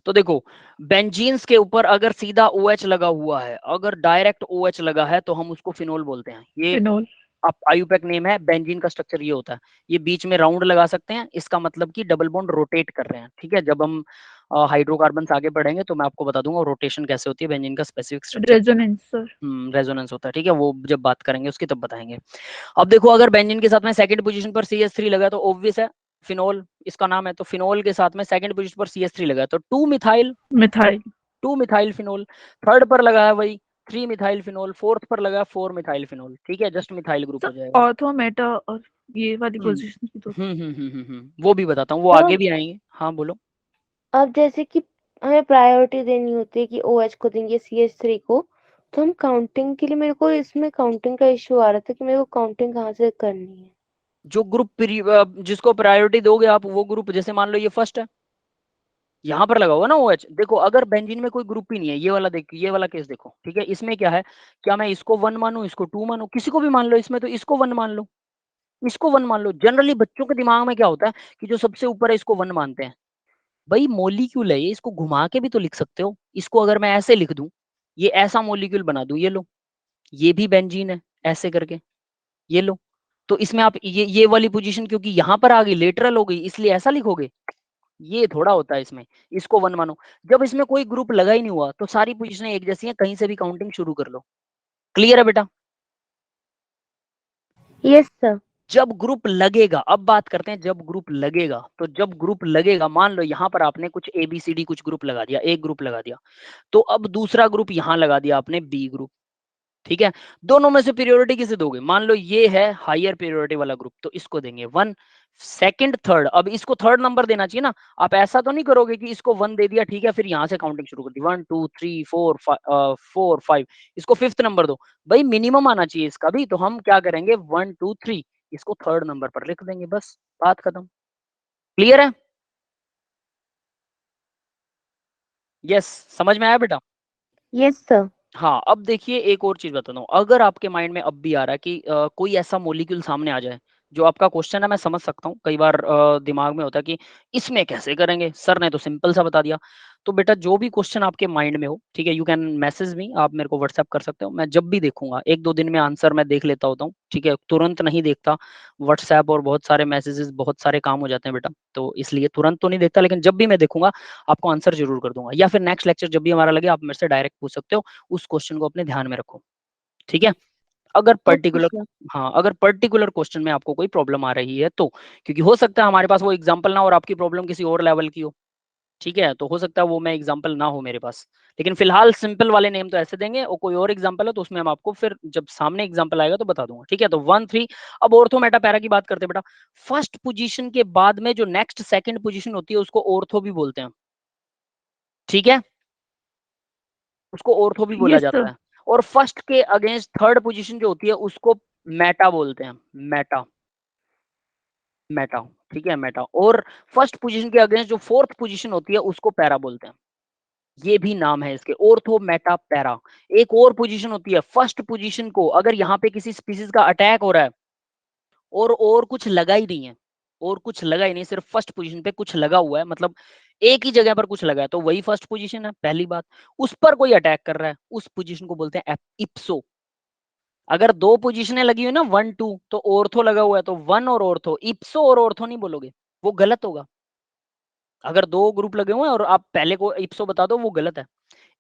S1: तो देखो, बेंजीन्स के ऊपर अगर सीधा OH लगा हुआ है, अगर डायरेक्ट OH लगा है, तो हम उसको फिनोल बोलते हैं। ये
S2: फिनोल।
S1: आप आयुपैक नेम है, बेंजीन का स्ट्रक्चर ये होता है, ये बीच में राउंड लगा सकते हैं, इसका मतलब कि डबल बॉन्ड रोटेट कर रहे हैं, ठीक है। जब हम हाइड्रोकार्बन आगे बढ़ेंगे तो मैं आपको बता दूंगा रोटेशन कैसे होती है, बेंजीन का specific structure,
S2: resonance sir.
S1: Resonance होता है, ठीक है, वो जब बात करेंगे उसकी तब बताएंगे। अब देखो, अगर बेंजीन के साथ में सेकंड पोजीशन पर CH3 लगा है, तो ऑब्वियस है फिनोल इसका नाम है, तो फिनोल के साथ में सेकंड पोजीशन पर CH3 लगा है, तो 2 methyl,
S2: methyl.
S1: 2 methyl phenol, third पर लगा है वही 3 मिथाइल फिनोल, फोर्थ पर लगा है 4 मिथाइल फिनोल, ठीक है, जस्ट मिथाइल ग्रुप
S2: सर
S1: हो जाएगा।
S2: ऑर्थो मेटा और ये वाली
S1: हम्म
S2: पोजीशन की तो।
S1: वो भी बताता हूँ, वो आगे
S3: सर
S1: भी आएंगे, हाँ बोलो।
S3: अब जैसे कि हमें प्रायोरिटी देनी होती है कि OH को देंगे CH3 को, तो हम काउंटिंग के लिए, मेरे को इसमें काउंटिंग का इश्यू आ रहा था कि मेरे को काउंटिंग कहाँ से करनी है।
S1: जो ग्रुप जिसको प्रायोरिटी दोगे आप, वो ग्रुप, जैसे मान लो ये फर्स्ट है, यहाँ पर लगा हुआ ना OH, देखो अगर बेंजीन में कोई ग्रुप ही नहीं है, ये वाला देखो, ये वाला केस देखो, ठीक है, इसमें क्या है, क्या मैं इसको 1 मानूं, इसको 2 मानूं, किसी को भी मान लो इसमें, तो इसको 1 मान लो, इसको 1 मान लो। जनरली बच्चों के दिमाग में क्या होता है कि जो सबसे ऊपर है इसको 1 मानते हैं, भाई मॉलिक्यूल है ये, इसको घुमा के भी तो लिख सकते हो, इसको अगर मैं ऐसे लिख दूं, ये ऐसा मॉलिक्यूल बना दूं, ये लो, ये भी बेंजीन है, ऐसे करके, ये लो, तो इसमें आप ये वाली पोजीशन क्योंकि यहाँ पर आ गई, लेटरल हो गई, इसलिए ऐसा लिखोगे, ये थोड़ा होता है इसमें, इसको 1 मानो। जब इसमें कोई ग्रुप लगा ही नहीं हुआ, तो सारी पोजीशनें एक जैसी हैं, कहीं से भी काउंटिंग शुरू कर लो। क्लियर है बेटा,
S3: यस सर।
S1: जब ग्रुप लगेगा, अब बात करते हैं जब ग्रुप लगेगा, तो जब ग्रुप लगेगा, मान लो यहाँ पर आपने कुछ ABCD कुछ ग्रुप लगा दिया, एक ग्रुप लगा दिया, तो अब दूसरा ग्रुप यहाँ लगा दिया आपने B ग्रुप, ठीक है। दोनों में से प्रियोरिटी किसे दोगे? मान लो ये है हायर प्रियोरिटी वाला ग्रुप, तो इसको देंगे 1, सेकंड थर्ड, अब इसको थर्ड नंबर देना चाहिए ना। आप ऐसा तो नहीं करोगे कि इसको 1 दे दिया, ठीक है, फिर यहां से काउंटिंग शुरू कर दी 1 2 3 4 4 5, इसको फिफ्थ नंबर दो। भाई मिनिमम आना चाहिए इसका भी, तो हम क्या करेंगे 1 2 3, इसको थर्ड नंबर पर लिख देंगे, बस बात खत्म। क्लियर है? यस, समझ में आया बेटा?
S3: Yes sir.
S1: हाँ, अब देखिए एक और चीज बताता हूँ, अगर आपके माइंड में अब भी आ रहा है कि कोई ऐसा मॉलिक्यूल सामने आ जाए जो आपका क्वेश्चन है, मैं समझ सकता हूँ, कई बार दिमाग में होता है कि इसमें कैसे करेंगे, सर ने तो सिंपल सा बता दिया। तो बेटा जो भी क्वेश्चन आपके माइंड में हो, ठीक है, यू कैन मैसेज मी, आप मेरे को व्हाट्सएप कर सकते हो, मैं जब भी देखूंगा 1-2 दिन में आंसर मैं देख लेता होता हूँ, ठीक है, तुरंत नहीं देखता। व्हाट्सएप और बहुत सारे मैसेजेस, बहुत सारे काम हो जाते हैं बेटा, तो इसलिए तुरंत तो नहीं देखता, लेकिन जब भी मैं देखूंगा आपको आंसर जरूर कर दूंगा, या फिर नेक्स्ट लेक्चर जब भी हमारा लगे आप मेरे से डायरेक्ट पूछ सकते हो, उस क्वेश्चन को अपने ध्यान में रखो, ठीक है। अगर
S3: ओके
S1: पर्टिकुलर,
S3: सर।
S1: हाँ, अगर पर्टिकुलर क्वेश्चन में आपको कोई प्रॉब्लम आ रही है तो, क्योंकि हो सकता है हमारे पास वो एग्जांपल ना हो और आपकी प्रॉब्लम किसी और लेवल की हो, ठीक है, तो हो सकता है वो मैं एग्जांपल ना हो मेरे पास, लेकिन फिलहाल सिंपल वाले नेम तो ऐसे देंगे, और कोई और एग्जांपल है तो उसमें हम आपको फिर जब सामने एग्जांपल आएगा तो बता दूंगा, ठीक है। तो 1 3, अब ऑर्थो मेटा पैरा की बात करते हैं बेटा। फर्स्ट पोजीशन के बाद में जो नेक्स्ट सेकंड पोजीशन होती है उसको ऑर्थो भी बोलते हैं, ठीक है, उसको ऑर्थो भी बोला
S2: यस सर।
S1: जाता है। और फर्स्ट के अगेंस्ट थर्ड पोजीशन जो होती है उसको मेटा बोलते हैं, मेटा, मेटा, ठीक है, मेटा। और फर्स्ट पोजीशन के अगेंस्ट जो फोर्थ पोजीशन होती है उसको पैरा बोलते हैं, ये भी नाम है इसके, ऑर्थो मेटा पैरा। एक और पोजीशन होती है, फर्स्ट पोजीशन को अगर यहाँ पे किसी स्पीसीज का अटैक हो रहा है और कुछ लगा ही नहीं है, और कुछ लगा ही नहीं, सिर्फ फर्स्ट पोजीशन पे कुछ लगा हुआ है, मतलब एक ही जगह पर कुछ लगा है, तो वही फर्स्ट पोजीशन है, पहली बात। उस पर कोई अटैक कर रहा है, उस पोजीशन को बोलते हैं इप्सो। अगर दो पोजीशनें लगी हुई ना 1 2, तो ऑर्थो लगा हुआ है, तो 1 और ऑर्थो, इप्सो और ऑर्थो नहीं बोलोगे, वो गलत होगा। अगर दो ग्रुप लगे हुए हैं और आप पहले को इप्सो बता दो, वो गलत है।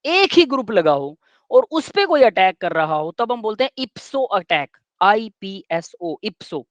S1: एक ही ग्रुप लगा हो और उस पे कोई अटैक कर रहा हो, तब हम बोलते हैं इप्सो अटैक, IPSO, इप्सो,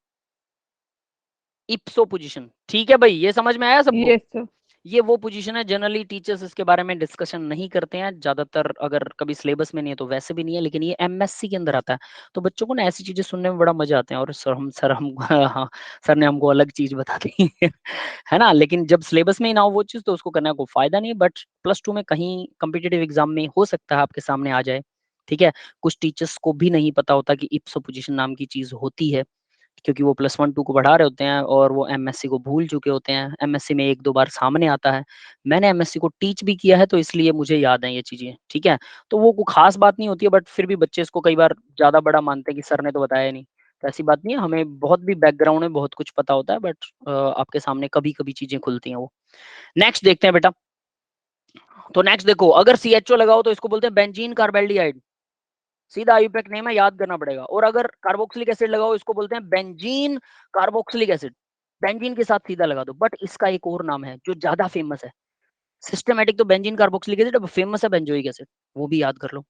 S1: इप्सो पोजीशन, ठीक है भाई, ये समझ में आया सबको?
S2: Yes sir.
S1: ये वो पोजीशन है, जनरली टीचर्स इसके बारे में डिस्कशन नहीं करते हैं ज्यादातर, अगर कभी सिलेबस में नहीं है तो वैसे भी नहीं है, लेकिन ये MSc के अंदर आता है, तो बच्चों को ना ऐसी चीजें सुनने में बड़ा मजा आता है, और सर हम हाँ, सर ने हमको अलग चीज बता दी है ना, लेकिन जब सिलेबस में ही ना हो वो चीज तो उसको करने का कोई फायदा नहीं है। बट +2 में कहीं कम्पिटेटिव एग्जाम में हो सकता है आपके सामने आ जाए, ठीक है। कुछ टीचर्स को भी नहीं पता होता कि इप्सो पोजीशन नाम की चीज होती है, क्योंकि वो +1 2 को पढ़ा रहे होते हैं और वो MSc को भूल चुके होते हैं, MSc में 1-2 बार सामने आता है। मैंने MSc को टीच भी किया है, तो इसलिए मुझे याद है ये चीजें, ठीक है। तो वो कोई खास बात नहीं होती है, बट फिर भी बच्चे इसको कई बार ज्यादा बड़ा मानते हैं कि सर ने तो बताया नहीं, तो ऐसी बात नहीं है, हमें बहुत भी बैकग्राउंड में बहुत कुछ पता होता है, बट आपके सामने कभी कभी चीजें खुलती हैं वो। नेक्स्ट देखते हैं बेटा। तो नेक्स्ट देखो, अगर CHO लगाओ तो इसको बोलते हैं बेंजीन कार्बेल्डिहाइड, सीधा आईयूपैक नेम है, याद करना पड़ेगा। और अगर कार्बोक्सिलिक एसिड लगाओ इसको बोलते हैं बेंजीन कार्बोक्सिलिक एसिड, बेंजीन के साथ सीधा लगा दो। बट इसका एक और नाम है जो ज्यादा फेमस है, सिस्टमैटिक तो बेंजीन कार्बोक्सिलिक एसिड, अब फेमस है बेंजोइक एसिड, वो भी याद कर लो।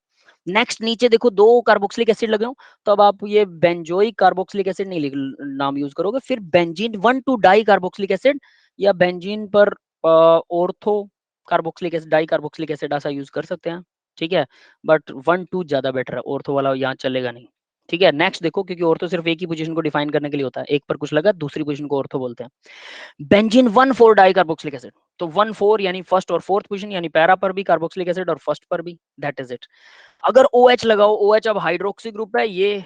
S1: नेक्स्ट नीचे देखो, 2 कार्बोक्सिलिक एसिड लगे हो, तो अब आप ये बेंजोइक कार्बोक्सिलिक एसिड नहीं नाम यूज करोगे, फिर बेंजीन 1 2 डाई कार्बोक्सिलिक एसिड, या बेंजीन पर ortho carboxylic acid, di carboxylic acid ऐसा यूज कर सकते हैं, ठीक है। बट 1 2 ज्यादा बेटर है, ऑर्थो वाला यहाँ चलेगा नहीं, ठीक है। नेक्स्ट देखो, क्योंकि ऑर्थो सिर्फ एक ही पोजीशन को डिफाइन करने के लिए होता है, एक पर कुछ लगा दूसरी पोजीशन को ऑर्थो बोलते हैं। बेंजीन 1 4 डाई कार्बोक्सिलिक एसिड, तो 1 4 यानी फर्स्ट और फोर्थ पोजीशन, यानी पैरा पर भी कार्बोक्सिलिक एसिड और फर्स्ट पर भी, दैट इज इट। अगर OH लगाओ, OH अब हाइड्रोक्सी ग्रुप है, ये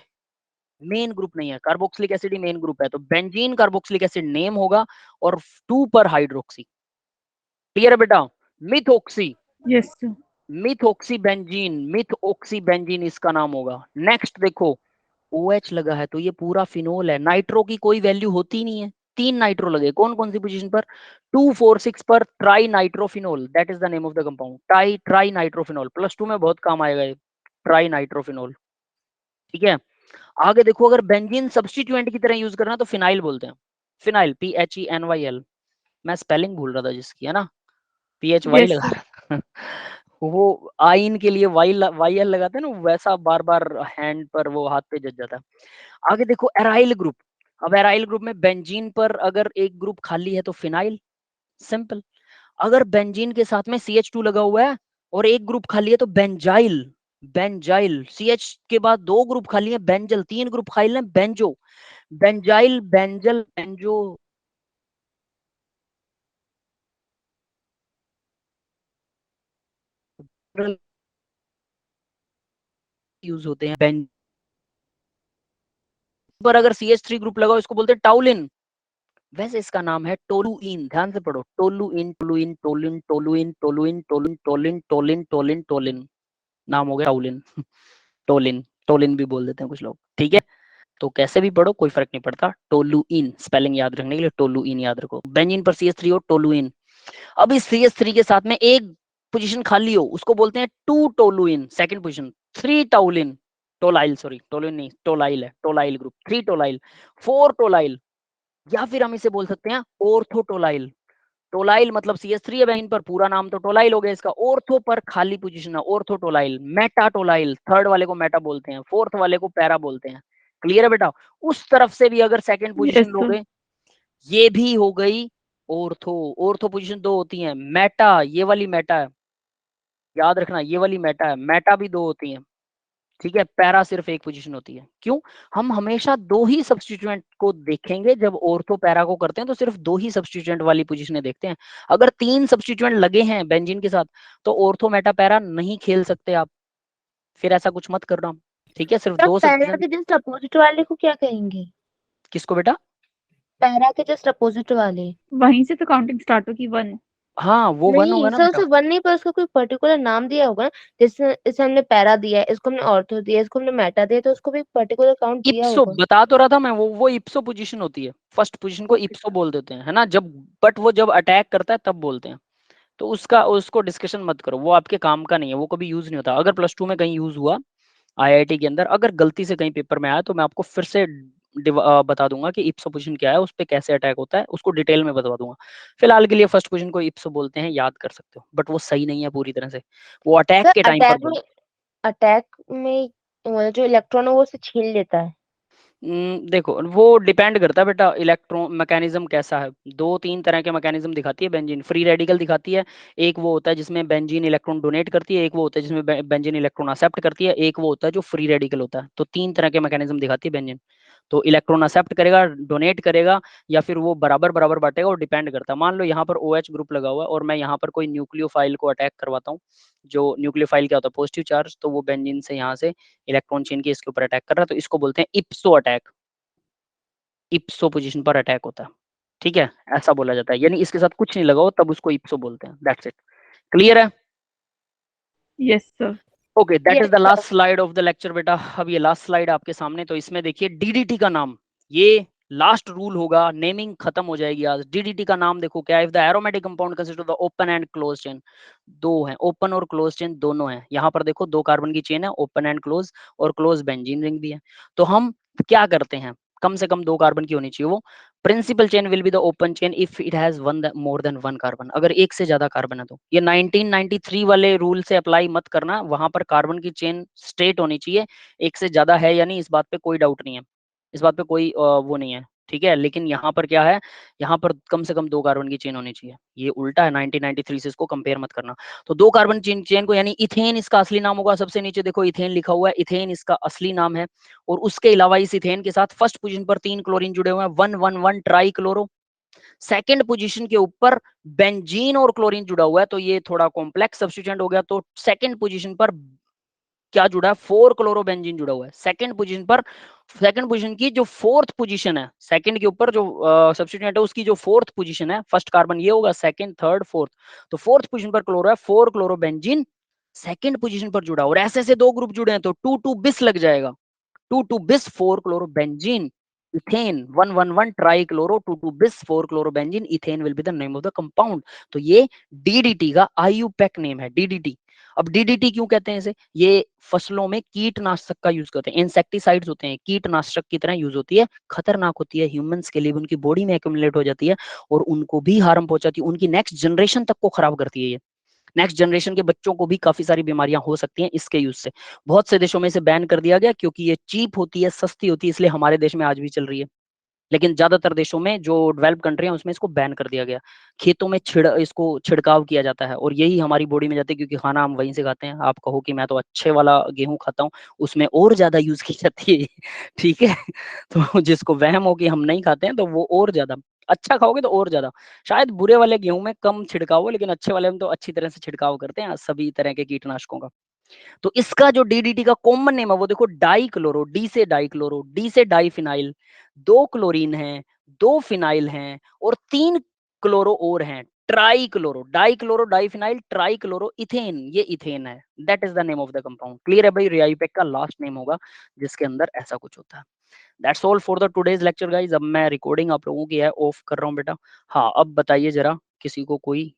S1: मेन ग्रुप नहीं है, कार्बोक्सिलिक एसिड ही मेन ग्रुप है, तो बेंजीन कार्बोक्सिलिक एसिड नेम होगा और 2 पर हाइड्रोक्सी। क्लियर है बेटा? मिथऑक्सी,
S2: यस सर।
S1: मिथऑक्सी बेंजीन, मिथऑक्सी बेंजीन इसका नाम होगा। नेक्स्ट देखो, OH लगा है तो ये पूरा फिनोल है, नाइट्रो की कोई वैल्यू होती नहीं है, 3 नाइट्रो लगे, कौन कौन सी पोजीशन पर? 2 4 6 पर try nitrophenol, that is the name of the compound, try nitrophenol, +2 में बहुत काम आएगा ये, ट्राई नाइट्रोफिनोल, ठीक है। आगे देखो, अगर बेंजीन सब्स्टिट्यूएंट की तरह यूज करना तो फिनाइल बोलते हैं, फिनाइल, PHENYL, मैं स्पेलिंग भूल रहा था जिसकी, है ना, PHY
S2: यस
S1: लगा
S2: सर।
S1: रहा था वो आइन के लिए YL लगाते हैं ना, वैसा बार बार हैंड पर वो हाथ पे जज जाता है। आगे देखो, एराइल ग्रुप, अब एराइल ग्रुप में बेंजीन पर अगर एक ग्रुप खाली है तो फिनाइल, सिंपल। अगर बेंजीन के साथ में CH2 लगा हुआ है और एक ग्रुप खाली है तो बेंजाइल, बेंजाइल। CH के बाद 2 ग्रुप खाली है, बेंजल। 3 ग्रुप खाली है, benzo, benzyl, benzal, benzo. Use होते हैं बेंज पर। अगर CH3 ग्रुप लगा इसको बोलते हैं टाउलिन। वैसे इसका नाम है टोलुइन, ध्यान से पढ़ो, toluene, toluene, toluene, toluene, toluene, toluene, toluene, toluene, toluene, toluene. नाम हो गया टाउलिन। टोलिन, टोलिन भी बोल देते हैं कुछ लोग, ठीक है। तो कैसे भी पढ़ो कोई फर्क नहीं पड़ता, टोलुइन स्पेलिंग याद रखने के लिए टोलुइन याद रखो। बेंजीन पर CH3 हो, टोलुइन। अब इस CH3 के साथ में एक पोजीशन खाली हो उसको बोलते हैं 2 toluene, second position 3 toluene, tolyl, sorry toluene नहीं, टोलाइल है, टोलाइल ग्रुप, 3 टोलाइल, 4 टोलाइल, या फिर हम इसे बोल सकते हैं ऑर्थोटोलाइल। टोलाइल मतलब CH3 है बेंजीन पर, पूरा नाम तो टोलाइल हो गया इसका। ऑर्थो पर खाली पोजीशन है, ऑर्थोटोलाइल। मेटाटोलाइल, थर्ड वाले को मेटा बोलते हैं, फोर्थ वाले को पैरा बोलते हैं। क्लियर है बेटा? उस तरफ से भी अगर सेकंड
S2: यस
S1: पोजीशन
S2: सर।
S1: लोगे, ये भी हो गई ऑर्थो। ऑर्थो पोजीशन 2 होती है, मेटा, ये वाली मेटा है, याद रखना, ये वाली मेटा है, मेटा भी 2 होती है, ठीक है। पैरा सिर्फ एक पोजीशन होती है। क्यों? हम हमेशा 2 ही सब्स्टिट्यूएंट को देखेंगे, जब ऑर्थो पैरा को करते हैं तो सिर्फ 2 ही सब्स्टिट्यूएंट वाली पोजीशनें देखते हैं। अगर 3 सब्स्टिट्यूएंट लगे हैं बेंजीन के साथ तो ऑर्थो मेटा पैरा नहीं खेल सकते आप, फिर ऐसा कुछ मत करना, ठीक है। सिर्फ
S3: सर
S1: 2
S3: पैरा
S1: सब्स्टिट्यूएंट।
S3: के जस्ट अपोजिट वाले को क्या कहेंगे?
S1: किसको बेटा?
S3: पैरा के जस्ट अपोजिट वाले।
S2: वहीं से तो काउंटिंग स्टार्ट होगी 1।
S1: हाँ वो 1 होगा
S3: नहीं
S1: ना
S3: सर,
S1: बेटा।
S3: उसे वन नहीं, पर उसका कोई पर्टिकुलर नाम दिया होगा ना। जैसे इसे हमने पैरा दिया है, इसको हमने ऑर्थो दिया है, इसको हमने मेटा दिया, तो उसको भी पर्टिकुलर काउंट दिया
S1: इप्सो
S3: होगा।
S1: बता तो रहा था मैं, वो इप्सो पोजीशन होती है, फर्स्ट पोजीशन को
S3: ओके
S1: इप्सो
S3: सर।
S1: बोल देते हैं, है ना, जब, बट वो जब अटैक करता है तब बोलते हैं। तो उसका उसको डिस्कशन मत करो, वो आपके काम का नहीं है, वो कभी यूज नहीं होता। अगर +2 में कहीं यूज हुआ IIT के अंदर, अगर गलती से कहीं पेपर में आया तो मैं आपको फिर से बता दूंगा कि इप्सो पोजीशन क्या है, उस पर कैसे अटैक होता है, उसको डिटेल में बता दूंगा। फिलहाल के लिए फर्स्ट पोजीशन को इप्सो बोलते हैं, याद कर सकते हो, बट वो सही नहीं है पूरी तरह से, वो अटैक
S3: सर
S1: के टाइम पर बोलते
S3: अटैक में जो इलेक्ट्रॉन है वो उसे छीन लेता है।
S1: देखो वो डिपेंड करता है बेटा, इलेक्ट्रॉन मैकेनिज्म कैसा है। 2-3 तरह के मैकेनिज्म दिखाती है बेंजीन। फ्री रेडिकल दिखाती है, एक वो होता है जिसमें बेंजीन इलेक्ट्रॉन डोनेट करती है, एक वो होता है जिसमें बेंजीन इलेक्ट्रॉन एक्सेप्ट करती है, एक वो होता है जो फ्री रेडिकल होता है। तो 3 तरह के मैकेनिज्म दिखाती है बेंजीन। तो इलेक्ट्रॉन एक्सेप्ट करेगा, डोनेट करेगा, या फिर वो बराबर बराबर बांटेगा, और डिपेंड करता है। मान लो यहाँ पर OH ग्रुप लगा हुआ है और मैं यहाँ पर कोई न्यूक्लियोफाइल को अटैक करवाता हूँ। जो न्यूक्लियोफाइल क्या होता है, पॉजिटिव चार्ज, तो वो बेंजीन से यहाँ से इलेक्ट्रॉन छीन के इसके ऊपर अटैक कर रहा है, तो इसको बोलते हैं इप्सो अटैक। इप्सो पोजीशन पर अटैक होता है, ठीक है, ऐसा बोला जाता है। यानी इसके साथ कुछ नहीं लगा हो तब उसको इप्सो बोलते हैं, दैट्स इट। क्लियर है?
S2: Yes sir.
S1: Okay, that is
S3: yes
S1: the
S3: sir.
S1: Last slide of the lecture बेटा। अब ये लास्ट स्लाइड आपके सामने, तो इसमें देखिए DDT का नाम, ये लास्ट रूल होगा, नेमिंग खत्म हो जाएगी आज। DDT का नाम देखो क्या है, if the aromatic compound consist of the open and close chain. 2 है, ओपन और क्लोज चेन दोनों है। यहाँ पर देखो 2 कार्बन की चेन है, ओपन एंड क्लोज, और क्लोज बेंजीन रिंग भी है। तो हम क्या करते हैं, कम से कम 2 कार्बन की होनी चाहिए वो। Principal chain will be the open chain if it has one more than 1 carbon, अगर एक से ज्यादा कार्बन है तो। ये 1993 वाले रूल से अप्लाई मत करना, वहां पर कार्बन की चेन स्ट्रेट होनी चाहिए, एक से ज्यादा है या नहीं इस बात पे कोई डाउट नहीं है, इस बात पे कोई वो नहीं है, ठीक है। लेकिन यहाँ पर क्या है, यहाँ पर कम से कम 2 कार्बन की चेन होनी चाहिए, ये उल्टा है 1993 से, इसको कंपेयर मत करना। तो 2 कार्बन चेन को, यानी इथेन इसका असली नाम होगा, सबसे नीचे देखो इथेन लिखा हुआ है, इथेन इसका असली नाम है। और उसके अलावा इस इथेन के साथ फर्स्ट पोजीशन पर 3 क्लोरीन जुड़े हुए हैं, 111 ट्राई क्लोरो। सेकेंड पोजीशन के ऊपर बेंजीन और क्लोरीन जुड़ा हुआ है, तो ये थोड़ा कॉम्प्लेक्स सब्स्टिट्यूएंट हो गया। तो सेकेंड पोजीशन पर क्या जुड़ा है, 4 क्लोरोबेंजीन जुड़ा हुआ है सेकंड पोजीशन पर। सेकंड पोजीशन की जो फोर्थ पोजीशन है, सेकंड के ऊपर जो सब्स्टिट्यूएंट है उसकी जो फोर्थ पोजीशन है, फर्स्ट कार्बन ये होगा, सेकंड, थर्ड, फोर्थ। तो फोर्थ पोजीशन पर क्लोरो है, 4 क्लोरोबेंजीन सेकंड पोजीशन पर जुड़ा, और ऐसे से 2 ग्रुप जुड़े हैं तो 2 बिस लग जाएगा। 2 बिस 4 क्लोरोबेंजीन इथेन, 111 ट्राई क्लोरो, 2 बिस 4 chlorobenzene ethane will be the name of the compound. तो ये DDT का IUPAC नेम है, DDT। अब DDT क्यों कहते हैं इसे, ये फसलों में कीटनाशक का यूज करते हैं, इंसेक्टिसाइड्स होते हैं, कीटनाशक की तरह यूज होती है, खतरनाक होती है ह्यूमंस के लिए, उनकी बॉडी में एक्यूमुलेट हो जाती है और उनको भी हार्म पहुंचाती है, उनकी नेक्स्ट जनरेशन तक को खराब करती है ये। नेक्स्ट जनरेशन के बच्चों को भी काफी सारी बीमारियां हो सकती हैं इसके यूज से। बहुत से देशों में इसे बैन कर दिया गया क्योंकि ये चीप होती है, सस्ती होती है, इसलिए हमारे देश में आज भी चल रही है। लेकिन ज्यादातर देशों में जो डेवलप कंट्री है उसमें इसको बैन कर दिया गया। खेतों में इसको छिड़काव किया जाता है और यही हमारी बॉडी में जाती है, क्योंकि खाना हम वहीं से खाते हैं। आप कहो कि मैं तो अच्छे वाला गेहूं खाता हूँ, उसमें और ज्यादा यूज की जाती है ठीक है तो जिसको वहम हो कि हम नहीं खाते हैं, तो वो और ज्यादा अच्छा खाओगे तो और ज्यादा। शायद बुरे वाले गेहूं में कम छिड़काव हो, लेकिन अच्छे वाले में तो अच्छी तरह से छिड़काव करते हैं सभी तरह के कीटनाशकों का। तो इसका जो डीडीटी का कॉमन नेम है वो देखो डाइक्लोरो, डी से डाइक्लोरो, डी से डाइफिनाइल, 2 क्लोरीन है, 2 फिनाइल हैं और 3 क्लोरो और हैं, trichloro, dichloro diphenyl trichloro ethane, ये इथेन है। That is the name of the compound. Clear है भाई? रियाईपेक का लास्ट नेम होगा जिसके अंदर ऐसा कुछ होता है। That's all for the today's lecture guys. अब मैं रिकॉर्डिंग आप लोगों की है ऑफ कर रहा हूँ बेटा। हाँ अब बताइए जरा, किसी को कोई